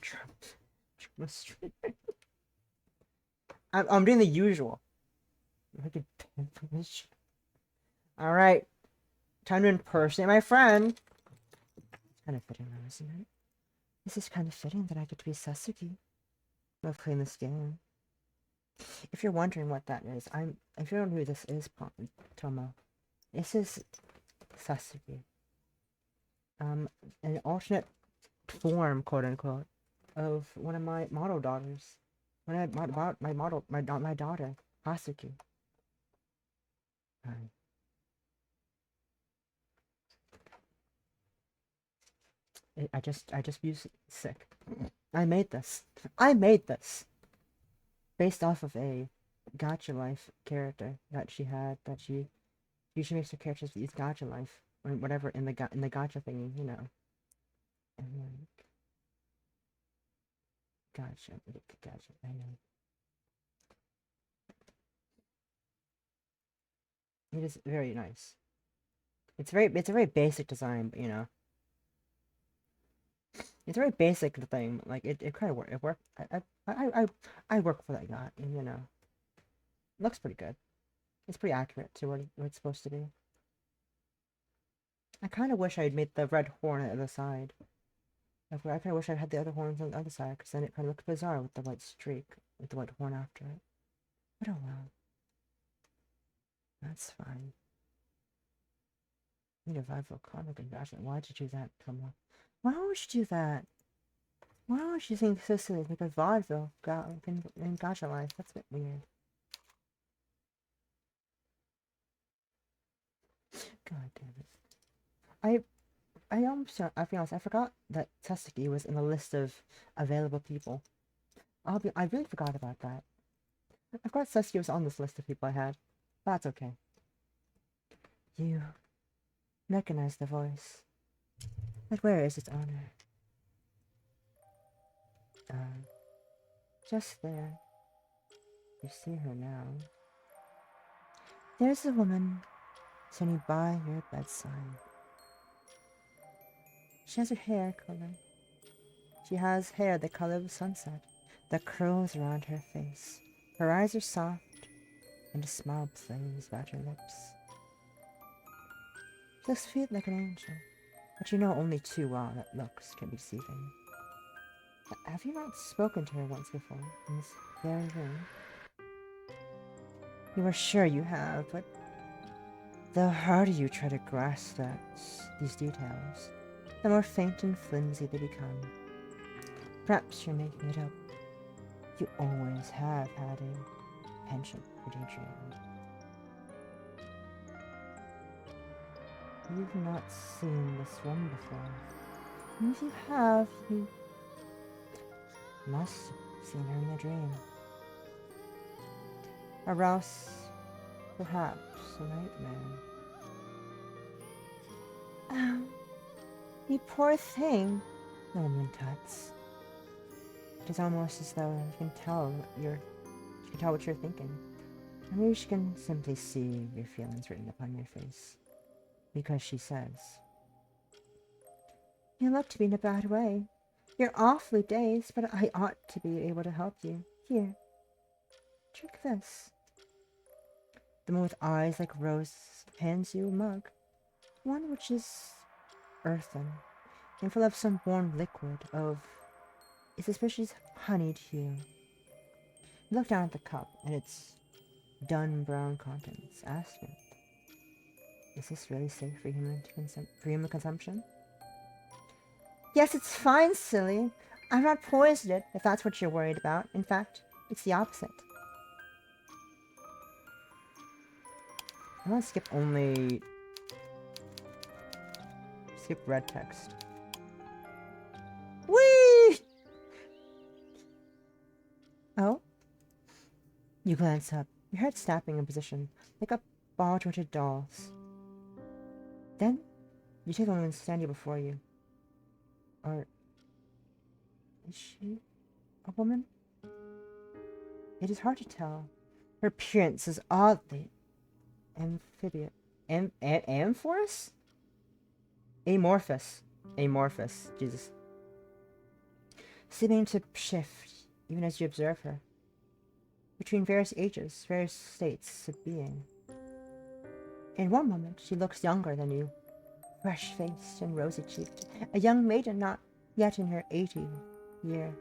I'm doing the usual. Alright. Time to impersonate my friend. It's kind of fitting though, isn't it? This is kind of fitting that I get to be Sasuke. Love playing this game. If you're wondering what that is, if you don't know who this is, Tomo, this is Sasuke. An alternate form, quote unquote, of one of my model daughters. My daughter, Hasuki. I just used sick. I made this. Based off of a Gacha Life character that she had, that she usually makes her characters use Gacha Life or whatever in the Gacha thingy, you know. And like Gacha, I know. It is very nice. It's a very basic design, but you know. It's a very basic thing. Like it kind of work. It worked. I work for that guy, and you know, it looks pretty good. It's pretty accurate to what it's supposed to be. I kind of wish I had made the red horn at the side. I kind of wish I had the other horns on the other side, because then it kind of looked bizarre with the white streak, with the white horn after it. But oh well. That's fine. Need a vaudeville comic and fashion. Why'd you do that, Plumber? Why would you do that? Why would you think so silly? Like a vaudeville in Gacha life. That's a bit weird. God damn it. I'll be honest, I forgot that Tusky was in the list of available people. I really forgot about that. I forgot Tusky was on this list of people I had. But that's okay. You recognize the voice. But where is its owner? Just there. You see her now. There's a woman standing by your bedside. She has her hair color. She has hair the color of the sunset that curls around her face. Her eyes are soft, and a smile plays about her lips. She looks sweet like an angel, but you know only too well that looks can be deceiving. Have you not spoken to her once before, in this very room? You are sure you have, but the harder you try to grasp these details, the more faint and flimsy they become. Perhaps you're making it up. You always have had a penchant for daydreaming. You've not seen this one before. And if you have, you must have seen her in a dream. Or else, perhaps, a nightmare. Oh, you poor thing, the woman tuts. It is almost as though she can tell what you're thinking. Or maybe she can simply see your feelings written upon your face. Because she says, "You look to be in a bad way. You're awfully dazed, but I ought to be able to help you. Here, drink this." The woman with eyes like roses hands you a mug, one which is earthen, and full of some warm liquid of a suspicious honeyed hue. You look down at the cup, and its dun brown contents. Ask it, is this really safe for human consumption? Yes, it's fine, silly. I've not poisoned it, if that's what you're worried about. In fact, it's the opposite. I'm gonna skip red text. Whee! Oh? You glance up, your head snapping in position, like a ball-jointed doll's. Then, you see the woman standing before you. Or is she a woman? It is hard to tell. Her appearance is oddly amphibious. Amorphous? Amorphous. Jesus. Seeming to shift even as you observe her. Between various ages, various states of being. In one moment, she looks younger than you, fresh-faced and rosy-cheeked, a young maiden not yet in her 80th year.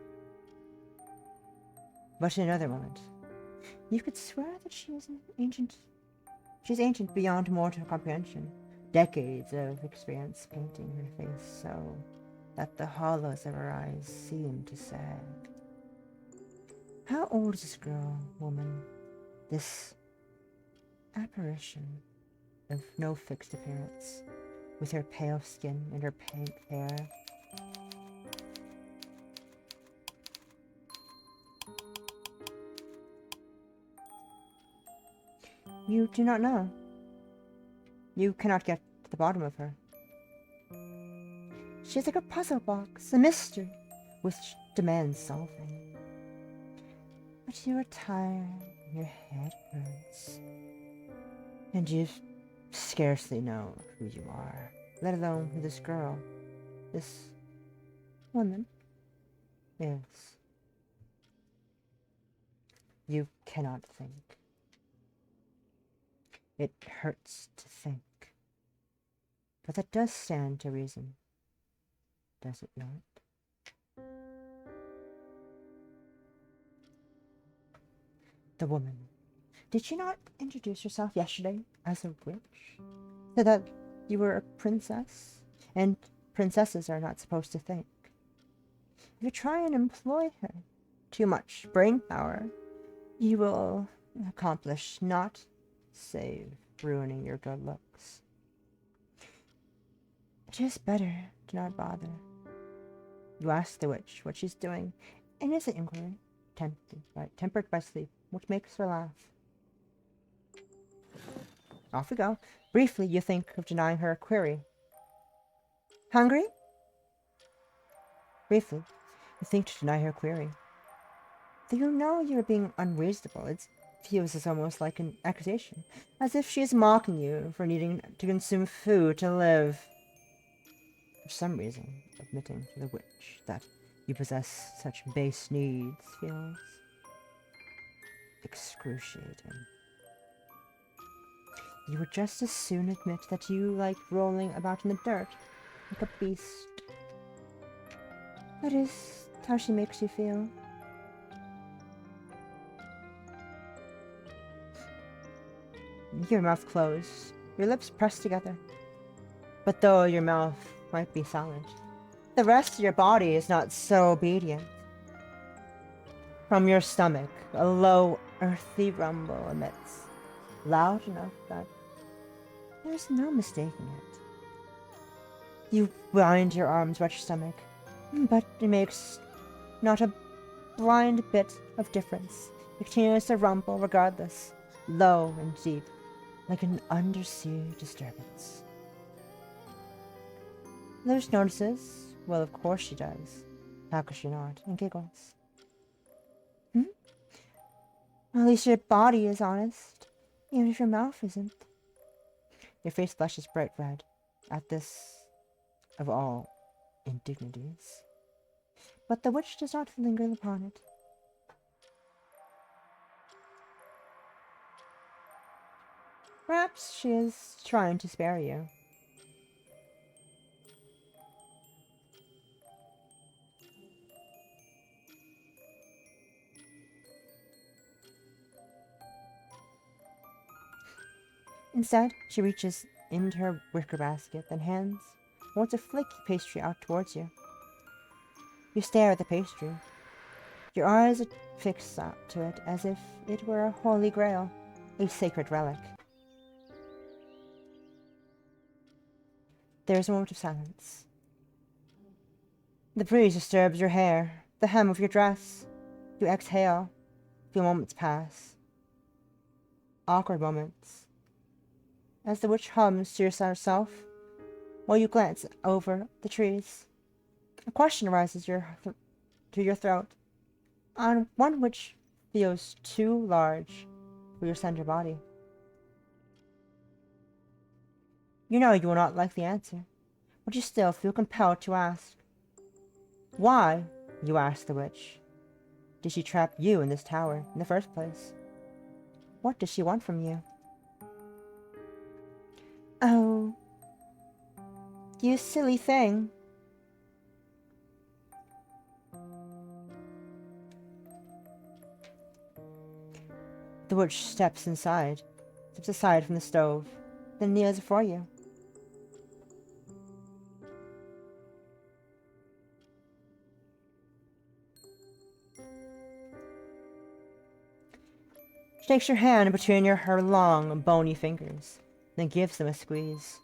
But in another moment, you could swear that she's ancient beyond mortal comprehension, decades of experience painting her face so that the hollows of her eyes seem to sag. How old is this girl, woman, this apparition of no fixed appearance, with her pale skin and her pink hair? You do not know. You cannot get to the bottom of her. She is like a puzzle box, a mystery, which demands solving. But you are tired, your head hurts, and you scarcely know who you are, let alone who this girl, this woman, is. You cannot think. It hurts to think. But that does stand to reason, does it not? The woman. Did you not introduce yourself yesterday as a witch? Said that you were a princess, and princesses are not supposed to think. If you try and employ her too much brain power, you will accomplish not save ruining your good looks. It is better to not bother. You ask the witch what she's doing, and it's an inquiry, tempered by sleep, which makes her laugh. Off we go. Briefly, you think of denying her a query. Hungry? Briefly, you think to deny her query. Though you know you're being unreasonable, it feels as almost like an accusation, as if she is mocking you for needing to consume food to live. For some reason, admitting to the witch that you possess such base needs feels excruciating. You would just as soon admit that you like rolling about in the dirt, like a beast. That is how she makes you feel. Your mouth closed, your lips pressed together. But though your mouth might be silent, the rest of your body is not so obedient. From your stomach, a low, earthy rumble emits, loud enough that there's no mistaking it. You wind your arms about your stomach, but it makes not a blind bit of difference. It continues to rumble regardless, low and deep, like an undersea disturbance. Luce notices, well, of course she does. How could she not? And giggles. At least your body is honest, even if your mouth isn't. Your face flushes bright red at this, of all indignities. But the witch does not linger upon it. Perhaps she is trying to spare you. Instead, she reaches into her wicker basket and hands wants a flaky pastry out towards you. You stare at the pastry. Your eyes are fixed to it as if it were a holy grail, a sacred relic. There is a moment of silence. The breeze disturbs your hair, the hem of your dress. You exhale. A few moments pass. Awkward moments. As the witch hums to herself, while you glance over the trees, a question arises to your throat, on one which feels too large for your slender body. You know you will not like the answer, but you still feel compelled to ask. Why, you ask the witch, did she trap you in this tower in the first place? What does she want from you? Oh, you silly thing. The witch steps aside from the stove, then kneels before you. She takes your hand between her long, bony fingers, then gives them a squeeze.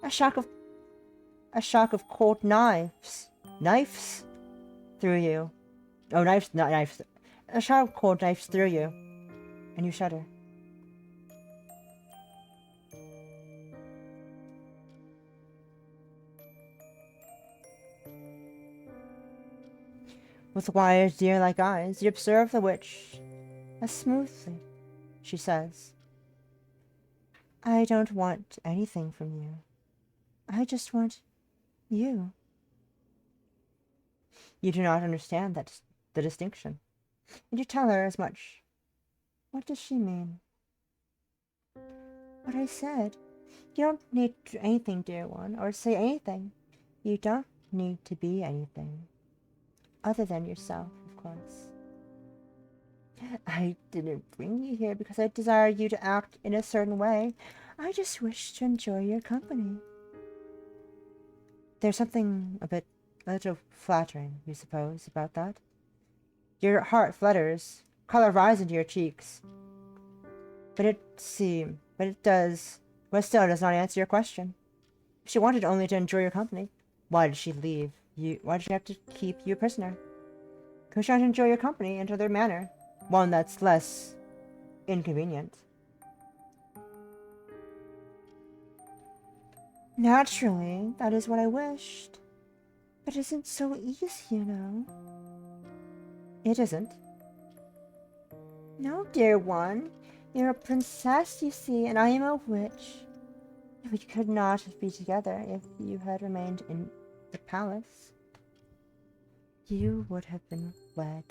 A shock of cold knives through you. Oh, knives, not knives. A shock of cold knives through you, and you shudder. With wide, deer-like eyes, you observe the witch as smoothly. She says, I don't want anything from you. I just want you. You do not understand the distinction, and you tell her as much. What does she mean? What I said. You don't need to do anything, dear one, or say anything. You don't need to be anything. Other than yourself, of course. I didn't bring you here because I desire you to act in a certain way. I just wish to enjoy your company. There's something a little flattering, you suppose, about that? Your heart flutters, color rises into your cheeks. But still does not answer your question. If she wanted only to enjoy your company, why did she leave you? Why did she have to keep you a prisoner? Come try to enjoy your company in another manner, one that's less inconvenient. Naturally, that is what I wished. But it isn't so easy, you know. It isn't. No, dear one. You're a princess, you see, and I am a witch. We could not be together if you had remained in the palace. You would have been wed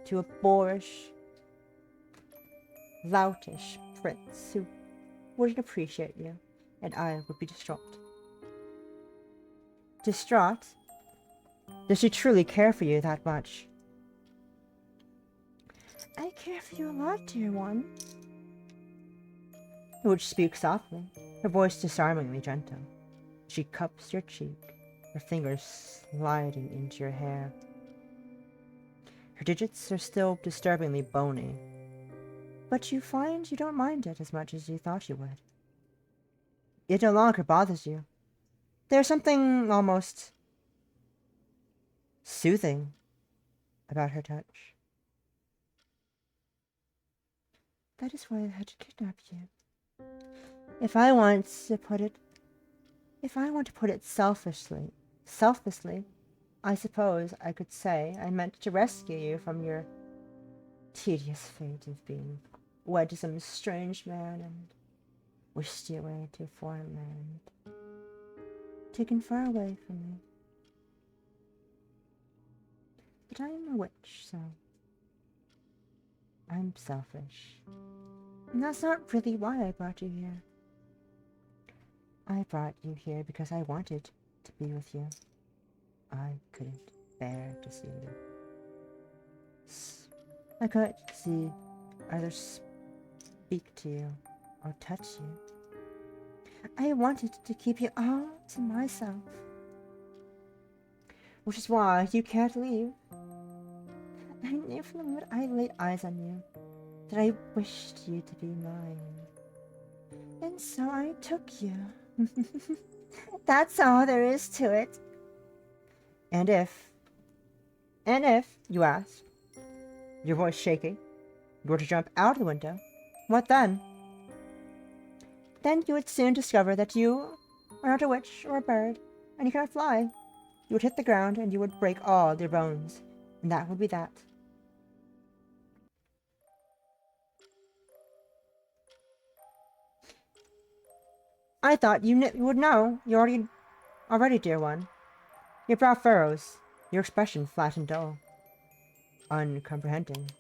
to a boorish, loutish prince who wouldn't appreciate you, and I would be distraught. Distraught? Does she truly care for you that much? I care for you a lot, dear one. The witch speaks softly, her voice disarmingly gentle. She cups your cheek, her fingers sliding into your hair. Her digits are still disturbingly bony, but you find you don't mind it as much as you thought you would. It no longer bothers you. There's something almost soothing about her touch. That is why I had to kidnap you. If I want to put it selfishly, I suppose I could say I meant to rescue you from your tedious fate of being wed to some strange man and whisked you away to a foreign land, taken far away from me. But I am a witch, so I'm selfish. And that's not really why I brought you here. I brought you here because I wanted to be with you. I couldn't bear to see you. I couldn't see either speak to you or touch you. I wanted to keep you all to myself. Which is why you can't leave. I knew from the moment I laid eyes on you that I wished you to be mine. And so I took you. That's all there is to it. And if, you ask, your voice shaking, you were to jump out of the window, what then? Then you would soon discover that you are not a witch or a bird, and you cannot fly. You would hit the ground and you would break all your bones, and that would be that. I thought you would know. You already, dear one. Your brow furrows, your expression flat and dull, uncomprehending.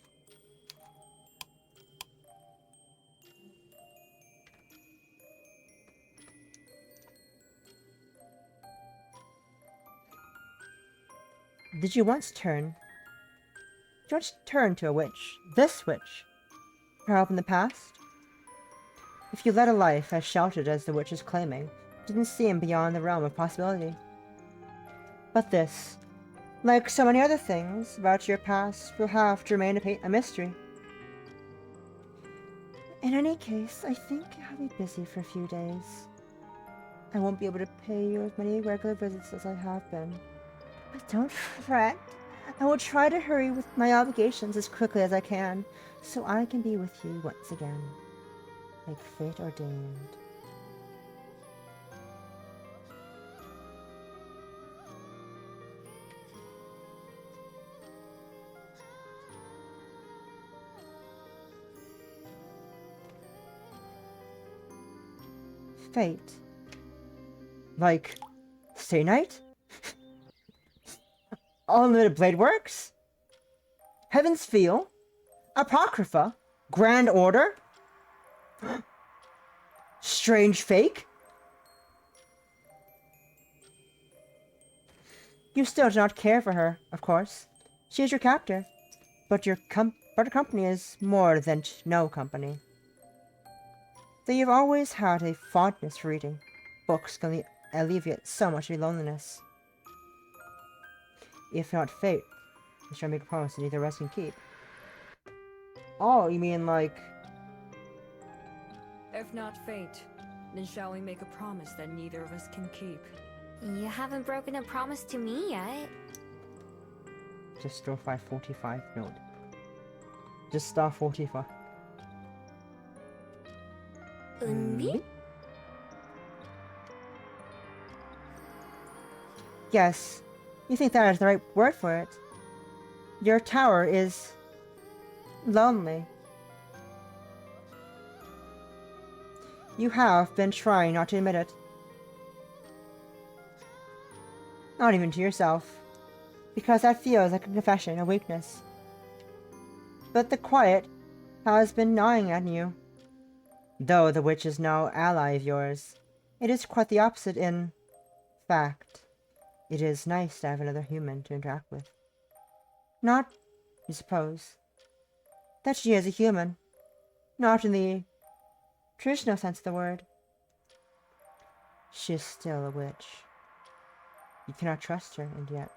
Did you once turn to a witch? This witch? Perhaps in the past? If you led a life as sheltered as the witch is claiming, it didn't seem beyond the realm of possibility. But this, like so many other things about your past, will have to remain a mystery. In any case, I think I'll be busy for a few days. I won't be able to pay you as many regular visits as I have been. But don't fret. I will try to hurry with my obligations as quickly as I can, so I can be with you once again, like fate ordained. Fate. Like, Stay Night? Unlimited Blade Works? Heaven's Feel? Apocrypha? Grand Order? Strange Fake? You still do not care for her, of course. She is your captor. But your company is more than no company. Though you've always had a fondness for reading, books can alleviate so much of your loneliness. If not fate, you shall make a promise that neither of us can keep. Oh, you mean like... If not fate, then shall we make a promise that neither of us can keep? You haven't broken a promise to me yet. Just star 545 note. Just star 45. Undi? Yes, you think that is the right word for it. Your tower is... lonely. You have been trying not to admit it. Not even to yourself. Because that feels like a confession of weakness. But the quiet has been gnawing at you. Though the witch is no ally of yours, it is quite the opposite in fact. It is nice to have another human to interact with. Not, you suppose, that she is a human. Not in the traditional sense of the word. She is still a witch. You cannot trust her, and yet...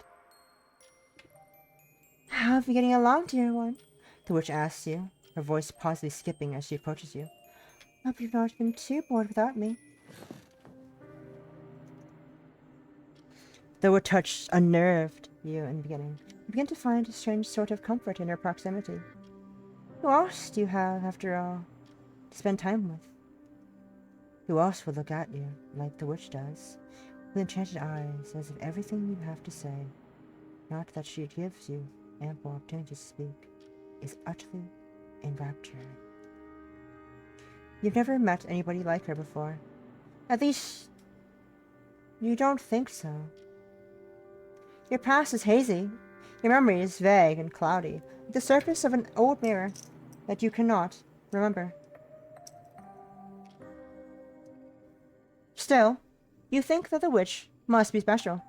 How have you getting along, dear one? The witch asks you, her voice positively skipping as she approaches you. Hope you've not been too bored without me. Though her touch unnerved you in the beginning, you begin to find a strange sort of comfort in her proximity. Who else do you have, after all, to spend time with? Who else will look at you, like the witch does, with enchanted eyes, as if everything you have to say, not that she gives you ample opportunity to speak, is utterly enrapturing? You've never met anybody like her before. At least, you don't think so. Your past is hazy. Your memory is vague and cloudy, like the surface of an old mirror that you cannot remember. Still, you think that the witch must be special.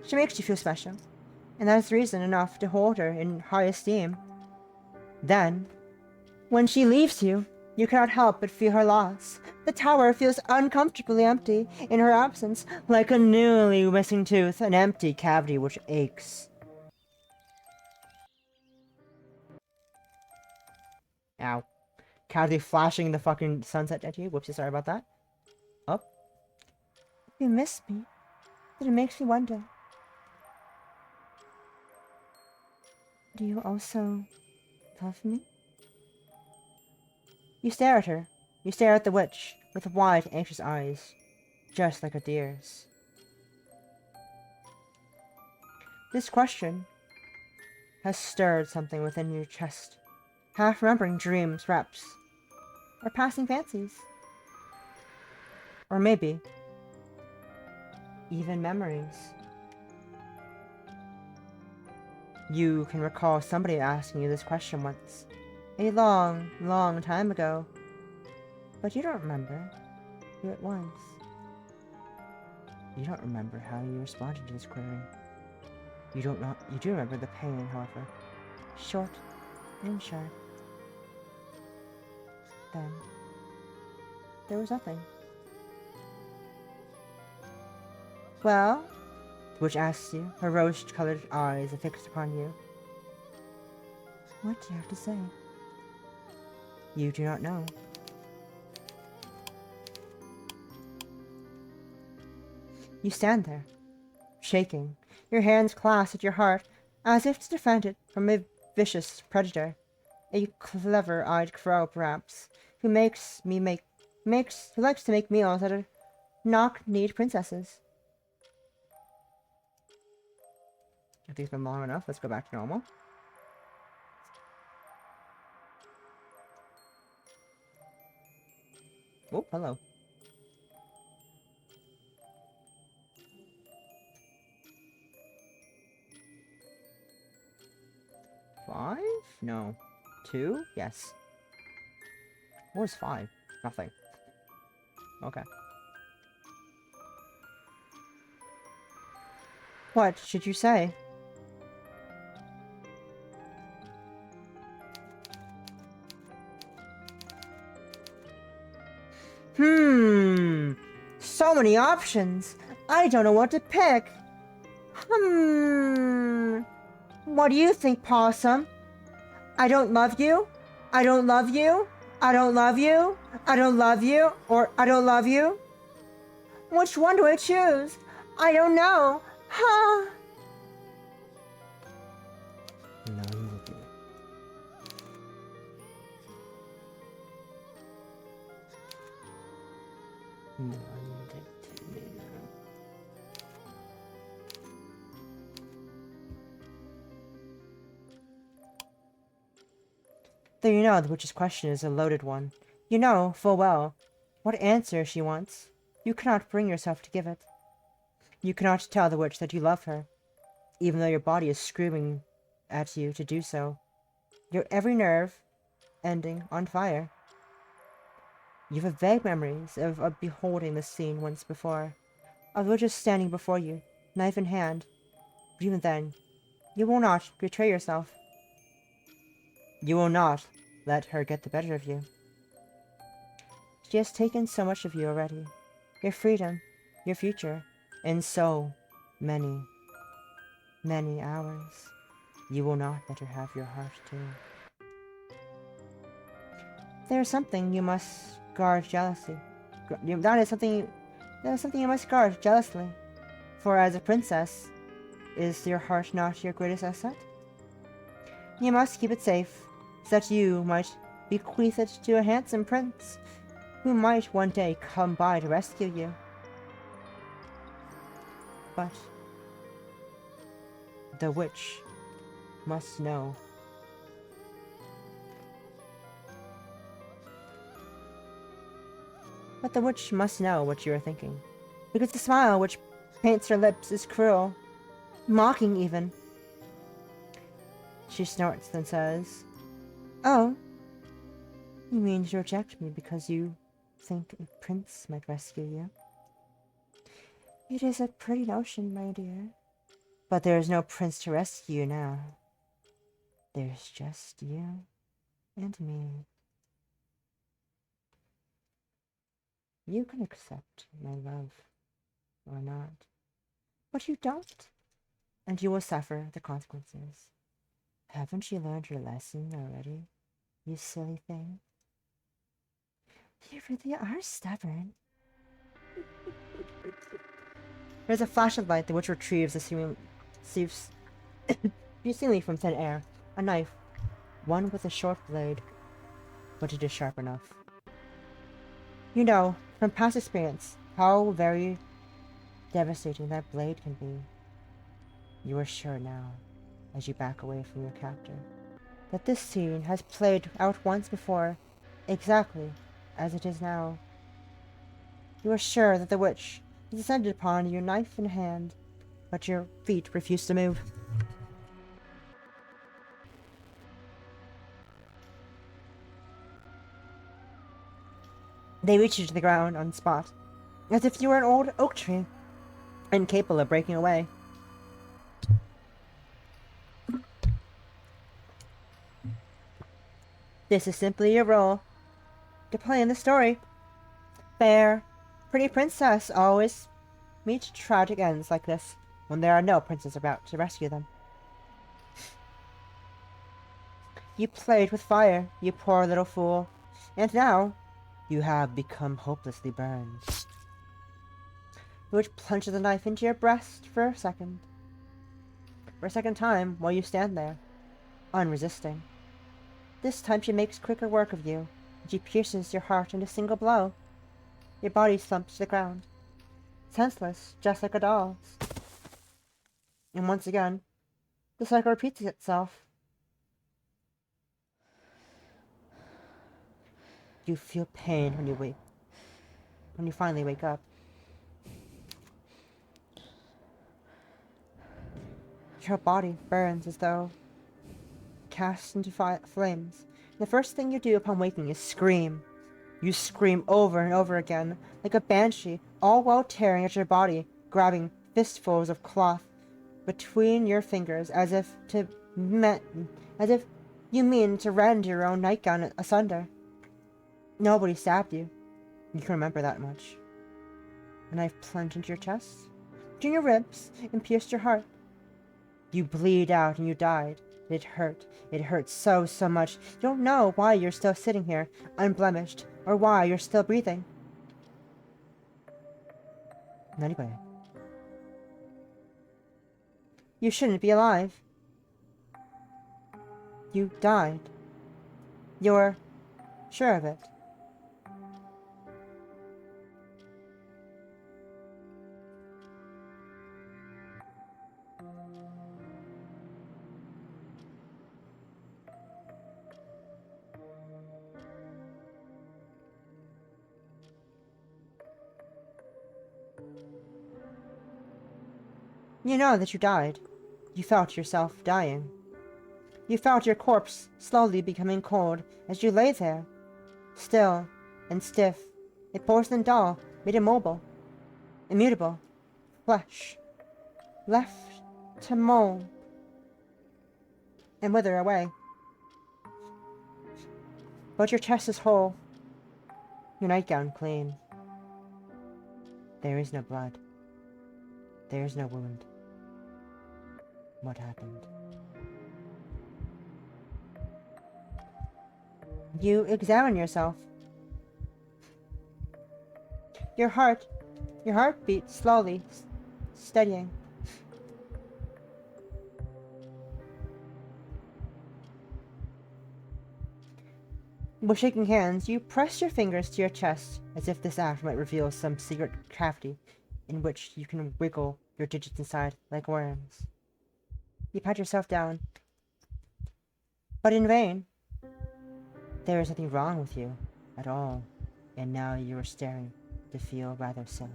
She makes you feel special, and that is reason enough to hold her in high esteem. Then, when she leaves you, you cannot help but feel her loss. The tower feels uncomfortably empty in her absence, like a newly missing tooth, an empty cavity which aches. Ow. Casually flashing the fucking sunset at you. Whoopsie, sorry about that. Up. You miss me, but it makes me wonder. Do you also love me? You stare at her. You stare at the witch with wide, anxious eyes, just like a deer's. This question has stirred something within your chest, half remembering dreams, perhaps, or passing fancies. Or maybe, even memories. You can recall somebody asking you this question once, a long, long time ago, but you don't remember who it was. You don't remember how you responded to this query. You do remember the pain, however, short and sharp. Then, there was nothing. Well? The witch asks you, her rose-colored eyes fixed upon you. What do you have to say? You do not know. You stand there, shaking, your hands clasped at your heart, as if to defend it from a vicious predator. A clever-eyed crow, perhaps, who likes to make meals out of knock-kneed princesses. I think it's been long enough. Let's go back to normal. Oh, hello. Five? No. 2? Yes. What is 5? Nothing. Okay. What should you say? many options. I don't know what to pick. What do you think, Possum? I don't love you? I don't love you? I don't love you? I don't love you? Or I don't love you? Which one do I choose? I don't know. Huh? None will do. None dictate me now. Though you know the witch's question is a loaded one. You know, full well, what answer she wants. You cannot bring yourself to give it. You cannot tell the witch that you love her, even though your body is screaming at you to do so. Your every nerve ending on fire. You have vague memories of beholding this scene once before, of the witch standing before you, knife in hand. But even then, you will not betray yourself. You will not let her get the better of you. She has taken so much of you already. Your freedom, your future, in so many, many hours. You will not let her have your heart too. There is something you must guard jealously. That is something you must guard jealously. For as a princess, is your heart not your greatest asset? You must keep it safe, so that you might bequeath it to a handsome prince, who might one day come by to rescue you. But the witch must know. But the witch must know what you are thinking, because the smile which paints her lips is cruel, mocking even. She snorts, then says, "Oh, you mean to reject me because you think a prince might rescue you? It is a pretty notion, my dear. But there is no prince to rescue you now. There's just you and me. You can accept my love or not, but you don't, and you will suffer the consequences. Haven't you learned your lesson already, you silly thing? You really are stubborn." There's a flash of light, the witch retrieves the seemingly from thin air, a knife, one with a short blade, but it is sharp enough. You know, from past experience, how very devastating that blade can be. You are sure now, as you back away from your captor, that this scene has played out once before, exactly as it is now. You are sure that the witch has descended upon you, knife in hand, but your feet refuse to move. They reach you to the ground on the spot, as if you were an old oak tree, incapable of breaking away. This is simply your role to play in the story. Fair, pretty princess always meet tragic ends like this when there are no princes about to rescue them. You played with fire, you poor little fool, and now you have become hopelessly burned. The witch plunges the knife into your breast for a second time while you stand there, unresisting. This time she makes quicker work of you, and she pierces your heart in a single blow. Your body slumps to the ground, senseless, just like a doll's. And once again, the cycle repeats itself. You feel pain when you finally wake up. Your body burns as though cast into flames. The first thing you do upon waking is scream. You scream over and over again, like a banshee, all while tearing at your body, grabbing fistfuls of cloth between your fingers, as if you mean to rend your own nightgown asunder. Nobody stabbed you. You can remember that much. a knife plunged into your chest, between your ribs, and pierced your heart. You bleed out and you died. It hurt. It hurt so, so much. You don't know why you're still sitting here, unblemished, or why you're still breathing. Anyway. You shouldn't be alive. You died. You're sure of it. You know that you died. You felt yourself dying. You felt your corpse slowly becoming cold as you lay there, still and stiff, a porcelain doll made immobile, immutable, flesh, left to mold and wither away. But your chest is whole, your nightgown clean. There is no blood. There is no wound. What happened? You examine yourself. Your heartbeat slowly, steadying. With shaking hands, you press your fingers to your chest as if this act might reveal some secret cavity in which you can wiggle your digits inside like worms. You pat yourself down, but in vain. There is nothing wrong with you at all, and now you are staring to feel rather silly.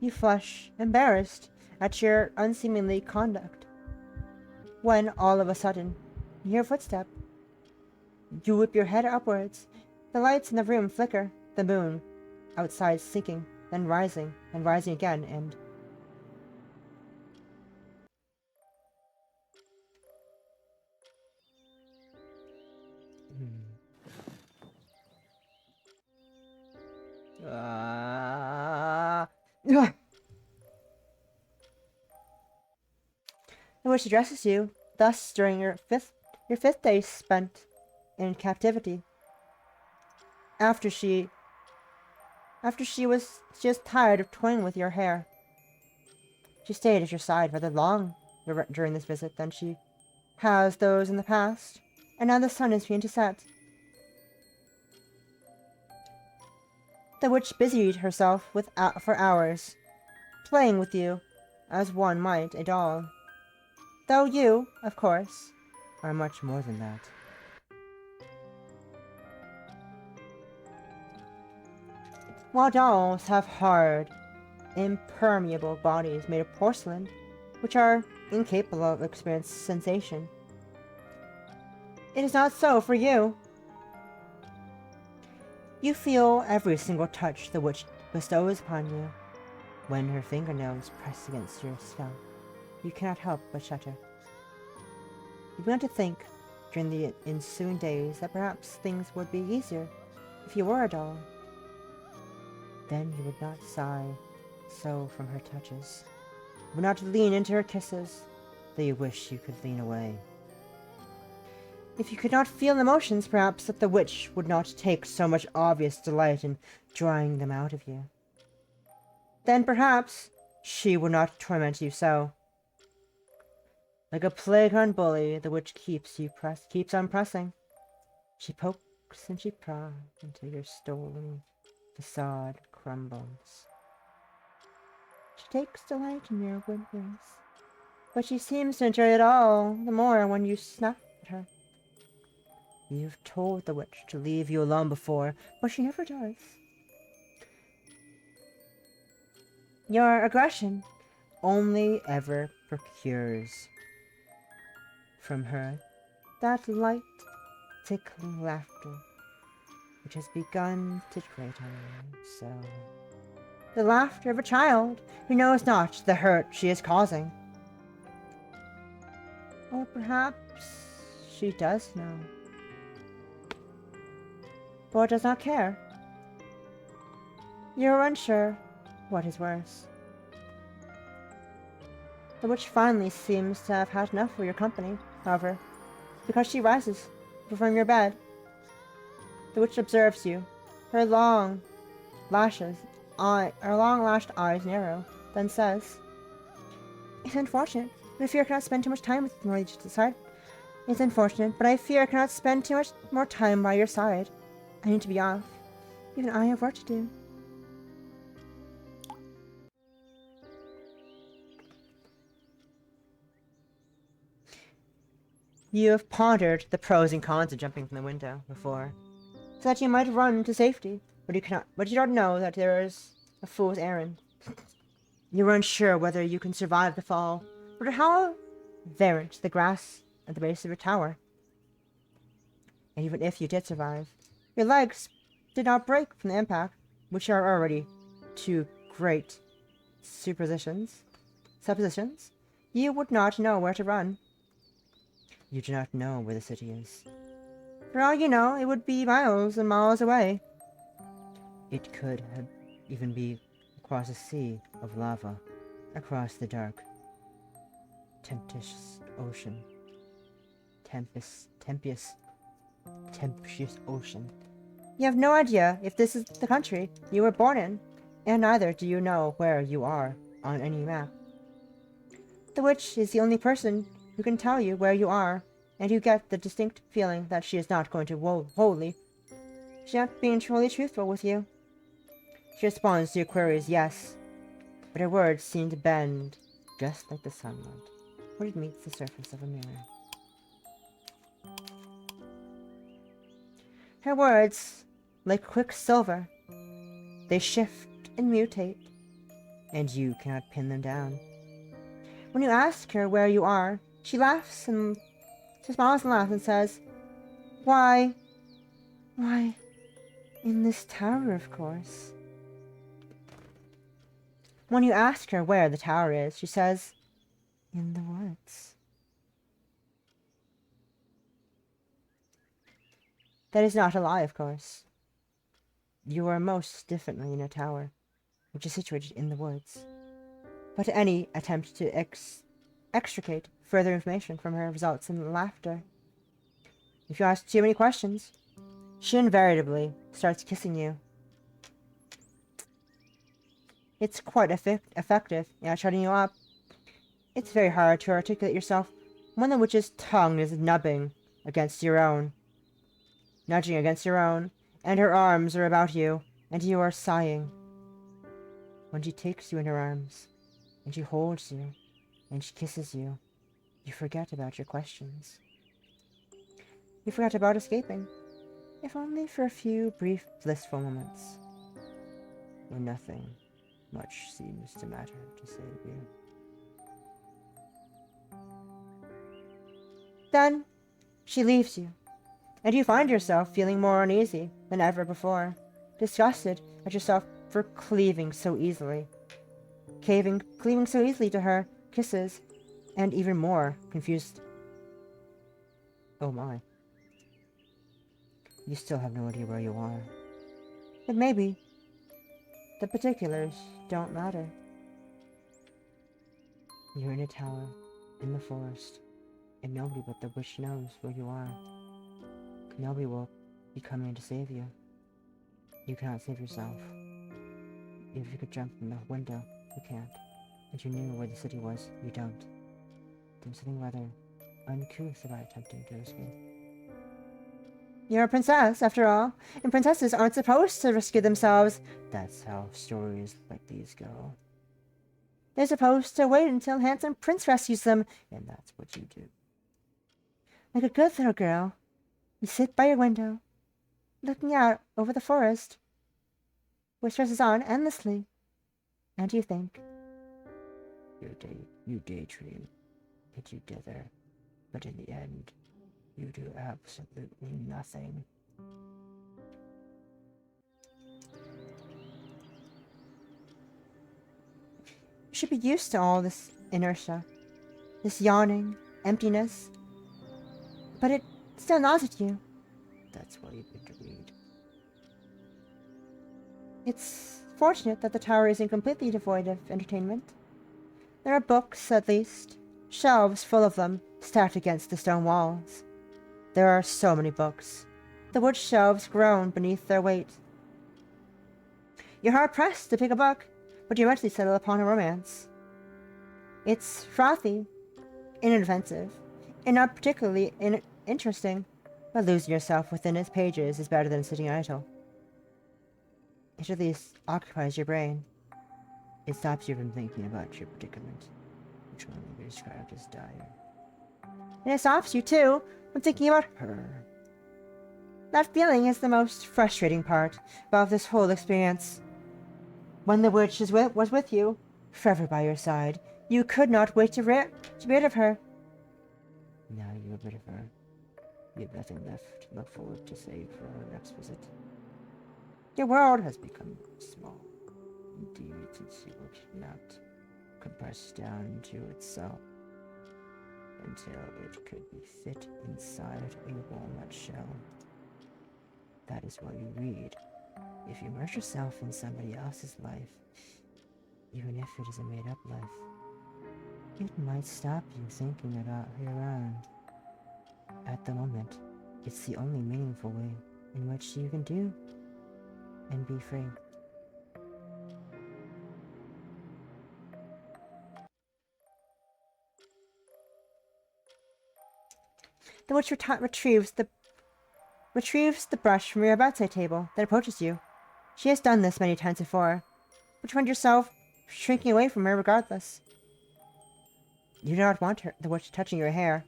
You flush, embarrassed at your unseemly conduct, when all of a sudden you hear a footstep. You whip your head upwards. The lights in the room flicker, the moon outside sinking, then rising, and rising again, and the witch addresses you, thus during your fifth day spent in captivity. After she was just tired of toying with your hair. She stayed at your side rather long during this visit than she has those in the past, and now the sun is beginning to set. The witch busied herself for hours, playing with you, as one might a doll. Though you, of course, are much more than that. While dolls have hard, impermeable bodies made of porcelain, which are incapable of experiencing sensation, it is not so for you. You feel every single touch the witch bestows upon you. When her fingernails press against your scalp, you cannot help but shudder. You begin to think, during the ensuing days, that perhaps things would be easier if you were a doll. Then you would not sigh so from her touches, you would not lean into her kisses, though you wish you could lean away. If you could not feel emotions, perhaps that the witch would not take so much obvious delight in drawing them out of you. Then perhaps she would not torment you so. Like a playground bully, the witch keeps on pressing. She pokes and she prods until your stone facade crumbles. She takes delight in your whimpers, but she seems to enjoy it all the more when you snap at her. You've told the witch to leave you alone before, but she never does. Your aggression only ever procures from her that light, tickling laughter which has begun to grate on you so. The laughter of a child who knows not the hurt she is causing. Or perhaps she does know. or does not care. You are unsure what is worse. The witch finally seems to have had enough of your company, however, because she rises from your bed. The witch observes you. Her long lashed eyes narrow, then says, "It's unfortunate, but I fear I cannot spend too much time with you to decide. It's unfortunate, but I fear I cannot spend too much more time by your side. I need to be off. Even I have work to do." You have pondered the pros and cons of jumping from the window before, so that you might run to safety, but you don't know that there is a fool's errand. You are unsure whether you can survive the fall, or how verdant the grass at the base of your tower. And even if you did survive, your legs did not break from the impact, which are already two great suppositions, you would not know where to run. You do not know where the city is. For all you know, it would be miles and miles away. It could have even be across a sea of lava, across the dark, tempestuous ocean. Tempestuous ocean. You have no idea if this is the country you were born in, and neither do you know where you are on any map. The witch is the only person who can tell you where you are, and you get the distinct feeling that she is not going to she's not being truly truthful with you. She responds to your queries, yes, but her words seem to bend just like the sunlight when it meets the surface of a mirror. Her words, like quicksilver, they shift and mutate, and you cannot pin them down. When you ask her where you are, she laughs and she smiles and laughs and says, Why, in this tower, of course." When you ask her where the tower is, she says, "In the woods." That is not a lie, of course. You are most definitely in a tower, which is situated in the woods. But any attempt to extricate further information from her results in laughter. If you ask too many questions, she invariably starts kissing you. It's quite effective at shutting you up. It's very hard to articulate yourself when the witch's tongue is nudging against your own, and her arms are about you, and you are sighing. When she takes you in her arms, and she holds you, and she kisses you, you forget about your questions. You forget about escaping, if only for a few brief, blissful moments, when nothing much seems to matter to save you. Then she leaves you, and you find yourself feeling more uneasy than ever before, disgusted at yourself for cleaving so easily to her kisses, and even more confused. Oh my. You still have no idea where you are. But maybe the particulars don't matter. You're in a tower, in the forest, and nobody but the witch knows where you are. Nobody will be coming to save you. You cannot save yourself. If you could jump from the window, you can't. And you knew where the city was, you don't. There's something rather uncouth about attempting to escape. You're a princess, after all, and princesses aren't supposed to rescue themselves. That's how stories like these go. They're supposed to wait until a handsome prince rescues them, and that's what you do. Like a good little girl, you sit by your window, looking out over the forest, which stretches on endlessly, and you think. You daydream, that you dither, but in the end, you do absolutely nothing. You should be used to all this inertia, this yawning, emptiness, but it still gnaws at you. That's why you get to read. It's fortunate that the tower isn't completely devoid of entertainment. There are books, at least. Shelves full of them, stacked against the stone walls. There are so many books. The wood shelves groan beneath their weight. You're hard-pressed to pick a book, but you eventually settle upon a romance. It's frothy, inoffensive, and not particularly interesting, but losing yourself within its pages is better than sitting idle. It at least occupies your brain. It stops you from thinking about your predicament, which will only be described as dire. And it stops you, too, from thinking about her. That feeling is the most frustrating part about this whole experience. When the witch was with you, forever by your side, you could not wait to be rid of her. Now you are rid of her. You have nothing left to look forward to save for our next visit. Your world has become small. Indeed, it would not compress down into itself until it could be fit inside a walnut shell. That is what you read. If you immerse yourself in somebody else's life, even if it is a made-up life, it might stop you thinking about your own. At the moment, it's the only meaningful way in which you can do and be free. The witch retrieves the brush from your bedside table, then approaches you. She has done this many times before, but you find yourself shrinking away from her regardless. You do not want the witch touching your hair.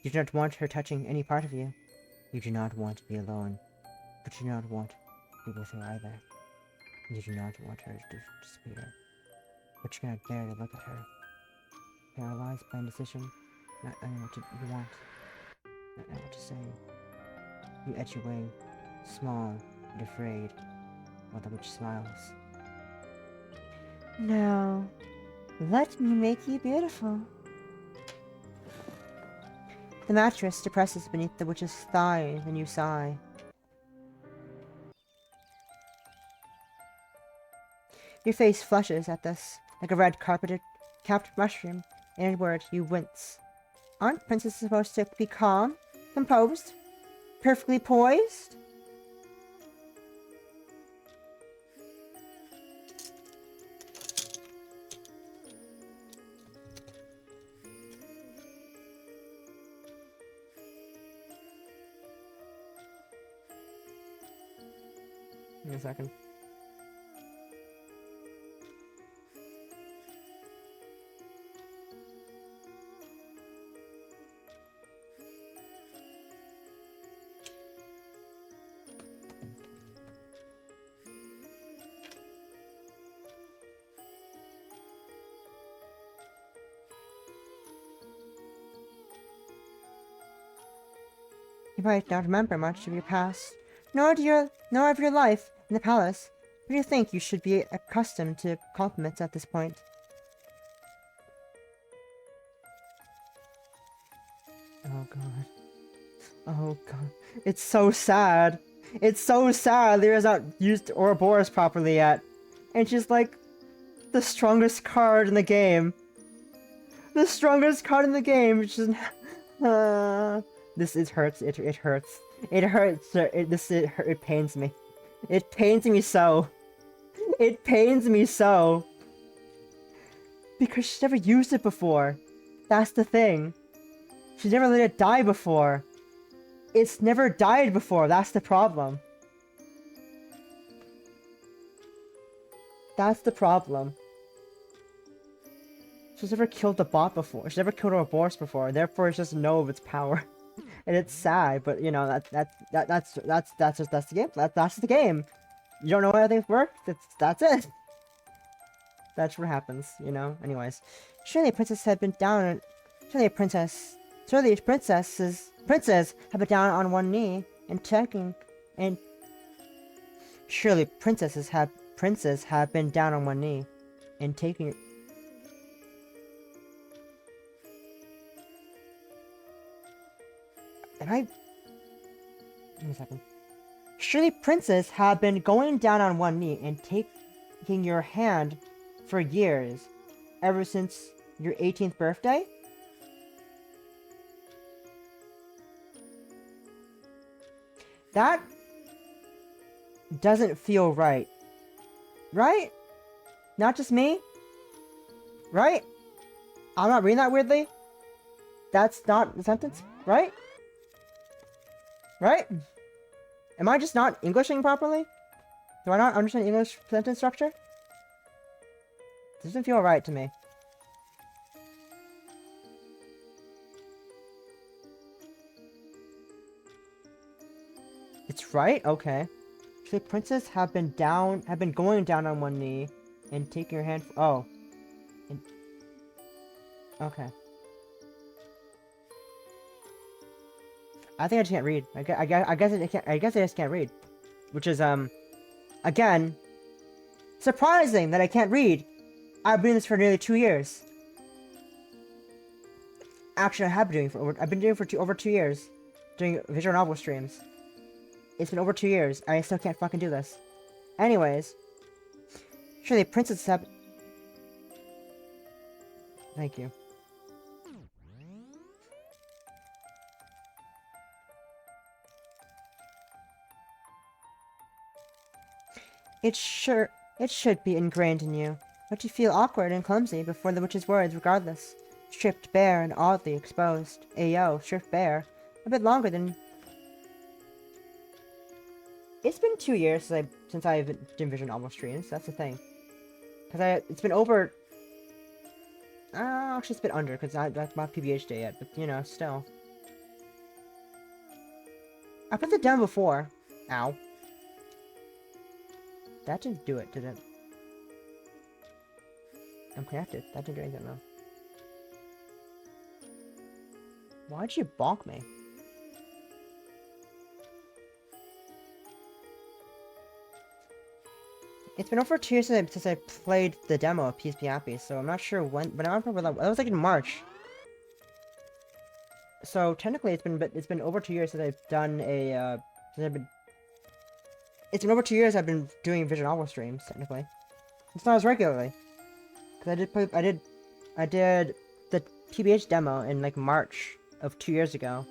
You do not want her touching any part of you. You do not want to be alone, but you do not want to be with her either. You do not want her to disappear, but you cannot bear to look at her. Paralyzed by indecision, not knowing what you want, not knowing what to say. You edge away, small and afraid, while the witch smiles. Now, let me make you beautiful. The mattress depresses beneath the witch's thigh, and you sigh. Your face flushes at this, like a red capped mushroom. In a word, you wince. Aren't princesses supposed to be calm, composed, perfectly poised? Give me a second. You might not remember much of your past, nor of your life in the palace, but you think you should be accustomed to compliments at this point. Oh god. Oh god. It's so sad. It's so sad Lyra's not used Ouroboros properly yet. And she's like the strongest card in the game. The strongest card in the game. It's just this hurts. It hurts. It hurts. It pains me. It pains me so. It pains me so. Because she's never used it before. That's the thing. She's never let it die before. It's never died before. That's the problem. That's the problem. She's never killed a bot before. She's never killed a boss before. Therefore, she doesn't know of its power. And it's sad, but you know that's the game. That's the game. You don't know how things work. That's it. That's what happens, you know. Anyways, surely a princess had been down. Surely a princess have been down on one knee and checking, and surely princes have been down on one knee and taking. Give me a second. Surely princes have been going down on one knee and taking your hand for years, ever since your 18th birthday? That doesn't feel right. Right? Not just me? Right? I'm not reading that weirdly? That's not the sentence, right? Right? Am I just not Englishing properly? Do I not understand English sentence structure? Doesn't feel right to me. It's right? Okay. The princes have been going down on one knee and taking your hand. Oh. Okay. I think I just can't read. I guess I just can't read. Which is, again, surprising that I can't read. I've been doing this for nearly 2 years. Actually, I've been doing it for over 2 years. Doing visual novel streams. It's been over 2 years. I still can't fucking do this. Anyways. Surely princesses have... Thank you. It should be ingrained in you. But you feel awkward and clumsy before the witch's words regardless. Stripped bare and oddly exposed. Ayo, stripped bare. A bit longer than... It's been 2 years since I've done visual novel streams, that's the thing. It's been over... actually it's been under, because that's not PBH day yet, but you know, still. I put the demo before. Ow. That didn't do it, did it? I'm connected. That didn't do anything though. Why'd you bonk me? It's been over 2 years since I played the demo of Peace Be Happy, so I'm not sure when, but I remember that was like in March. So technically, it's been over 2 years since I've done a It's been over 2 years I've been doing visual novel streams. Technically, it's not as regularly because I did the PBH demo in like March of 2 years ago,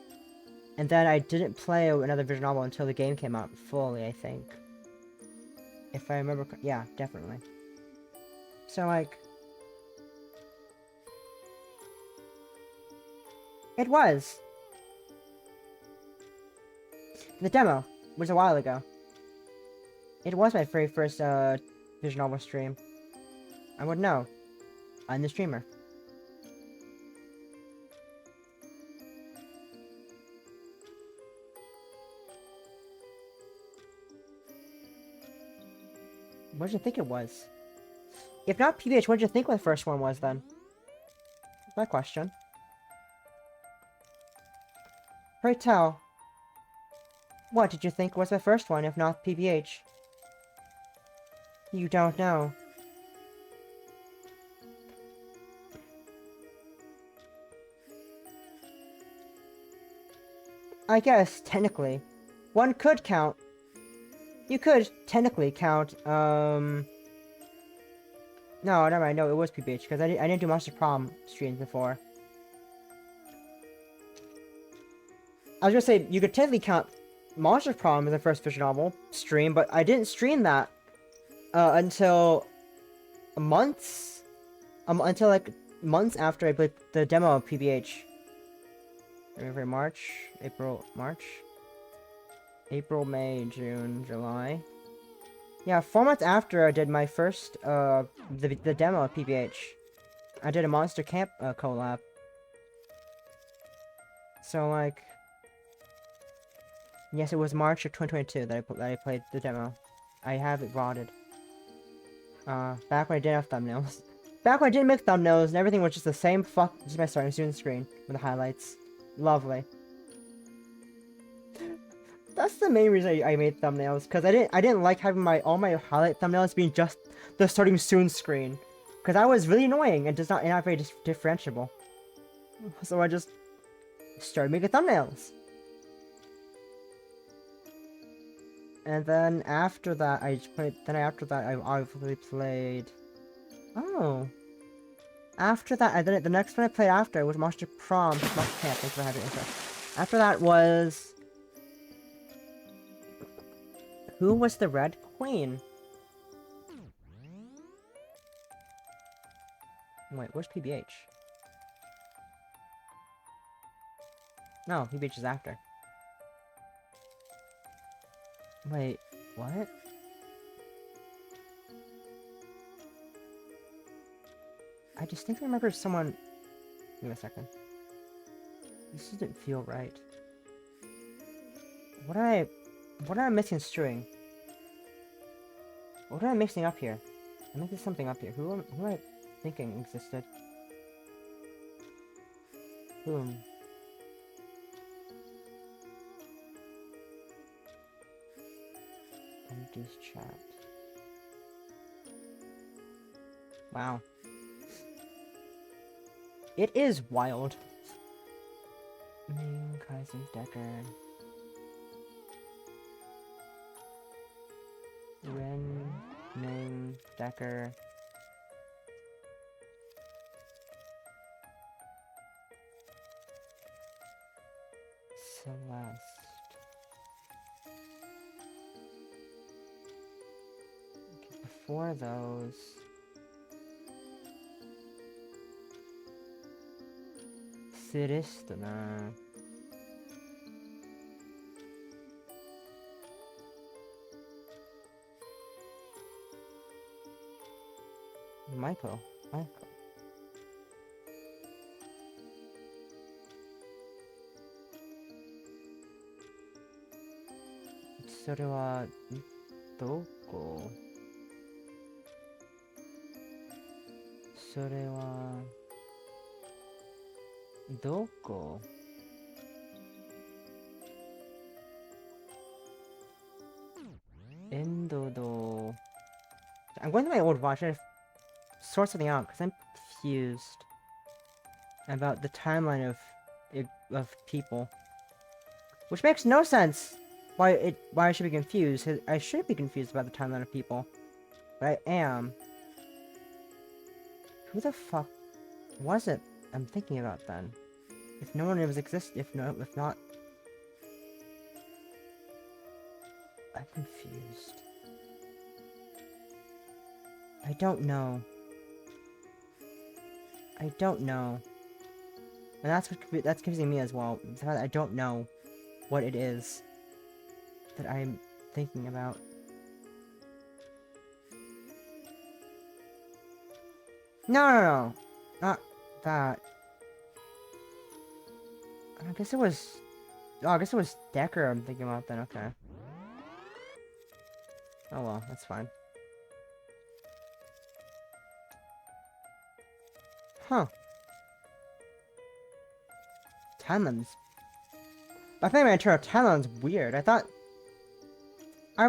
and then I didn't play another visual novel until the game came out fully. I think. If I remember, yeah, definitely. So, like... It was! The demo was a while ago. It was my very first, visual novel stream. I would know. I'm the streamer. What did you think it was? If not PBH, what did you think the first one was then? That's my question. Pray tell. What did you think was the first one, if not PBH? You don't know. I guess, technically, one could count. You could technically count, No, never mind, no, it was PBH, because I didn't do Monster Prom streams before. I was gonna say, you could technically count Monster Prom as the first visual novel stream, but I didn't stream that, until months after I played the demo of PBH. February, March, April, May, June, July. Yeah, 4 months after I did my first, the demo of PBH. I did a Monster Camp, collab. So, like... Yes, it was March of 2022 that I played the demo. I have it rotted. Back when I didn't have thumbnails. Back when I didn't make thumbnails and everything was just the same just my starting student screen with the highlights. Lovely. That's the main reason I made thumbnails, because I didn't like having all my highlight thumbnails being just the starting soon screen, because that was really annoying and not very differentiable. So I just started making thumbnails. And then after that, I just played. Then after that, I obviously played. Oh. After that, I then the next one I played after was Monster Prom. Monster Camp. Thanks for having intro. After that was. Who was the Red Queen? Wait, where's PBH? No, PBH is after. Wait, what? I distinctly remember someone... Give me a second. This doesn't feel right. What am I misconstruing? What am I mixing up here? I think there's something up here. Who am I thinking existed? Whom? Reduce chat. Wow. It is wild. Ming, Kaizen, Decker. Ren, Ming, Decker. Celeste. Okay, before those... Siristana. Michael. それはどこ？それはどこ？エンドド I'm going to my old watch and sort something out because I'm confused about the timeline of people, which makes no sense. Why I should be confused? I shouldn't be confused about the timeline of people, but I am. Who the fuck was it I'm thinking about then? If no one was if not, I'm confused. I don't know. And that's confusing me as well. The fact that I don't know what it is that I'm thinking about. No. Not that. I guess it was... Oh, I guess it was Decker I'm thinking about then, okay. Oh well, that's fine. Huh. Timelines. I think my internal timeline's weird. I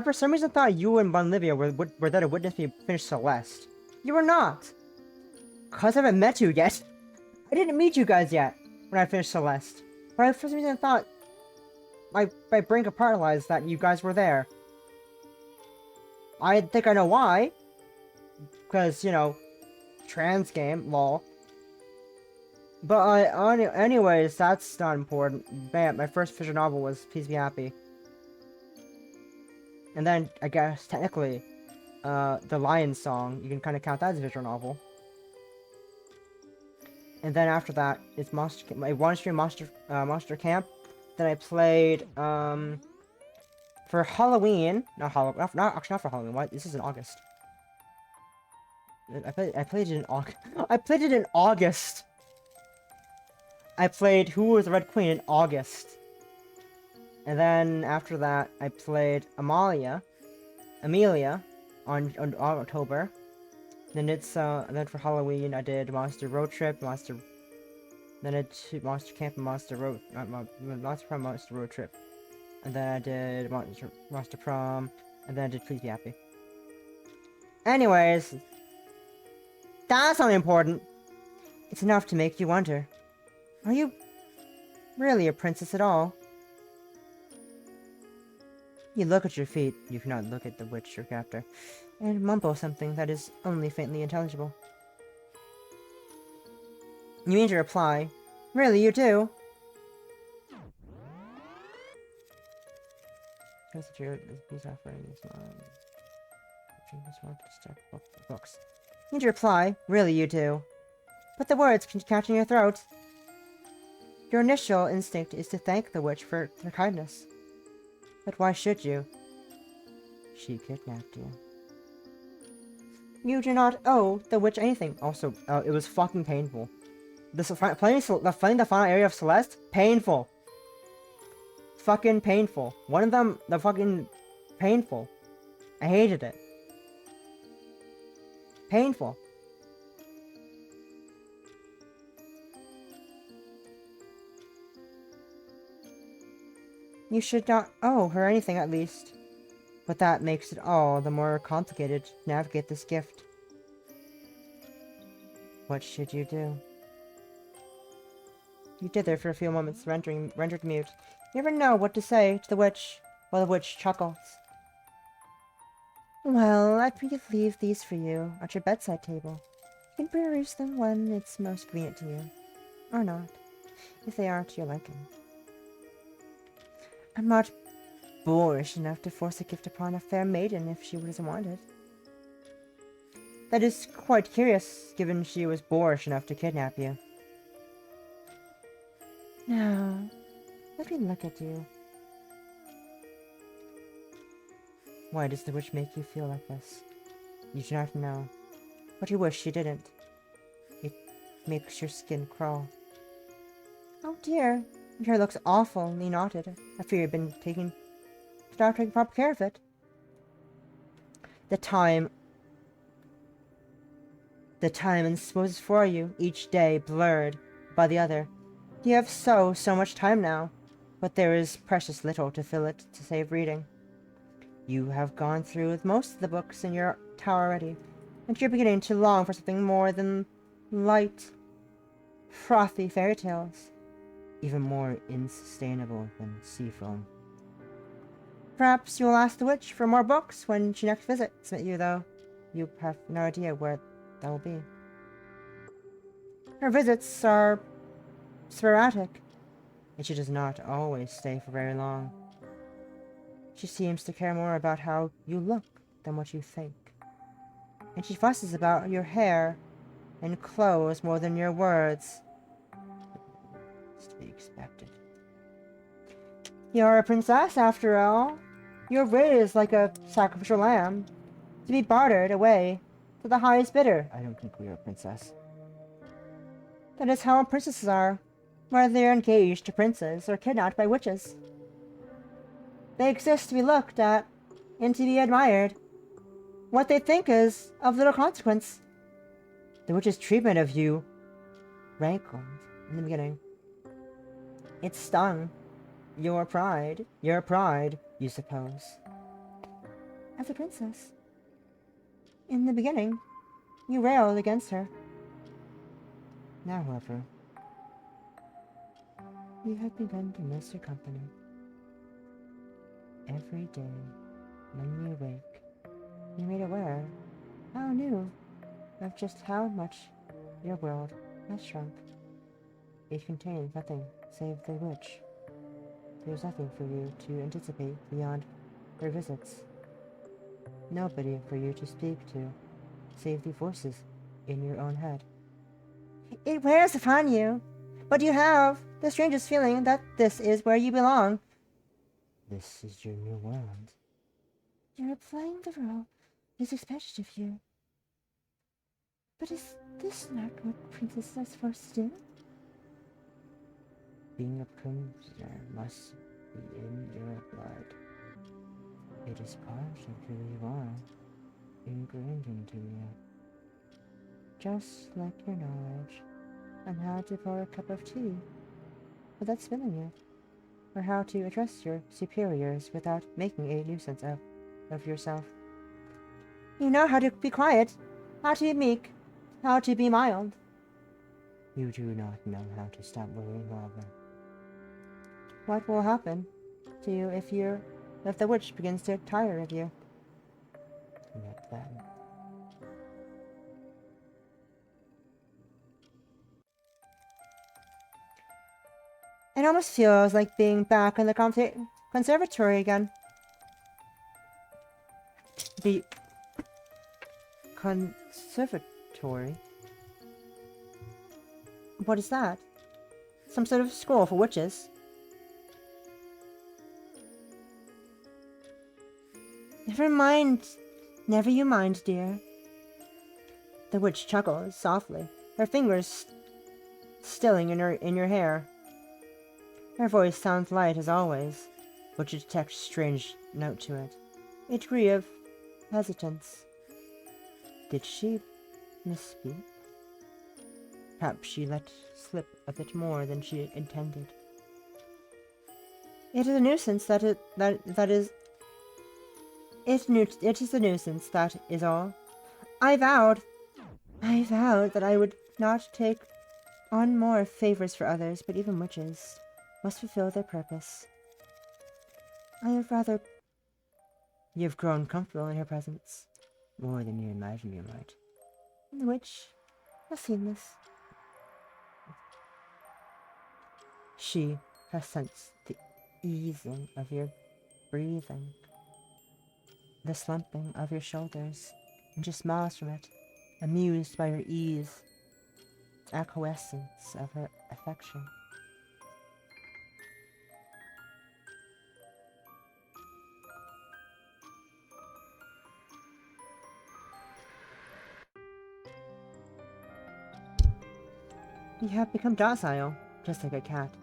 for some reason thought you and Bonlivia were there to witness me finish Celeste. You were not! Cause I haven't met you yet. I didn't meet you guys yet when I finished Celeste. But I for some reason thought my brain compartmentalized that you guys were there. I think I know why. Because, you know, trans game, lol. But anyways, that's not important. Bam, my first visual novel was Please Be Happy. And then, I guess, technically, the Lion Song, you can kind of count that as a visual novel. And then after that, it's my one-stream Monster Camp. Then I played, for Halloween, not for Halloween, what? This is in August. I played it in August. I played it in August! I played Who Was the Red Queen in August. And then after that, I played Amelia on October. Then then for Halloween I did Monster Road Trip, then I did Monster Camp and Monster Prom, Monster Road Trip. And then I did Monster Prom, and then I did Please Be Happy. Anyways, that's not important. It's enough to make you wonder. Are you really a princess at all? You look at your feet, you cannot look at the witch or captor, and mumble something that is only faintly intelligible. You mean to reply, really, you do? Because these offering is books. You mean to reply, really, you do? But the words can catch in your throat. Your initial instinct is to thank the witch for her kindness. But why should you? She kidnapped you. You do not owe the witch anything. Also, it was fucking painful. Finding the final area of Celeste? Painful. Fucking painful. One of them, the fucking painful. I hated it. Painful. You should not owe her anything, at least. But that makes it all the more complicated to navigate this gift. What should you do? You dither for a few moments, rendered mute. You never know what to say to the witch, while the witch chuckles. Well, I'd leave these for you at your bedside table. You can peruse them when it's most convenient to you. Or not, if they aren't to your liking. I'm not boorish enough to force a gift upon a fair maiden if she doesn't want it. That is quite curious, given she was boorish enough to kidnap you. Now, let me look at you. Why does the witch make you feel like this? You do not know, but you wish you didn't. It makes your skin crawl. Oh dear, your hair looks awfully knotted. I fear you've been taking proper care of it. The time exposes for you, each day blurred by the other. You have so much time now, but there is precious little to fill it to save reading. You have gone through with most of the books in your tower already, and you're beginning to long for something more than light, frothy fairy tales, even more insustainable than sea foam. Perhaps you will ask the witch for more books when she next visits you, though. You have no idea where that will be. Her visits are sporadic, and she does not always stay for very long. She seems to care more about how you look than what you think. And she fusses about your hair and clothes more than your words. It's to be expected. You're a princess, after all. You're raised like a sacrificial lamb, to be bartered away to the highest bidder. I don't think we are a princess. That is how princesses are, whether they're engaged to princes or kidnapped by witches. They exist to be looked at and to be admired. What they think is of little consequence. The witch's treatment of you rankled in the beginning. It stung. Your pride, you suppose. As a princess. In the beginning, you railed against her. Now, however, you have begun to miss her company. Every day, when you awake, you're made aware, how new, of just how much your world has shrunk. It contains nothing save the witch. There's nothing for you to anticipate beyond her visits. Nobody for you to speak to, save the voices in your own head. It wears upon you, but you have the strangest feeling that this is where you belong. This is your new world. You're playing the role is expected of you. But is this not what princesses are supposed to do? Being a princess must be in your blood. It is part of who you are, ingrained into you. Just like your knowledge on how to pour a cup of tea without spilling it, or how to address your superiors without making a nuisance of yourself. You know how to be quiet, how to be meek, how to be mild. You do not know how to stop worrying, however. What will happen to you if you're if the witch begins to tire of you. Yet then. It almost feels like being back in the conservatory again. The conservatory? What is that? Some sort of school for witches? Never you mind, dear. The witch chuckles softly, her fingers stilling in your hair. Her voice sounds light as always, but you detect a strange note to it. A degree of hesitance. Did she misspeak? Perhaps she let slip a bit more than she intended. It is a nuisance it is a nuisance, that is all. I vowed that I would not take on more favors for others, but even witches must fulfill their purpose. You've grown comfortable in her presence, more than you imagined you might. The witch has seen this. She has sensed the easing of your breathing, the slumping of your shoulders, and she smiles from it, amused by your ease, acquiescence of her affection. You have become docile, just like a cat.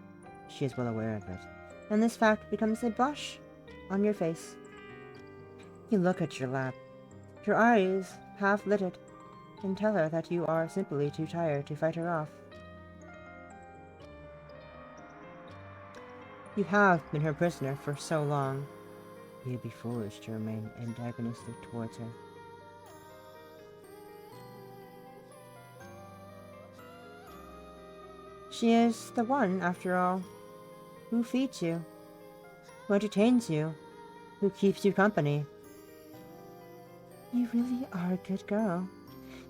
She is well aware of it, and this fact becomes a blush on your face. You look at your lap, your eyes half lidded, and tell her that you are simply too tired to fight her off. You have been her prisoner for so long. You'd be foolish to remain antagonistic towards her. She is the one, after all, who feeds you, who entertains you, who keeps you company. You really are a good girl.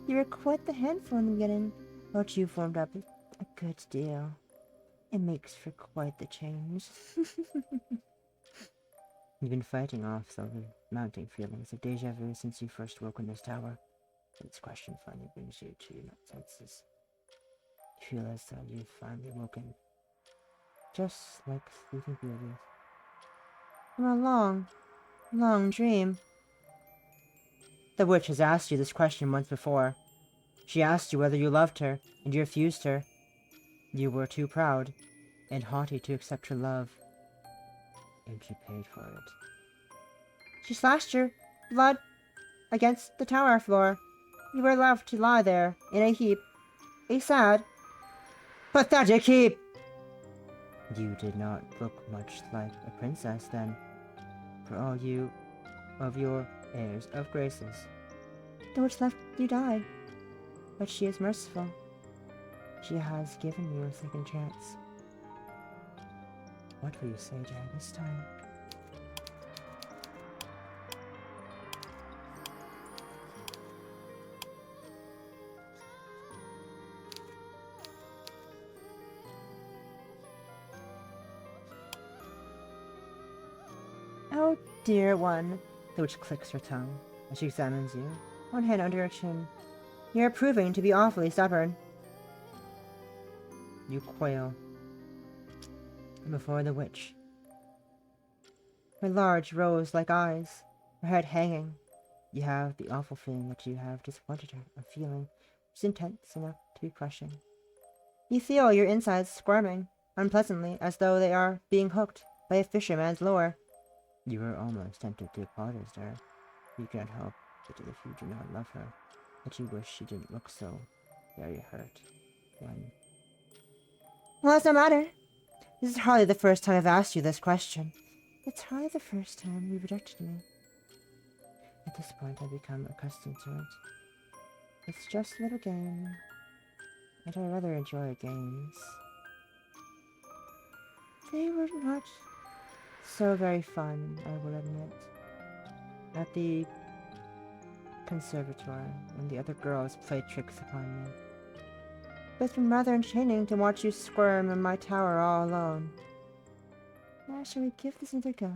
You were quite the handful in the beginning, but you formed up a good deal. It makes for quite the change. You've been fighting off the mounting feelings of deja vu since you first woke in this tower. This question finally brings you to your senses. You feel as though you've finally woken, just like Sleeping Beauty, from a long, long dream. The witch has asked you this question once before. She asked you whether you loved her, and you refused her. You were too proud and haughty to accept her love, and she paid for it. She slashed your blood against the tower floor. You were left to lie there in a heap, a sad, pathetic heap. You did not look much like a princess then, for all you of your airs of graces. The witch left you die, but she is merciful. She has given you a second chance. What will you say to her this time? Oh, dear one, the witch clicks her tongue as she examines you, one hand under her chin. You are proving to be awfully stubborn. You quail before the witch. Her large rose-like eyes, her head hanging. You have the awful feeling that you have disappointed her, a feeling which is intense enough to be crushing. You feel your insides squirming unpleasantly, as though they are being hooked by a fisherman's lure. You are almost tempted to apologize to her. You cannot help but if you do not love her, that you wish she didn't look so very hurt when... Well, that's no matter. This is hardly the first time I've asked you this question. It's hardly the first time you rejected me. At this point, I've become accustomed to it. It's just a little game, and I rather enjoy games. They were not So very fun, I will admit. At the conservatory, when the other girls played tricks upon me. But it's been rather entertaining to watch you squirm in my tower all alone. Now, shall we give this another go?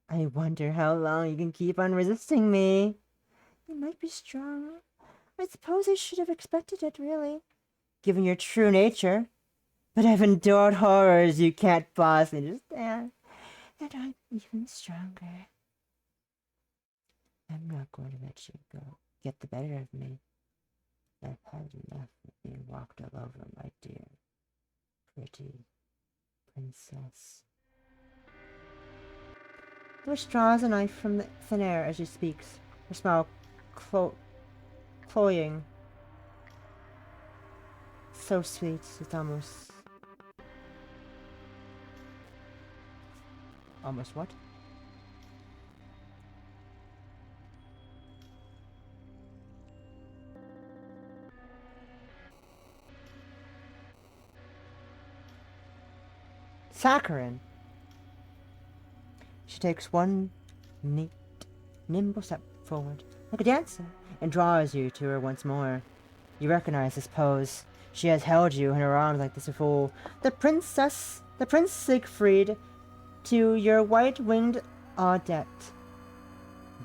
I wonder how long you can keep on resisting me. You might be strong. I suppose I should have expected it, really, given your true nature. But I've endured horrors you can't possibly understand, and I'm even stronger. I'm not going to let you go. Get the better of me. I've had enough of being walked all over, my dear, pretty princess. The witch draws a knife from the thin air as she speaks, her smile cloying. So sweet, it's almost what? Saccharine. She takes one neat, nimble step forward, like a dancer, and draws you to her once more. You recognize this pose. She has held you in her arms like this before. The Prince Siegfried, to your white-winged audette.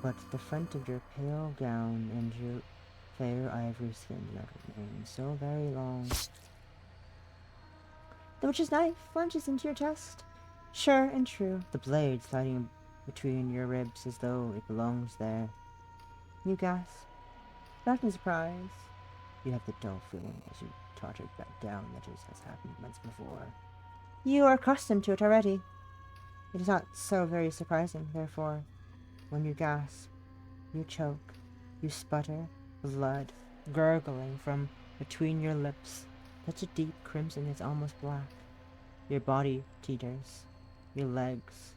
But the front of your pale gown and your fair ivory skin do not remain so very long. The witch's knife plunges into your chest. Sure and true, the blade sliding between your ribs as though it belongs there. You gasp, not in surprise. You have the dull feeling as you totter back down that it has happened months before. You are accustomed to it already. It is not so very surprising, therefore. When you gasp, you choke, you sputter, blood gurgling from between your lips. Such a deep crimson it's almost black. Your body teeters. Your legs,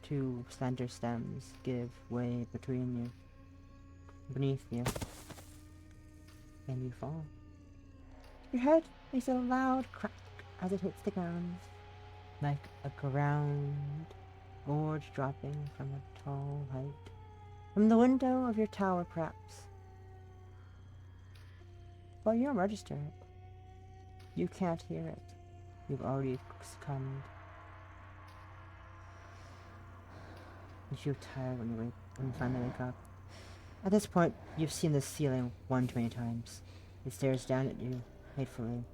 two slender stems, give way beneath you. And you fall. Your head makes a loud crack as it hits the ground, like a ground gorge dropping from a tall height. From the window of your tower, perhaps. But you don't register it. You can't hear it. You've already succumbed. You feel tired when you finally wake up. At this point, you've seen the ceiling one too many times. It stares down at you, hatefully,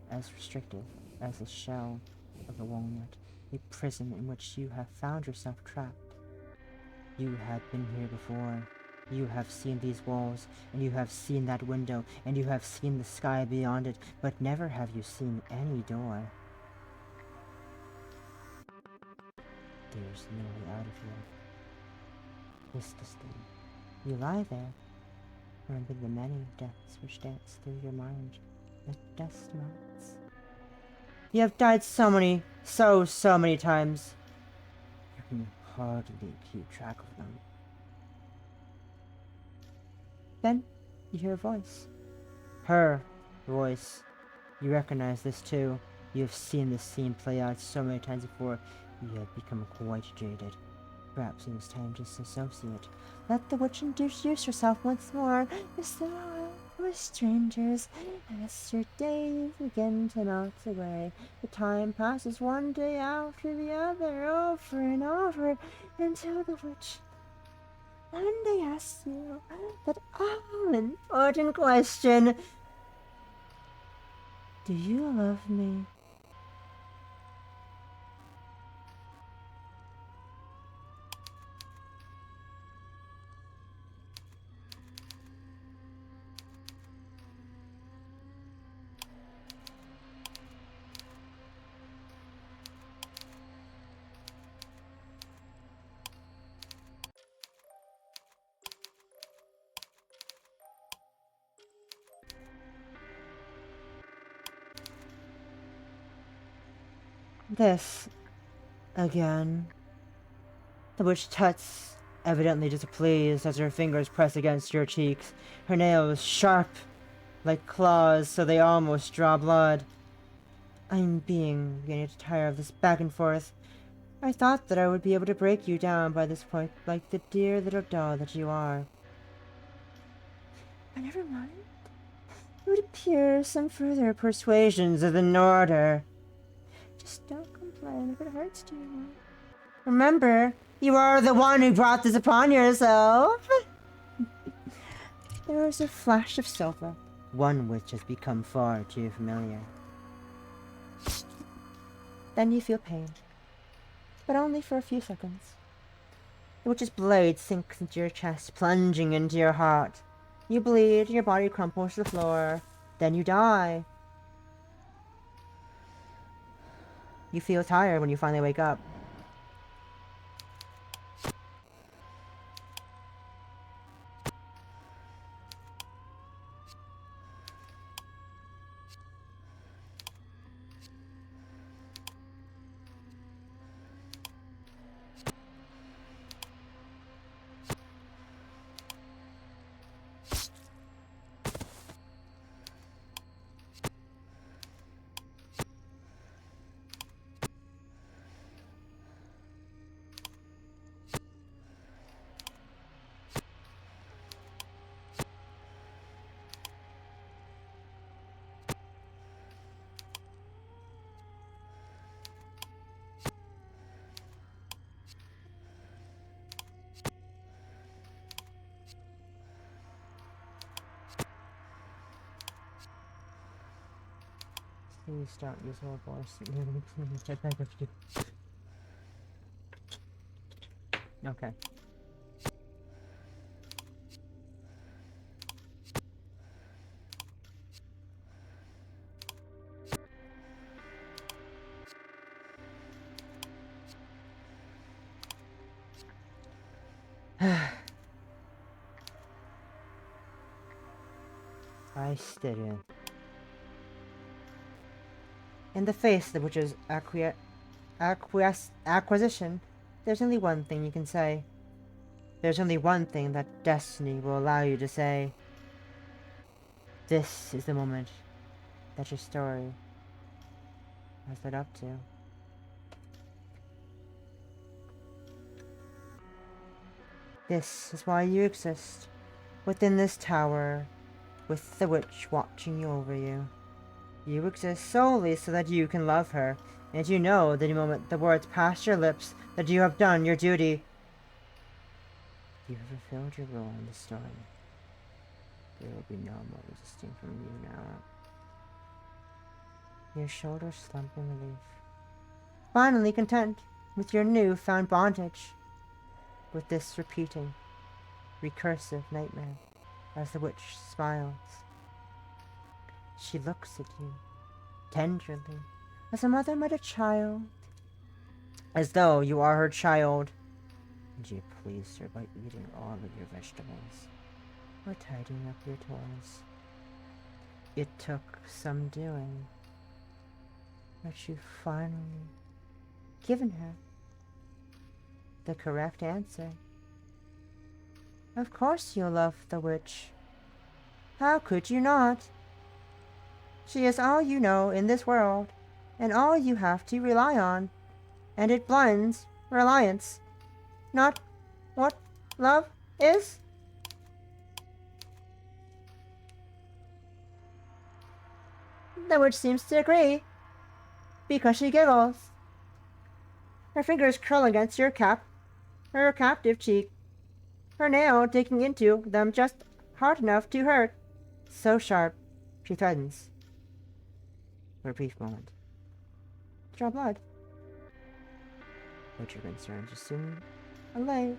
as restrictive as the shell of a walnut, a prison in which you have found yourself trapped. You have been here before. You have seen these walls, and you have seen that window, and you have seen the sky beyond it, but never have you seen any door. There's no way out of here. Listlessly, you lie there, remembering the many deaths which dance through your mind, the dust motes. You have died so many times. You can hardly keep track of them. Then, you hear a voice. Her voice. You recognize this too. You have seen this scene play out so many times before, you have become quite jaded. Perhaps it is time to disassociate. Let the witch introduce herself once more. As though we're strangers, as your days begin to melt away. The time passes one day after the other, over and over, until the witch one day asks you that all-important question. Do you love me? This again. The witch tuts, evidently displeased as her fingers press against your cheeks, her nails sharp like claws so they almost draw blood. I'm beginning to tire of this back and forth. I thought that I would be able to break you down by this point, like the dear little doll that you are. But never mind. It would appear some further persuasions are in order. Just don't complain if it hurts too much. Remember, you are the one who brought this upon yourself. There is a flash of silver, one which has become far too familiar. Then you feel pain, but only for a few seconds. The witch's blade sinks into your chest, plunging into your heart. You bleed, your body crumples to the floor, then you die. You feel tired when you finally wake up. Please don't use your voice. I beg of you. Okay. I stood in. In the face of the witch's acquisition, there's only one thing you can say. There's only one thing that destiny will allow you to say. This is the moment that your story has led up to. This is why you exist, within this tower, with the witch watching you over you. You exist solely so that you can love her, and you know the moment the words pass your lips that you have done your duty. You have fulfilled your role in the story. There will be no more resisting from you now. Your shoulders slump in relief. Finally content with your new-found bondage. With this repeating, recursive nightmare, as the witch smiles. She looks at you, tenderly, as a mother might a child, as though you are her child, and you pleased her by eating all of your vegetables, or tidying up your toys. It took some doing, but you've finally given her the correct answer. Of course you love the witch. How could you not? She is all you know in this world, and all you have to rely on, and it blinds reliance. Not what love is? The witch seems to agree, because she giggles. Her fingers curl against your her captive cheek, her nail digging into them just hard enough to hurt. So sharp, she threatens. For a brief moment. Draw blood. But your concerns are soon allayed,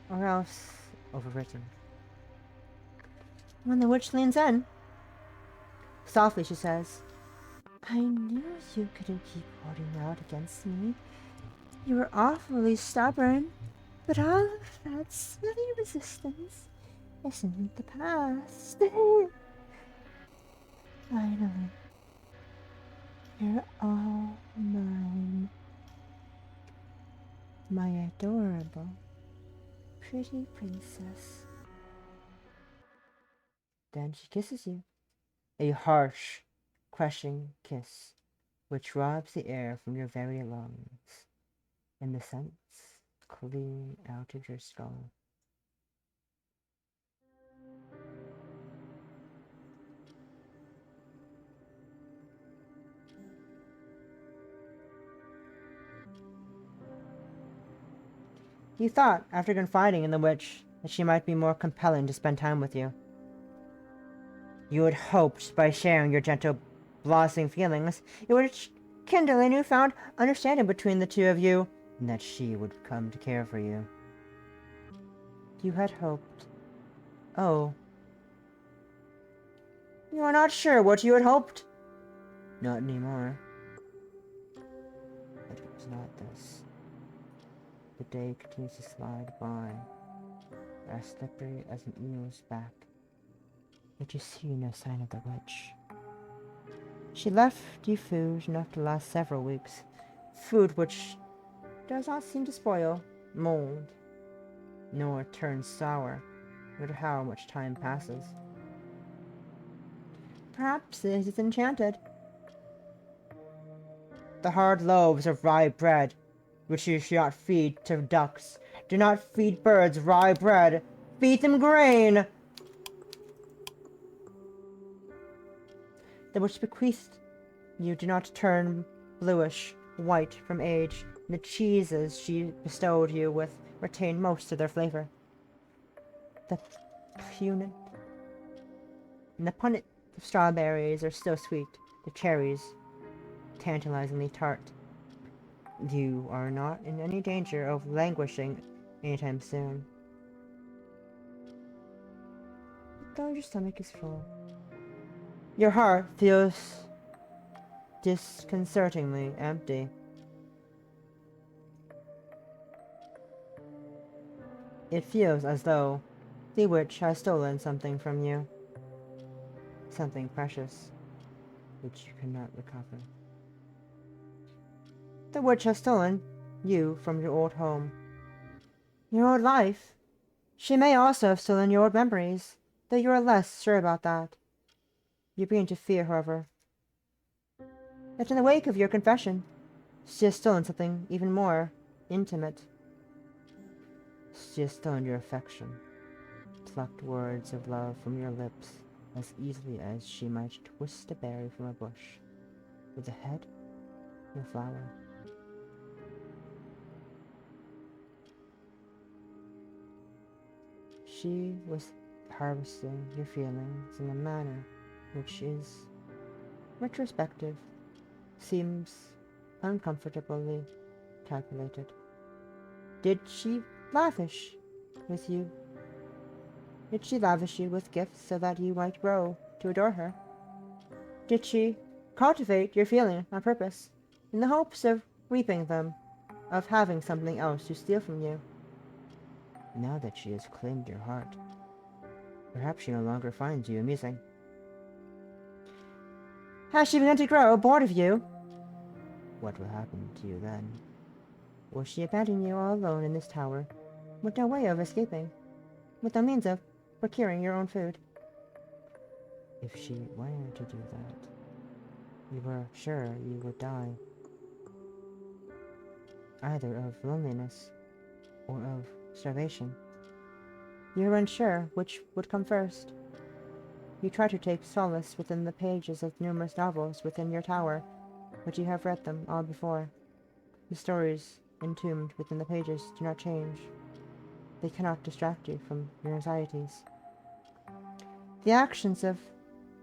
or else overwritten. When the witch leans in, softly she says, I knew you couldn't keep holding out against me. You were awfully stubborn, but all of that silly resistance is in the past. Finally, you're all mine. My adorable, pretty princess. Then she kisses you. A harsh, crushing kiss, which robs the air from your very lungs. and the scents clean out of your skull. You thought, after confiding in the witch, that she might be more compelling to spend time with you. You had hoped, by sharing your gentle, blossoming feelings, it would kindle a newfound understanding between the two of you, and that she would come to care for you. You had hoped. Oh. You are not sure what you had hoped? Not anymore. But it was not this. The day continues to slide by, as slippery as an eel's back. Yet you see no sign of the witch. She left you food enough to last several weeks. Food which does not seem to spoil, mold, nor turn sour, no matter how much time passes. Perhaps it is enchanted. The hard loaves of rye bread, which you should not feed to ducks. Do not feed birds rye bread. Feed them grain! The witch bequeathed you do not turn bluish white from age, and the cheeses she bestowed you with retain most of their flavor. The punnet and the punnet of strawberries are still sweet, the cherries tantalizingly tart. You are not in any danger of languishing anytime soon. Though your stomach is full. Your heart feels disconcertingly empty. It feels as though the witch has stolen something from you. Something precious, which you cannot recover. The witch has stolen you from your old home. Your old life. She may also have stolen your old memories, though you are less sure about that. You begin to fear, however, that in the wake of your confession, she has stolen something even more intimate. She has stolen your affection, plucked words of love from your lips as easily as she might twist a berry from a bush, with the head and the flower. She was harvesting your feelings in a manner which is retrospective, seems uncomfortably calculated. Did she lavish with you? Did she lavish you with gifts so that you might grow to adore her? Did she cultivate your feeling on purpose, in the hopes of reaping them, of having something else to steal from you? Now that she has claimed your heart, perhaps she no longer finds you amusing. Has she begun to grow bored of you? What will happen to you then? Will she abandon you all alone in this tower, with no way of escaping, with no means of procuring your own food? If she were to do that, you were sure you would die, either of loneliness or of starvation. You were unsure which would come first. You tried to take solace within the pages of numerous novels within your tower, but you have read them all before. The stories entombed within the pages do not change. They cannot distract you from your anxieties. The actions of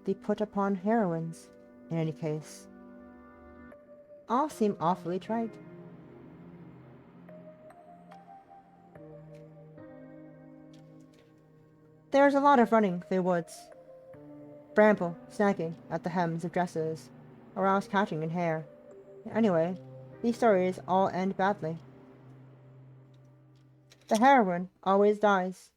the put-upon heroines, in any case, all seem awfully trite. There is a lot of running through woods. Bramble snagging at the hems of dresses, or else catching in hair. Anyway, these stories all end badly. The heroine always dies.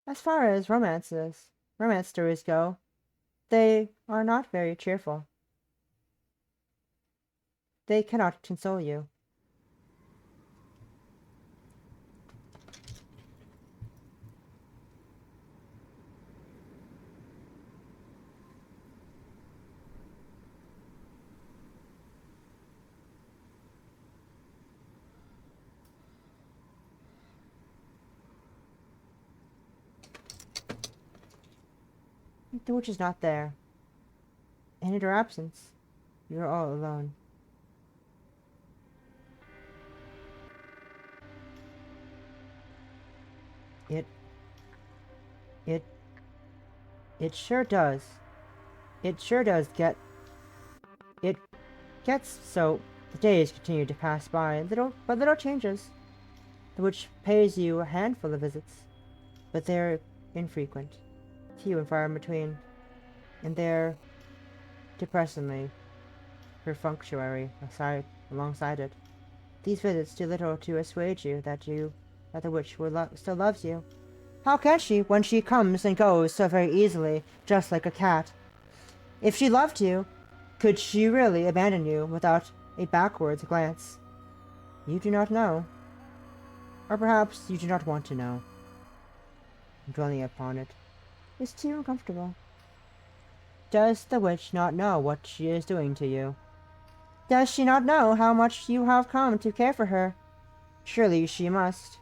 As far as romance stories go, they are not very cheerful. They cannot console you. The witch is not there. And in her absence, you are all alone. It It it sure does. It sure does get it gets so the days continue to pass by, little changes. The witch pays you a handful of visits, but they're infrequent, few and far in between, and they're depressingly perfunctory alongside it. These visits do little to assuage you that the witch still loves you. How can she when she comes and goes so very easily, just like a cat? If she loved you, could she really abandon you without a backwards glance? You do not know. Or perhaps you do not want to know. Dwelling upon it is too uncomfortable. Does the witch not know what she is doing to you? Does she not know how much you have come to care for her? Surely she must,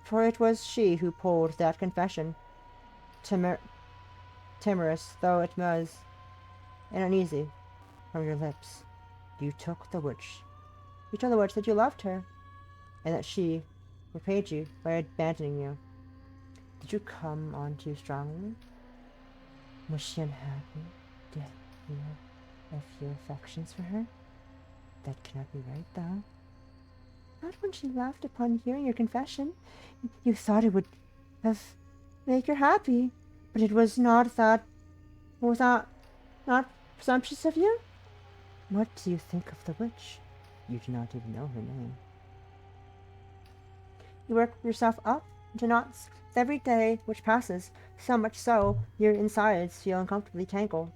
for it was she who pulled that confession, timorous though it was, and uneasy, from your lips. You told the witch that you loved her, and that she repaid you by abandoning you. Did you come on too strongly? Was she unhappy to hear of your affections for her? That cannot be right, though. Not when she laughed upon hearing your confession. You thought it would have make her happy, but it was not that. Was not presumptuous of you? What do you think of the witch? You do not even know her name. You work yourself up into knots every day which passes, so much so your insides feel uncomfortably tangled.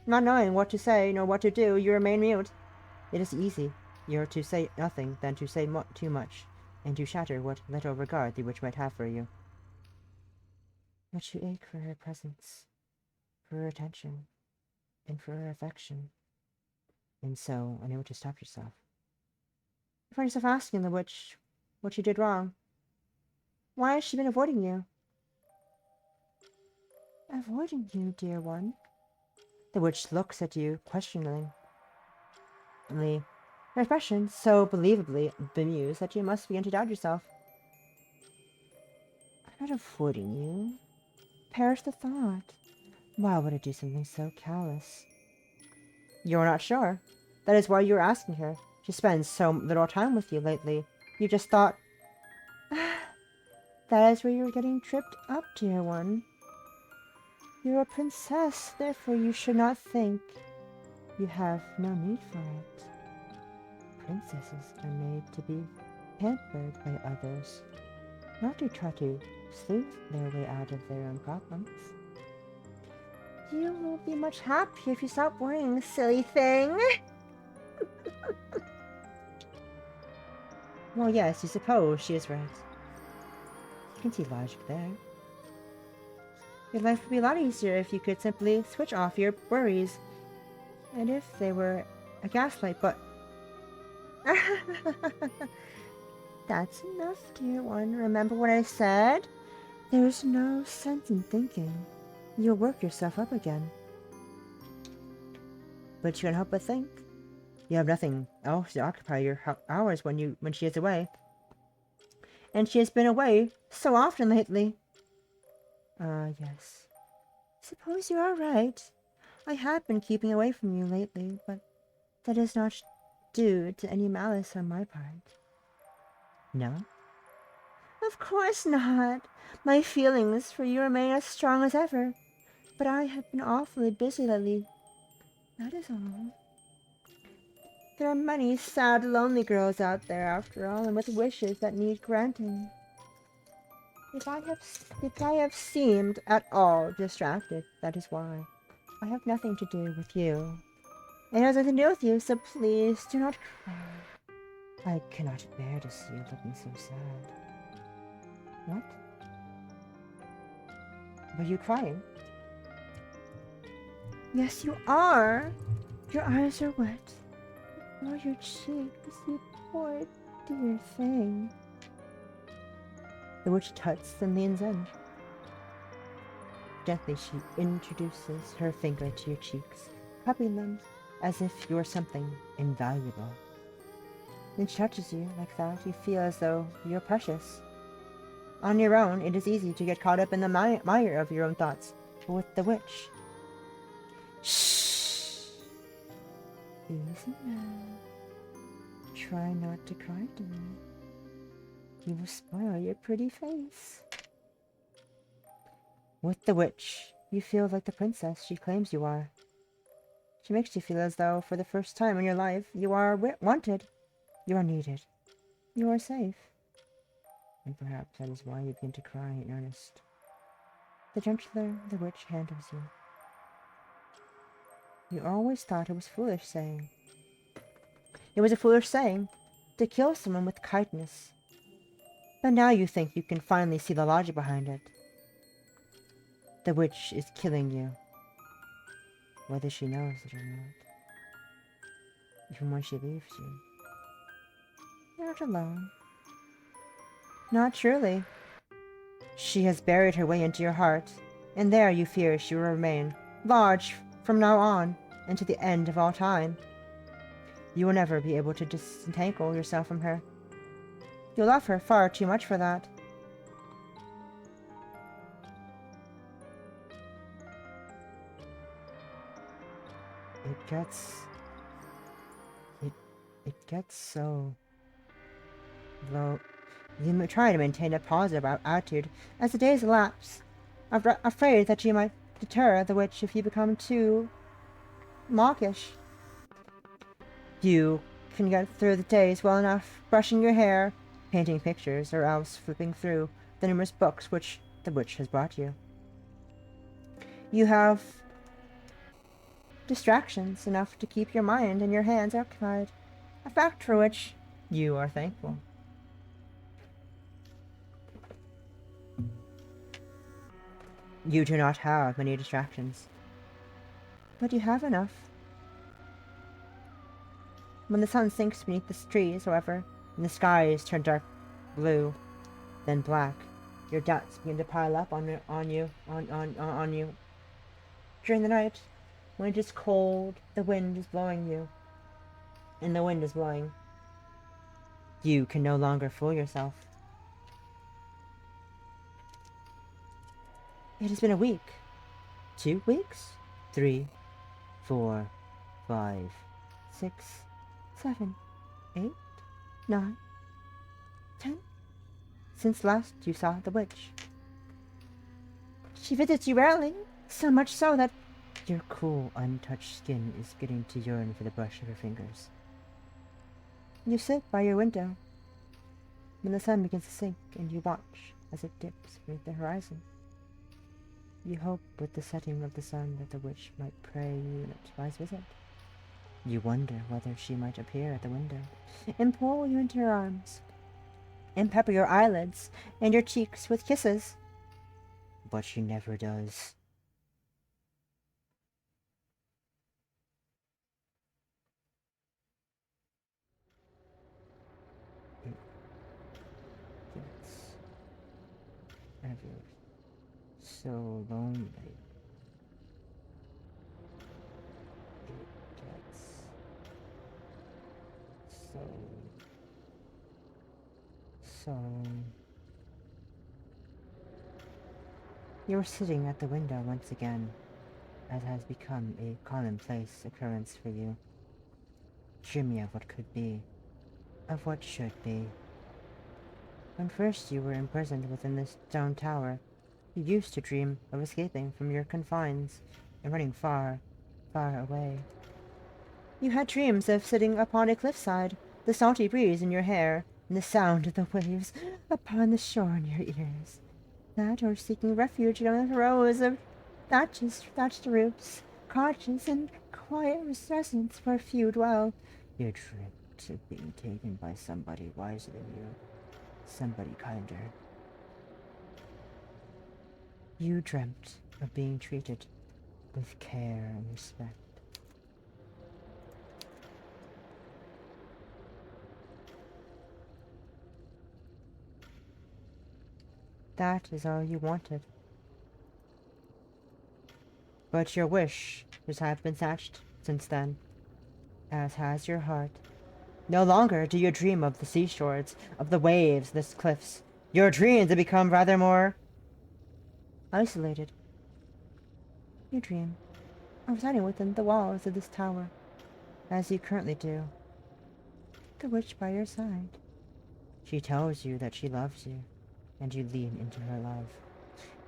Not knowing what to say nor what to do, you remain mute. It is easier to say nothing than to say too much, and to shatter what little regard the witch might have for you. But you ache for her presence, for her attention, and for her affection, and so unable to stop yourself. You find yourself asking the witch what you did wrong. Why has she been avoiding you? Avoiding you, dear one? The witch looks at you questioningly. Her expression so believably bemused that you must begin to doubt yourself. I'm not avoiding you. Perish the thought. Why would I do something so callous? You're not sure. That is why you're asking her. She spends so little time with you lately. You just thought... That is where you're getting tripped up, dear one. You're a princess, therefore you should not think you have no need for it. Princesses are made to be pampered by others, not to try to sleuth their way out of their own problems. You will be much happier if you stop worrying, silly thing. Well, yes, you suppose she is right. You can see logic there. Your life would be a lot easier if you could simply switch off your worries, and if they were a gaslight, but... That's enough, dear one. Remember what I said? There's no sense in thinking. You'll work yourself up again. But you can't help but think. You have nothing else to occupy your hours when she is away. And she has been away so often lately. Yes. Suppose you are right. I have been keeping away from you lately, but that is not due to any malice on my part. No? Of course not. My feelings for you remain as strong as ever. But I have been awfully busy lately. That is all. There are many sad, lonely girls out there, after all, and with wishes that need granting. If I have seemed at all distracted, that is why. I have nothing to do with you. It has nothing to do with you, so please do not cry. I cannot bear to see you looking so sad. What? Were you crying? Yes, you are. Your eyes are wet. Or your cheeks, you poor dear thing. The witch tuts and leans in. Gently she introduces her finger to your cheeks, cupping them as if you were something invaluable. Then she touches you like that. You feel as though you're precious. On your own, it is easy to get caught up in the mire of your own thoughts. But with the witch... Shh! Easy now. Try not to cry to me. You will spoil your pretty face. With the witch, you feel like the princess she claims you are. She makes you feel as though, for the first time in your life, you are wanted. You are needed. You are safe. And perhaps that is why you begin to cry in earnest. The gentler the witch handles you. You always thought it was foolish saying. It was a foolish saying to kill someone with kindness. But now you think you can finally see the logic behind it. The witch is killing you, whether she knows it or not. Even when she leaves you. You're not alone. Not truly. She has buried her way into your heart, and there you fear she will remain, large from now on, and to the end of all time. You will never be able to disentangle yourself from her. You love her far too much for that. It gets so low. You try to maintain a positive attitude as the days elapse, afraid that you might deter the witch if you become too mawkish. You can get through the days well enough, brushing your hair, painting pictures, or else flipping through the numerous books which the witch has brought you. You have distractions enough to keep your mind and your hands occupied, a fact for which you are thankful. You do not have many distractions, but you have enough. When the sun sinks beneath the trees, however, and the skies turn dark blue, then black, your doubts begin to pile up on you. During the night, when it is cold, the wind is blowing you, and the wind is blowing. You can no longer fool yourself. It has been a week, 2 weeks, 3, 4, 5, 6, 7, 8, 9, 10, since last you saw the witch. She visits you rarely, so much so that your cool, untouched skin is getting to yearn for the brush of her fingers. You sit by your window when the sun begins to sink, and you watch as it dips beneath the horizon. You hope with the setting of the sun that the witch might pray you an surprise visit. You wonder whether she might appear at the window and pull you into her arms and pepper your eyelids and your cheeks with kisses. But she never does. It gets ever so lonely. It gets so... You are sitting at the window once again, as has become a commonplace occurrence for you, dreaming of what could be, of what should be. When first you were imprisoned within this stone tower, you used to dream of escaping from your confines and running far, far away. You had dreams of sitting upon a cliffside, the salty breeze in your hair, and the sound of the waves upon the shore in your ears. That, or seeking refuge among the rows of thatched roofs, cottages, and quiet residences where few dwell. You dreamt of being taken by somebody wiser than you, somebody kinder. You dreamt of being treated with care and respect. That is all you wanted. But your wish has have been snatched since then, as has your heart. No longer do you dream of the seashores, of the waves, the cliffs. Your dreams have become rather more isolated. You dream of residing within the walls of this tower, as you currently do. The witch by your side. She tells you that she loves you, and you lean into her love.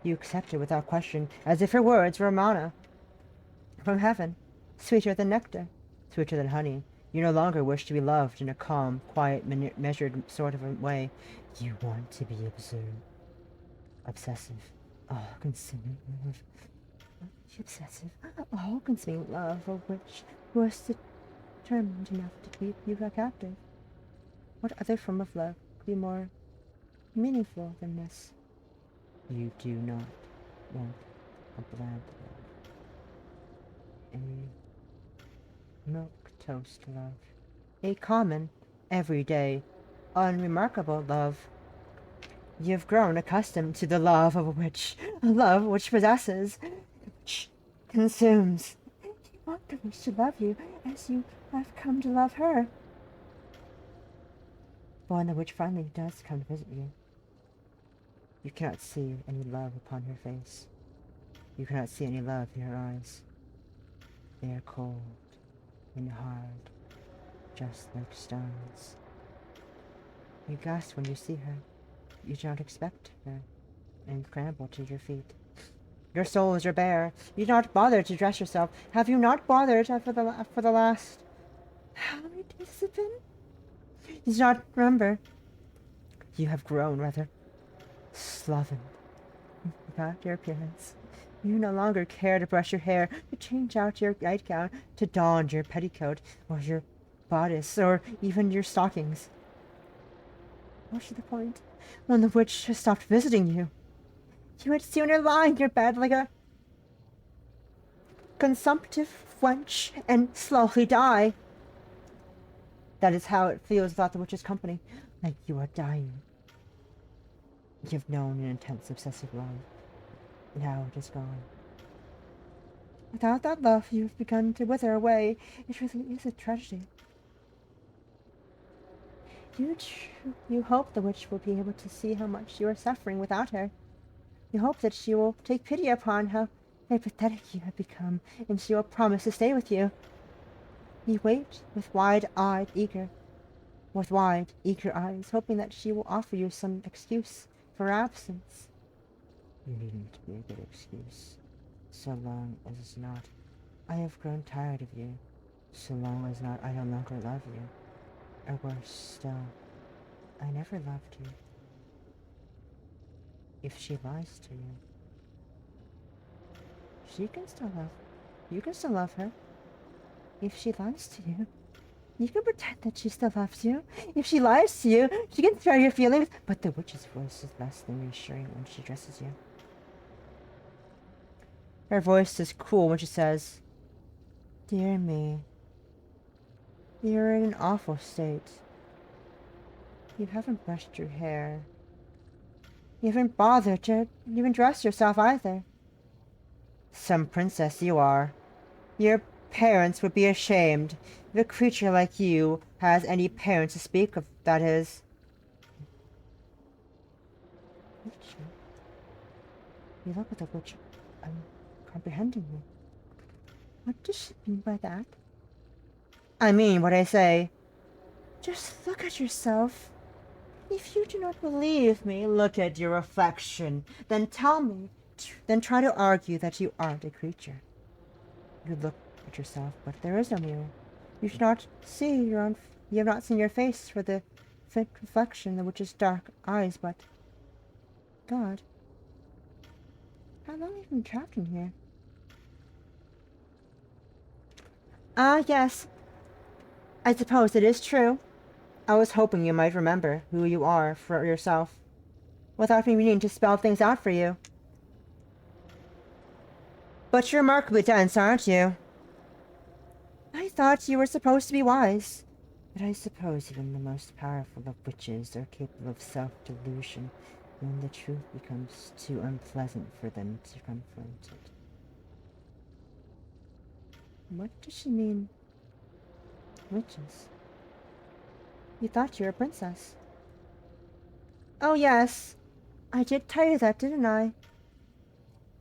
You accept it without question, as if her words were manna from heaven, sweeter than nectar, sweeter than honey. You no longer wish to be loved in a calm, quiet, measured sort of a way. You want to be observed. Obsessive, all-consuming love. Obsessive, all-consuming love, a witch who is determined enough to keep you captive. What other form of love could be more meaningful than this? You do not want a bland love. A milk-toast love. A common, everyday, unremarkable love. You've grown accustomed to the love of a witch, a love which possesses, which consumes. You want the witch to love you as you have come to love her. But when the witch finally does come to visit you, you cannot see any love upon her face. You cannot see any love in her eyes. They are cold and hard, just like stones. You gasp when you see her. You do not expect her, and scramble to your feet. Your soles are bare. You do not bother to dress yourself. Have you not bothered for the last... How many days has it been? You do not remember. You have grown, rather, sloven about your appearance. You no longer care to brush your hair, to change out your nightgown, to don your petticoat, or your bodice, or even your stockings. What's the point? When the witch has stopped visiting you, you would sooner lie in your bed like a consumptive wench and slowly die. That is how it feels without the witch's company, like you are dying. You've known an intense obsessive love. Now it is gone. Without that love, you have begun to wither away. It really is a tragedy. You hope the witch will be able to see how much you are suffering without her. You hope that she will take pity upon how pathetic you have become, and she will promise to stay with you. You wait with wide, eager eyes, hoping that she will offer you some excuse for her absence. You needn't be a good excuse, so long as it's not, I have grown tired of you, so long as not, I no longer love you, or worse still, I never loved you. If she lies to you, she can still love, you can still love her. If she lies to you, you can pretend that she still loves you. If she lies to you, she can spare your feelings, but the witch's voice is less than reassuring when she addresses you. Her voice is cool when she says, "Dear me, you're in an awful state. You haven't brushed your hair. You haven't bothered to even dress yourself either. Some princess you are. Your parents would be ashamed if a creature like you has any parents to speak of, that is." Creature? You look at the witch uncomprehendingly. What does she mean by that? I mean what I say. Just look at yourself. If you do not believe me, look at your reflection. Then tell me. Then try to argue that you aren't a creature. You look at yourself, but there is no mirror. You should not see your own. You have not seen your face for the faint reflection in the witch's dark eyes, but God. How long have you been trapped in here? Ah, yes. I suppose it is true. I was hoping you might remember who you are for yourself, without me needing to spell things out for you. But you're remarkably dense, aren't you? I thought you were supposed to be wise. But I suppose even the most powerful of witches are capable of self-delusion when the truth becomes too unpleasant for them to confront it. What does she mean? Witches? You thought you were a princess. Oh yes, I did tell you that, didn't I?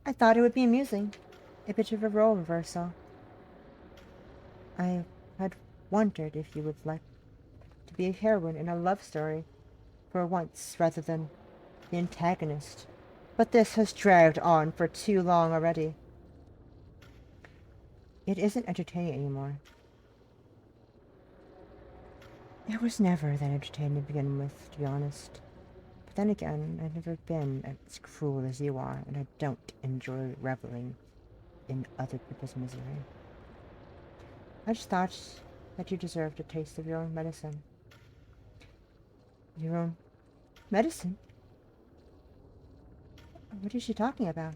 I thought it would be amusing. A bit of a role reversal. I had wondered if you would like to be a heroine in a love story for once rather than the antagonist. But this has dragged on for too long already. It isn't entertaining anymore. It was never that entertaining to begin with, to be honest. But then again, I've never been as cruel as you are, and I don't enjoy reveling in other people's misery. I just thought that you deserved a taste of your own medicine. Your own medicine? What is she talking about?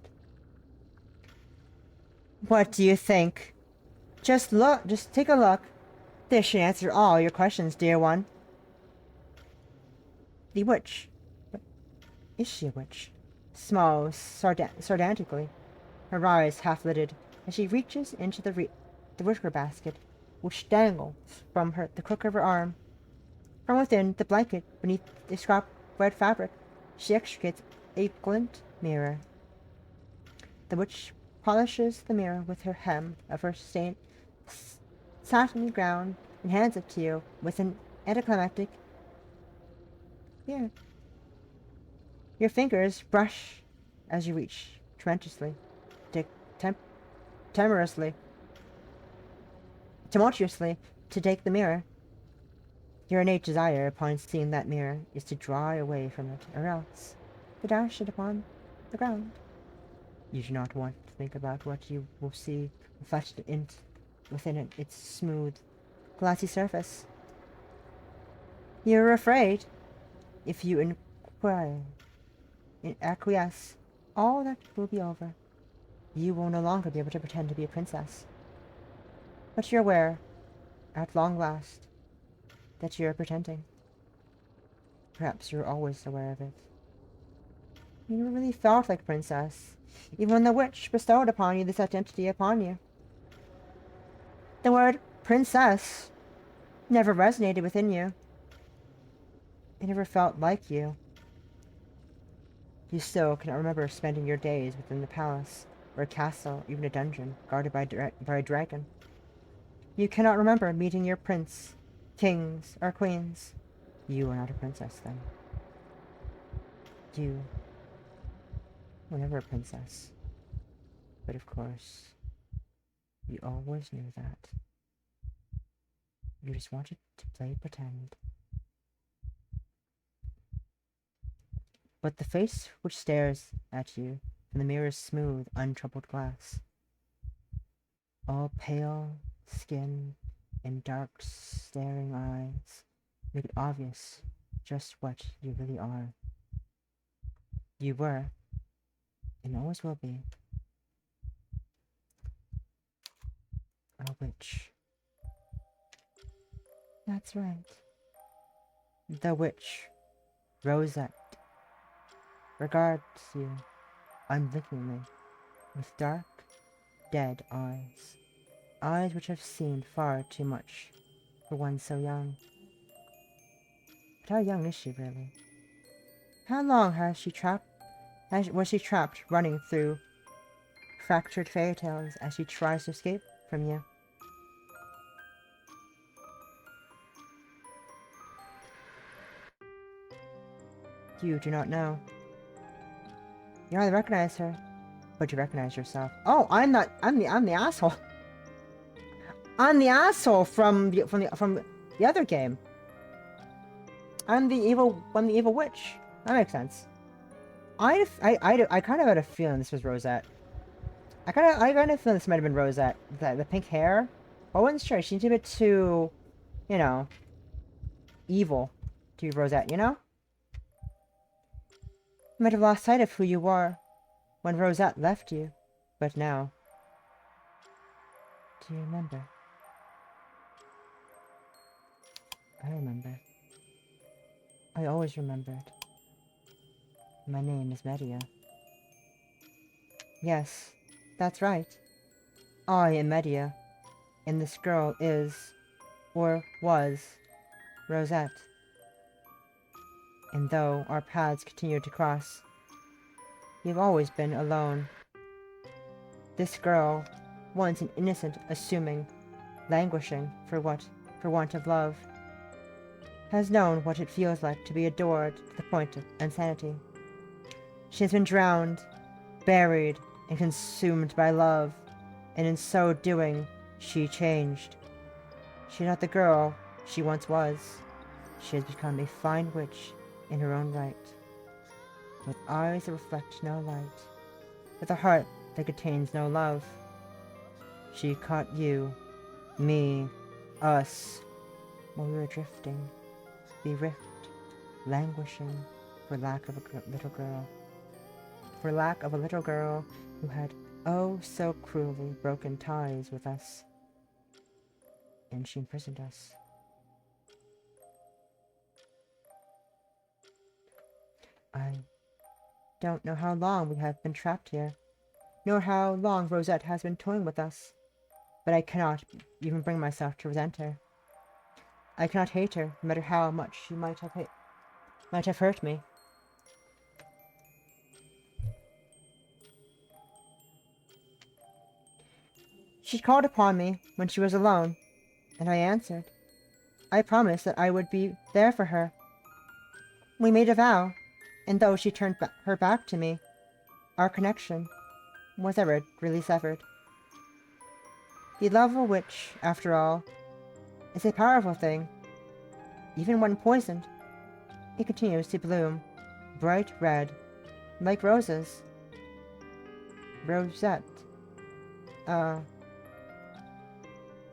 What do you think? Just take a look. This should answer all your questions, dear one. The witch. But is she a witch? Smiles sardonically, her eyes half-lidded, as she reaches into the wicker basket, which dangles from the crook of her arm. From within the blanket, beneath the scrap red fabric, she extricates a glint mirror. The witch polishes the mirror with her hem of her satiny gown and hands it to you with an anticlimactic "Here." Your fingers brush as you reach, tumultuously, to take the mirror. Your innate desire upon seeing that mirror is to draw away from it, or else to dash it upon the ground. You do not want to think about what you will see reflected within its smooth, glassy surface. You are afraid, if you acquiesce, all that will be over. You will no longer be able to pretend to be a princess. But you're aware, at long last, that you're pretending. Perhaps you're always aware of it. You never really felt like a princess, even when the witch bestowed upon you this identity upon you. The word princess never resonated within you. It never felt like you. You still cannot remember spending your days within the palace, or a castle, even a dungeon, guarded by a dragon. You cannot remember meeting your prince, kings, or queens. You are not a princess, then. You were never a princess. But of course, you always knew that. You just wanted to play pretend. But the face which stares at you from the mirror's smooth, untroubled glass, all pale skin and dark, staring eyes, make it obvious just what you really are. You were, and always will be, a witch. That's right. The witch, Rosette, regards you unblinkingly with dark, dead eyes. Eyes which have seen far too much for one so young. But how young is she really? How long was she trapped running through fractured fairy tales as she tries to escape from you? You do not know. You hardly recognize her, but you recognize yourself. Oh, I'm the asshole. I'm the asshole from the other game. I'm the evil witch. That makes sense. I kind of had a feeling this was Rosette. I kind of feel this might have been Rosette. The pink hair. I wasn't sure. She seemed a bit too, you know, evil to be Rosette. You know. You might have lost sight of who you were when Rosette left you, but now. Do you remember? I remember. I always remembered. My name is Medea. Yes, that's right. I am Medea, And this girl is, or was, Rosette. And though our paths continue to cross, we've always been alone. This girl, once an innocent, assuming, languishing for want of love, has known what it feels like to be adored to the point of insanity. She has been drowned, buried, and consumed by love, and in so doing, she changed. She is not the girl she once was. She has become a fine witch in her own right, with eyes that reflect no light, with a heart that contains no love. She caught you, me, us, while we were drifting, bereft, languishing, for lack of a little girl. For lack of a little girl who had oh so cruelly broken ties with us. And she imprisoned us. I don't know how long we have been trapped here, nor how long Rosette has been toying with us, but I cannot even bring myself to resent her. I cannot hate her, no matter how much she might have hurt me. She called upon me when she was alone, and I answered. I promised that I would be there for her. We made a vow, and though she turned her back to me, our connection was ever really severed. The love of a witch, after all, is a powerful thing. Even when poisoned, it continues to bloom, bright red, like roses. Rosette.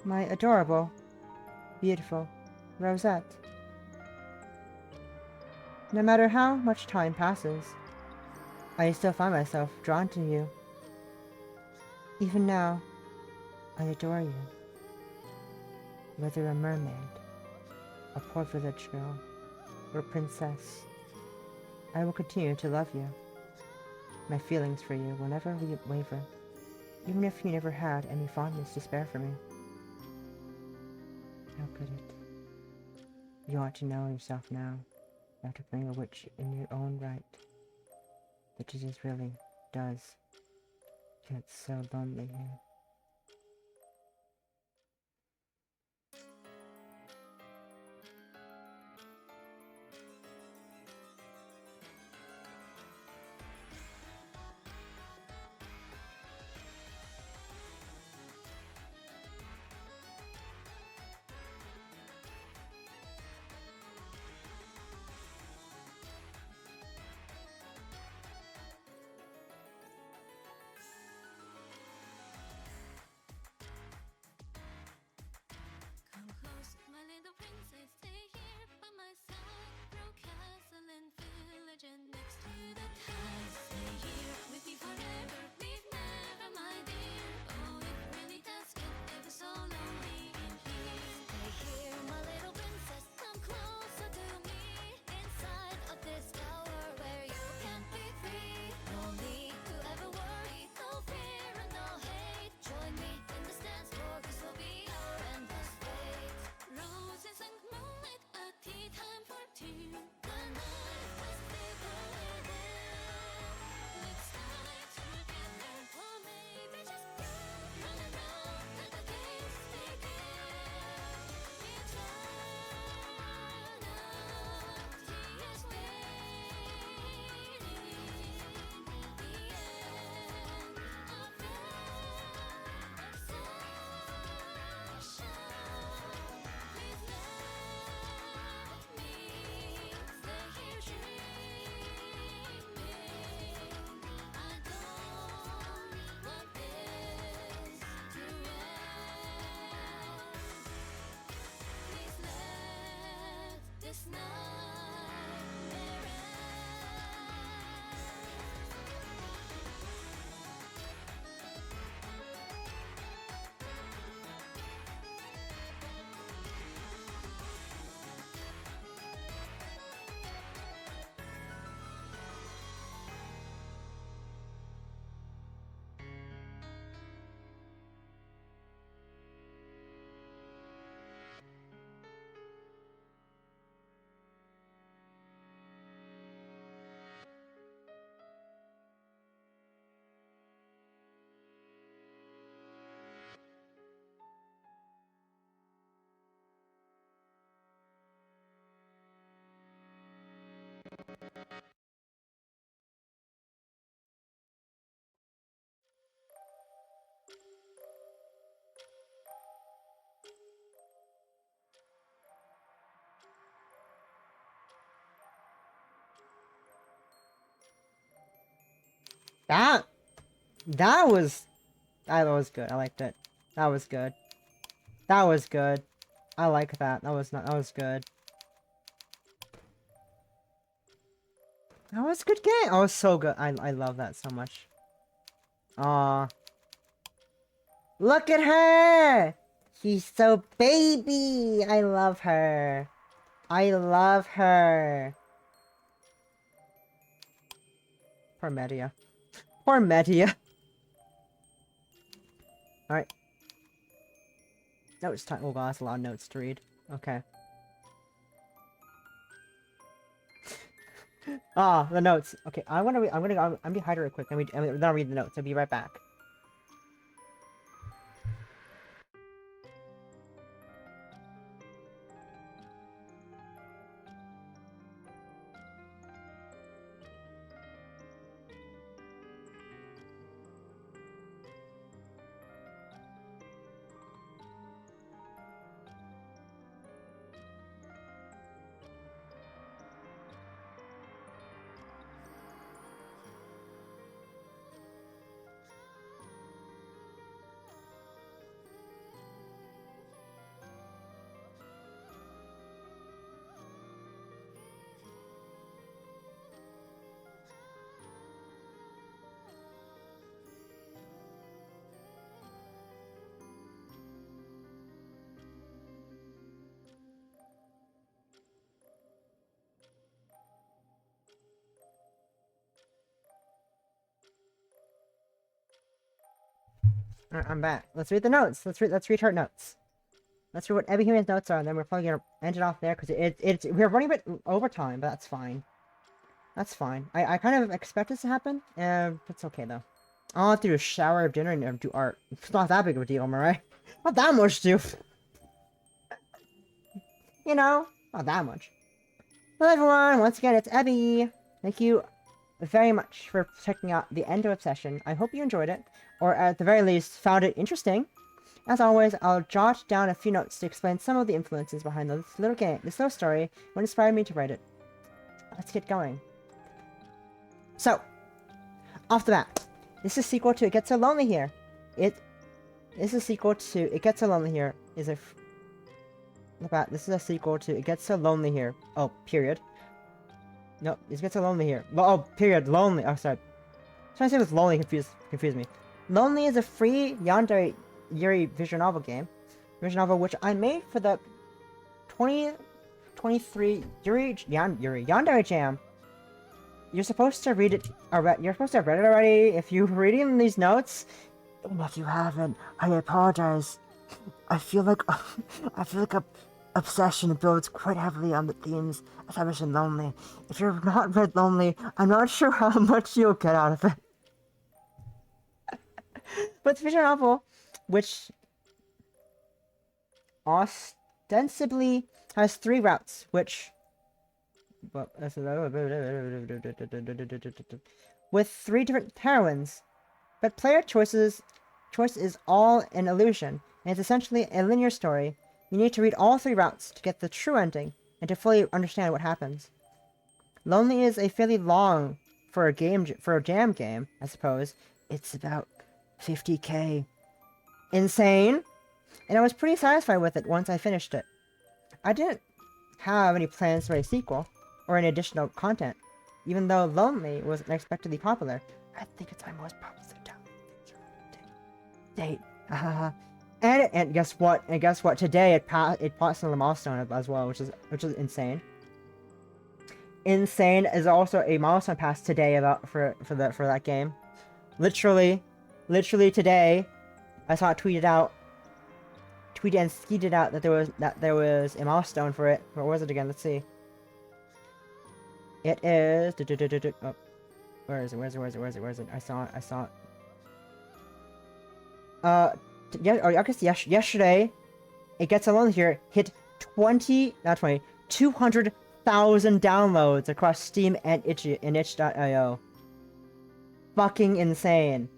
My adorable, beautiful Rosette. No matter how much time passes, I still find myself drawn to you. Even now, I adore you. Whether a mermaid, a poor village girl, or a princess, I will continue to love you. My feelings for you will never waver, even if you never had any fondness to spare for me. How could it? You ought to know yourself now, after playing a witch in your own right, that it is really does get so lonely here. That that was good. I liked it. That was good. That was good. I like that. That was good. That was a good game. Oh, it was so good. I love that so much. Aw. Look at her! She's so baby! I love her. I love her. Poor Media. Poor Media. Alright. Notes time. Oh god, that's a lot of notes to read. Okay. Ah, the notes. Okay, I'm gonna hide real quick. Then I'll read the notes. I'll be right back. Alright, I'm back. Let's read the notes. Let's read her notes. Let's read what every human's notes are, and then we're probably gonna end it off there because we're running a bit over time, but that's fine. That's fine. I kind of expect this to happen, and it's okay though. I'll have to do a shower of dinner and do art. It's not that big of a deal, am I right? Not that much to do. You know, not that much. Hello everyone, once again it's Abby. Thank you very much for checking out the end of Obsession. I hope you enjoyed it, or at the very least found it interesting. As always, I'll jot down a few notes to explain some of the influences behind this little story, what inspired me to write it. Let's get going. So, off the bat, this is a sequel to It Gets So Lonely Here. This is a sequel to It Gets So Lonely Here. This is a sequel to It Gets So Lonely Here. Oh, period. No, It Gets So Lonely Here. Oh, period. Lonely. Oh, sorry. Trying to say it was lonely confused me. Lonely is a free Yandere Yuri visual novel game. Visual novel which I made for the 2023 Yandere Jam. You're supposed to read it. You're supposed to have read it already. If you're reading these notes, and if you haven't, I apologize. I feel like Obsession builds quite heavily on the themes established in Lonely. If you've not read Lonely, I'm not sure how much you'll get out of it. But the visual novel, which ostensibly has 3 routes, with 3 different heroines, but player choice is all an illusion, and it's essentially a linear story. You need to read all 3 routes to get the true ending, and to fully understand what happens. Lonely is a fairly long, for a jam game, I suppose. It's about 50k. Insane! And I was pretty satisfied with it once I finished it. I didn't have any plans for a sequel, or any additional content, even though Lonely was unexpectedly popular. I think it's my most popular date. And guess what? Today it passed another milestone as well, which is insane. Insane is also a milestone passed today for that game. Literally today, I saw it tweeted and tweeted out that there was a milestone for it. What was it again? Let's see. It is. Oh, where is it? I saw it. I guess yesterday, It Gets So Lonely Here hit 200,000 downloads across Steam and itch.io. Fucking insane.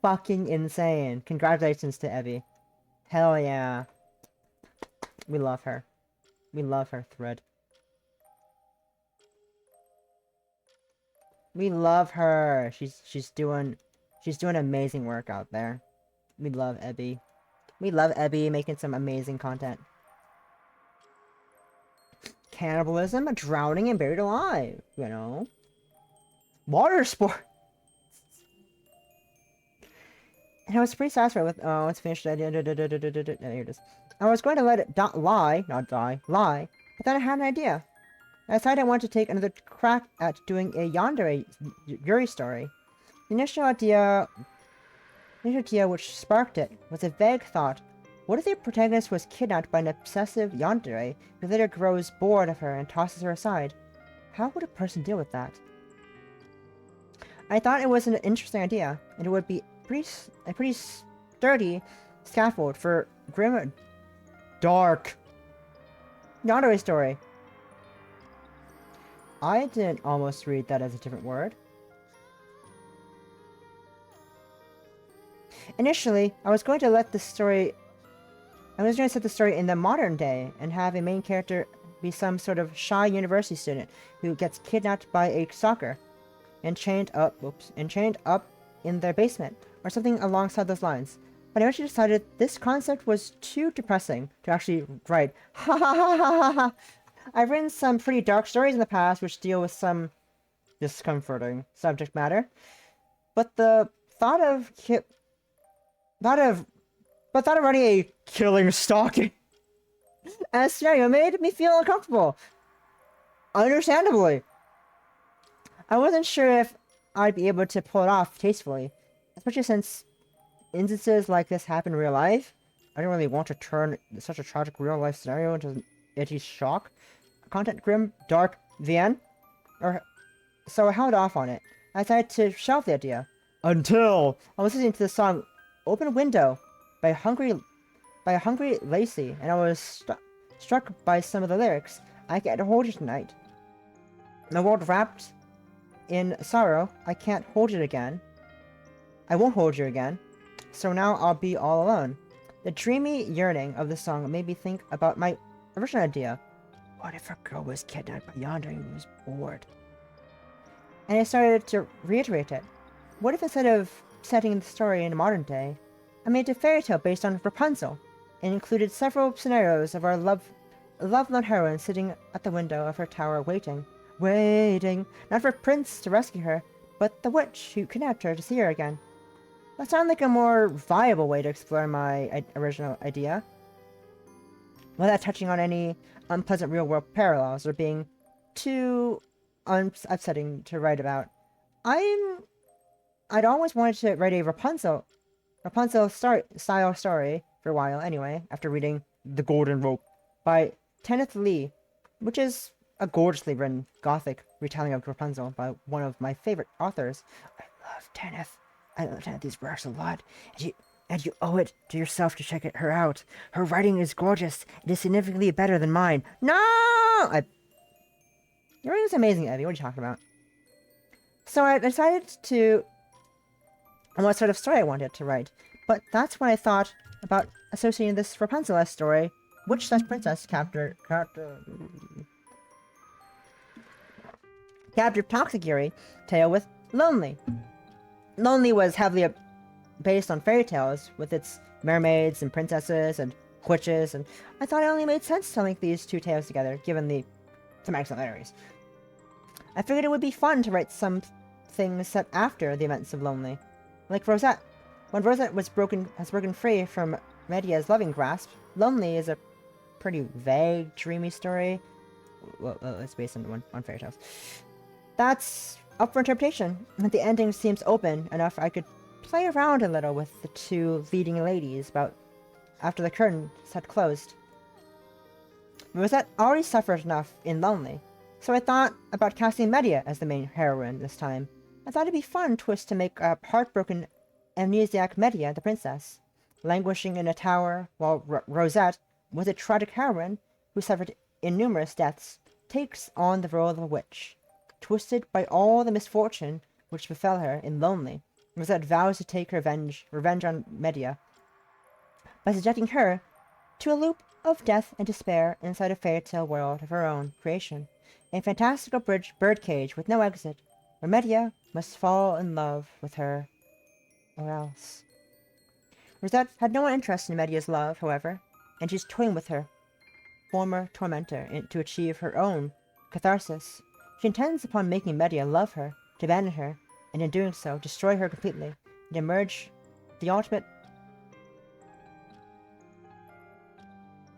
Fucking insane. Congratulations to Evie. Hell yeah. We love her. We love her, Thread. We love her. She's doing amazing work out there. We love Ebby. We love Ebby making some amazing content. Cannibalism, drowning and buried alive, you know. Water sport. And I was pretty satisfied with, oh, it's finished. Here it is. I was going to let it lie. I thought I had an idea. I decided I wanted to take another crack at doing a Yandere Yuri story. The initial idea which sparked it was a vague thought. What if the protagonist was kidnapped by an obsessive Yandere who later grows bored of her and tosses her aside? How would a person deal with that? I thought it was an interesting idea, and it would be a pretty sturdy scaffold for grim, dark Yandere story. I didn't almost read that as a different word. Initially, I was going to set the story in the modern day and have a main character be some sort of shy university student who gets kidnapped by a stalker and chained up in their basement or something alongside those lines. But I eventually decided this concept was too depressing to actually write. Ha ha ha ha ha ha! I've written some pretty dark stories in the past which deal with some discomforting subject matter, but the thought of running a killing stalking as scenario made me feel uncomfortable. Understandably. I wasn't sure if I'd be able to pull it off tastefully, especially since instances like this happen in real life. I don't really want to turn such a tragic real life scenario into an edgy shock content, grim, dark, VN. So I held off on it. I decided to shelve the idea until I was listening to the song "Open Window" by Hungry Lacey, and I was struck by some of the lyrics. I can't hold you tonight. The world wrapped in sorrow. I can't hold you again. I won't hold you again. So now I'll be all alone. The dreamy yearning of the song made me think about my original idea. What if a girl was kidnapped by Yandere and was bored? And I started to reiterate it. What if instead of setting the story in the modern day, I made a fairy tale based on Rapunzel, and included several scenarios of our love-lone heroine sitting at the window of her tower waiting, not for Prince to rescue her, but the witch who kidnapped her to see her again. That sounded like a more viable way to explore my original idea, without touching on any unpleasant real-world parallels or being too upsetting to write about. I'd always wanted to write a Rapunzel style story for a while anyway, after reading The Golden Rope by Kenneth Lee, which is a gorgeously written gothic retelling of Rapunzel by one of my favorite authors. I love Kenneth. These works a lot, and you owe it to yourself to check her out. Her writing is gorgeous. It is significantly better than mine. No! Your writing is amazing, Evie. What are you talking about? So I decided on what sort of story I wanted to write, but that's when I thought about associating this Rapunzel story, witch/princess captured toxic Yuri tale with Lonely. Lonely was heavily based on fairy tales, with its mermaids and princesses and witches, and I thought it only made sense to link these two tales together, given the thematic similarities. I figured it would be fun to write some things set after the events of Lonely. Like Rosette. When Rosette has broken free from Media's loving grasp, Lonely is a pretty vague, dreamy story. Well, it's based on fairy tales. That's up for interpretation, and the ending seems open enough I could play around a little with the two leading ladies about after the curtain had closed. Rosette already suffered enough in Lonely, so I thought about casting Media as the main heroine this time. I thought it'd be a fun twist to make a heartbroken, amnesiac Media the princess, languishing in a tower, while Rosette was a tragic heroine who suffered innumerous deaths, takes on the role of a witch. Twisted by all the misfortune which befell her in Lonely, Rosette vows to take her revenge on Media by subjecting her to a loop of death and despair inside a fairy tale world of her own creation, a fantastical birdcage with no exit, Remedia must fall in love with her, or else. Rosette had no interest in Media's love, however, and she's toying with her former tormentor to achieve her own catharsis. She intends upon making Media love her, to abandon her, and in doing so, destroy her completely, and emerge the ultimate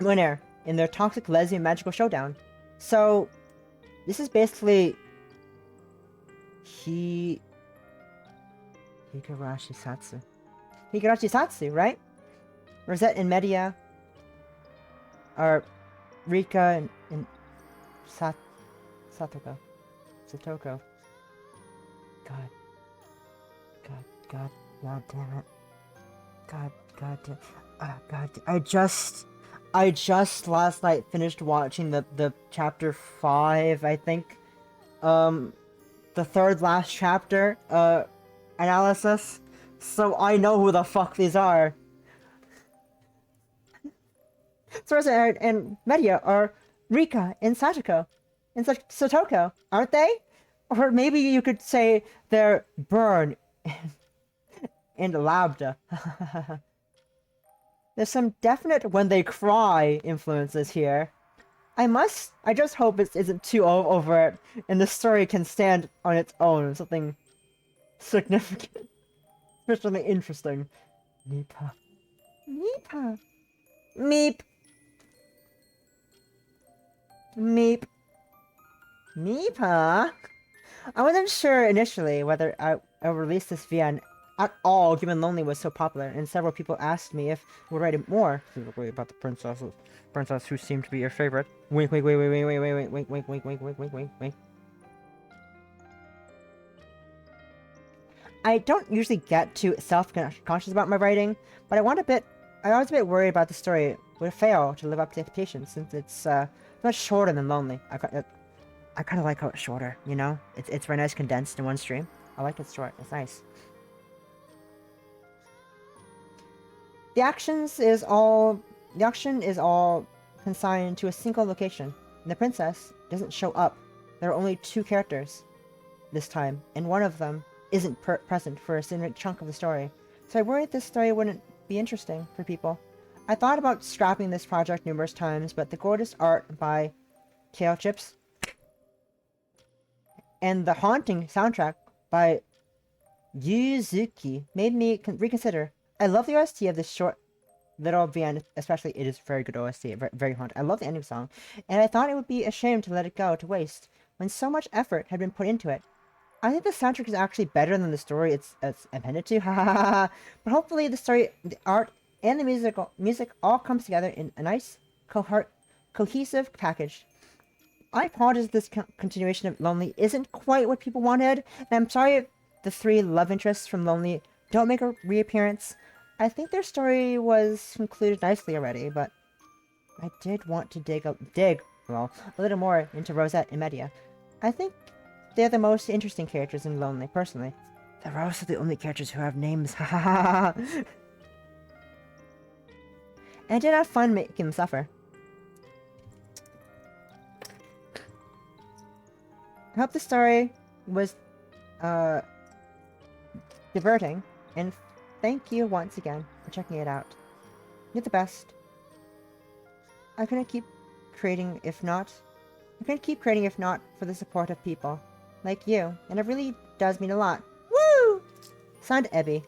winner in their toxic lesbian magical showdown. So, this is basically Higurashi Satsu. Higurashi Satsu, right? Rosette and Media are Rika and Satoko. Satoko. God, God damn it. God damn. God. I just last night finished watching the chapter 5, I think. The third last chapter, analysis. So I know who the fuck these are. Sorcerer and Media are Rika and Satoko. And Satoko, aren't they? Or maybe you could say they're Burn and Labda. There's some definite when they cry influences here. I just hope it isn't too overt and the story can stand on its own, something significant, especially interesting. Meepa. Meep. Meepa? I wasn't sure initially whether I would release this VN at all, given Lonely was so popular, and several people asked me if we'd write it more. Specifically about the princess who seemed to be your favorite. Wink, wink, wink, wink, wink, wink, wink, wink, wink, wink, wink, wink, wink, wink, wink. I don't usually get too self-conscious about my writing, but I was a bit worried about the story would fail to live up to expectations, since it's much shorter than Lonely. I kind of like how it's shorter, you know? It's very nice condensed in one stream. I like it short. It's nice. The action is all consigned to a single location, and the princess doesn't show up. There are only 2 characters this time, and one of them isn't present for a significant chunk of the story. So I worried this story wouldn't be interesting for people. I thought about scrapping this project numerous times, but the gorgeous art by Kale Chips and the haunting soundtrack by Yuzuki made me reconsider. I love the OST of this short little VN, especially it is very good OST, very haunting. I love the ending song, and I thought it would be a shame to let it go to waste when so much effort had been put into it. I think the soundtrack is actually better than the story it's appended to, but hopefully the story, the art, and the music all comes together in a nice, cohesive package. I apologize this continuation of Lonely isn't quite what people wanted, and I'm sorry if the 3 love interests from Lonely don't make a reappearance. I think their story was concluded nicely already, but I did want to dig a little more into Rosette and Media. I think they're the most interesting characters in Lonely, personally. They're also the only characters who have names, hahaha. And I did have fun making them suffer. I hope the story was diverting, and thank you once again for checking it out. You're the best. I couldn't keep creating if not for the support of people like you, and it really does mean a lot. Woo! Signed, Ebby.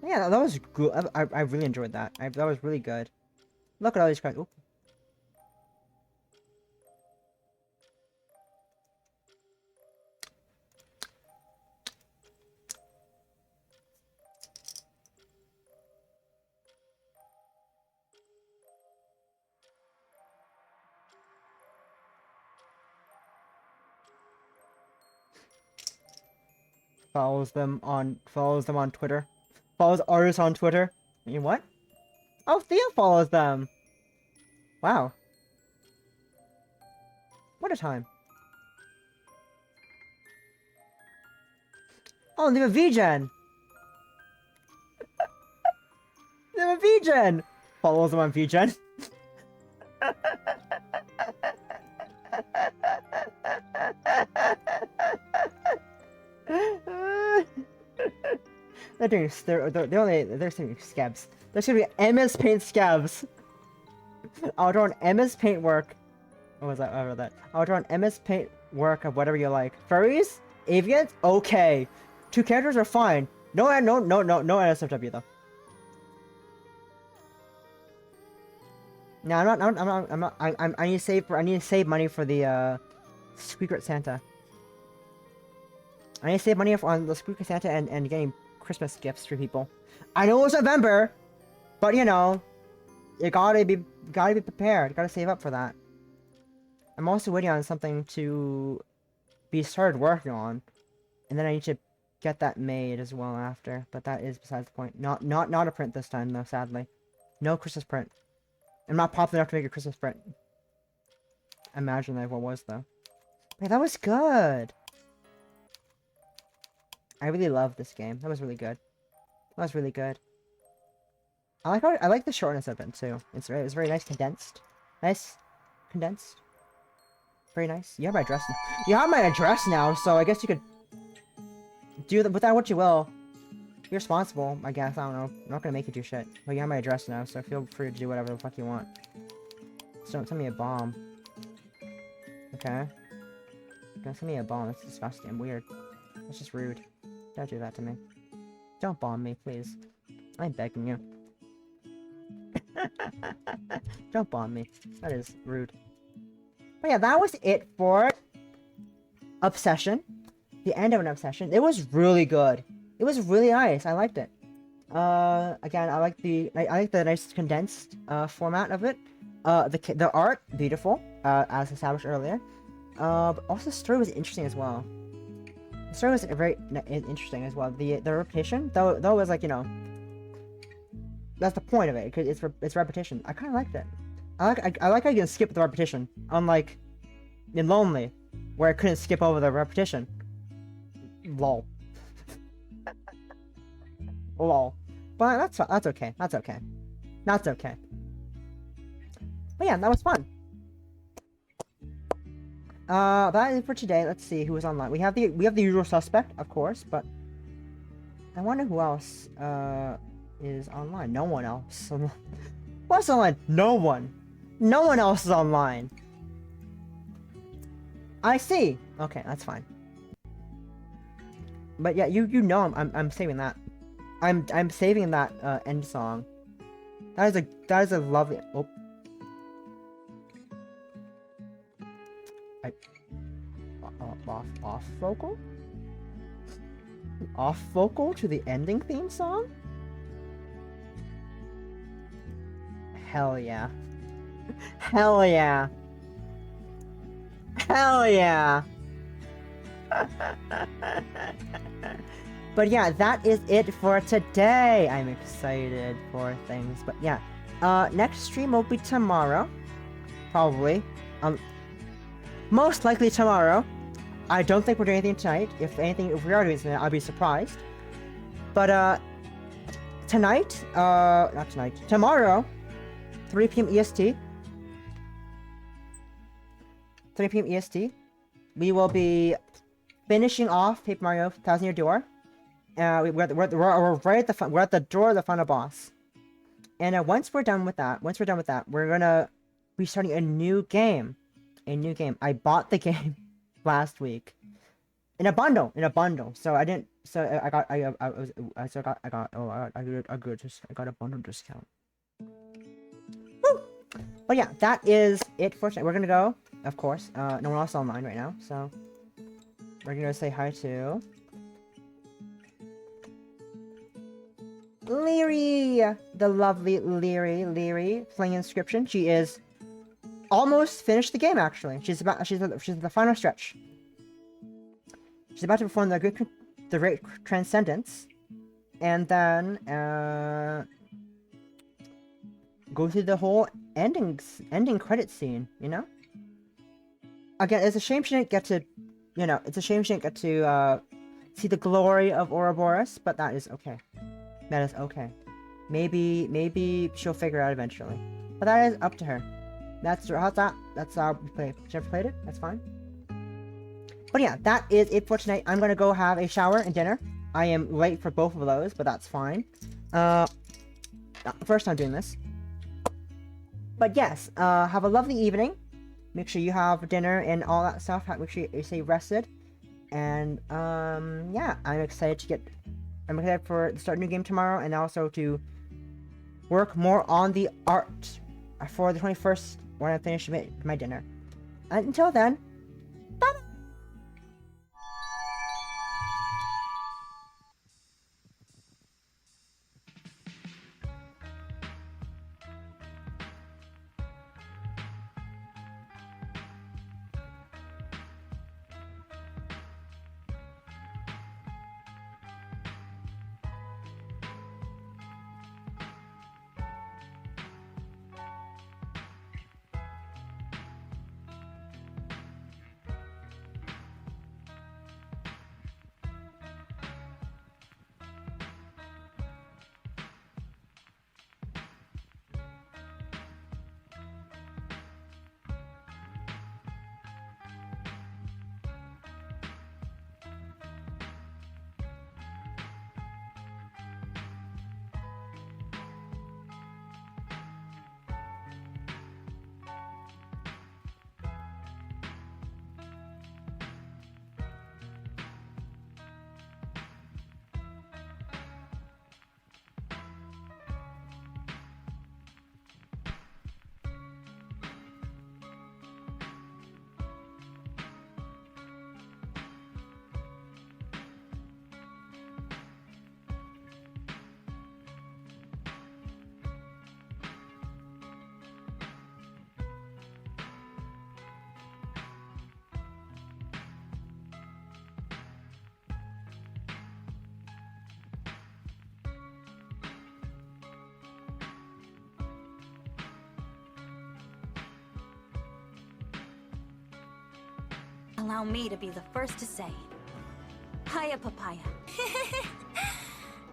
Yeah, that was good. I really enjoyed that. That was really good. Look at all these cards. Oop. Follows them on Twitter. Follows artists on Twitter. I mean, what? Oh, Theo follows them. Wow. What a time. Oh, they have a VGen. They have a VGen! Follows him on VGen. They're doing they're doing scabs. There's gonna be MS Paint scabs. I'll draw an MS Paint work. What was that? I read that. I'll draw an MS Paint work of whatever you like. Furries? Avians? Okay. 2 characters are fine. No NSFW though. No, I'm not. I need to save money for the Secret Santa. I need to save money on the Secret Santa and getting Christmas gifts for people. I know it's November, but you know, you gotta be prepared. You gotta save up for that. I'm also waiting on something to be started working on, and then I need to get that made as well after. But that is besides the point. Not a print this time though. Sadly, no Christmas print. I'm not popular enough to make a Christmas print. Imagine that what was though. Wait, that was good. I really love this game. That was really good. That was really good. I like the shortness of it too. It's very nice condensed. Nice condensed. Very nice. You have my address now. You have my address now, so I guess you could do with that what you will. You're responsible, I guess. I don't know. I'm not gonna make you do shit. But you have my address now, so feel free to do whatever the fuck you want. Just don't send me a bomb. Okay? Don't send me a bomb. That's disgusting and weird. That's just rude. Don't do that to me. Don't bomb me, please. I'm begging you. Don't bomb me. That is rude. But yeah, that was it for Obsession. The end of an Obsession. It was really good. It was really nice. I liked it. Again, I like the nice condensed format of it. The art, beautiful, as established earlier. But also the story was interesting as well. The story was very interesting as well. The repetition, though it was like, you know, that's the point of it, because it's repetition. I kind of liked it. I like how you can skip the repetition, unlike in Lonely, where I couldn't skip over the repetition. Lol. Lol. But that's okay. That's okay. That's okay. But yeah, that was fun. That is for today. Let's see who is online. We have the usual suspect, of course, but I wonder who else is online. No one else. What's online? No one. No one else is online. I see. Okay, that's fine. But yeah, you know I'm saving that. I'm saving that end song. That is a lovely. Oh. Off vocal? Off vocal to the ending theme song? Hell yeah. Hell yeah. Hell yeah. But yeah, that is it for today. I'm excited for things. But yeah, next stream will be tomorrow. Probably. Most likely tomorrow. I don't think we're doing anything tonight. If we are doing something, I'll be surprised. But tonight, not tonight, tomorrow, 3 p.m. EST. 3 p.m. EST. We will be finishing off Paper Mario Thousand Year Door. We're right at the we're at the door of the final boss. And once we're done with that, we're gonna be starting a new game. I bought the game last week in a bundle. So I didn't. So I got a bundle discount. Woo! But yeah, that is it for tonight. We're gonna go, of course. No one else is online right now, so we're gonna say hi to Leary, the lovely Leary playing Inscription. She is almost finished the game, actually. She's at the final stretch. She's about to perform the Great Transcendence, and then go through the whole ending credit scene. You know. Again, it's a shame she didn't get to, see the glory of Ouroboros, but that is okay. That is okay. Maybe she'll figure it out eventually. But that is up to her. How's that? That's how we play. Whichever played it, that's fine. But yeah, that is it for tonight. I'm gonna go have a shower and dinner. I am late for both of those, but that's fine. First time doing this. But yes, have a lovely evening. Make sure you have dinner and all that stuff. Make sure you stay rested. And yeah, I'm excited for to start a new game tomorrow, and also to work more on the art for the 21st when I finish my dinner. And until then, bye. Allow me to be the first to say. Hiya, Papaya.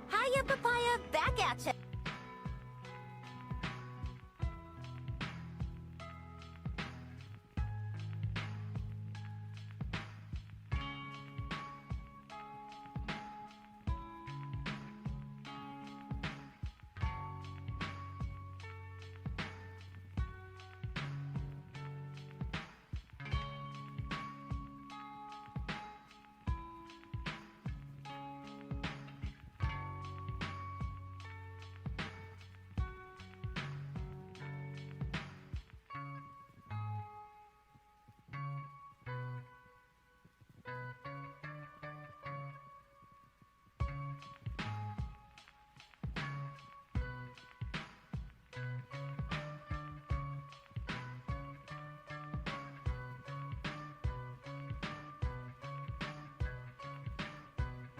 Hiya, Papaya, back at ya.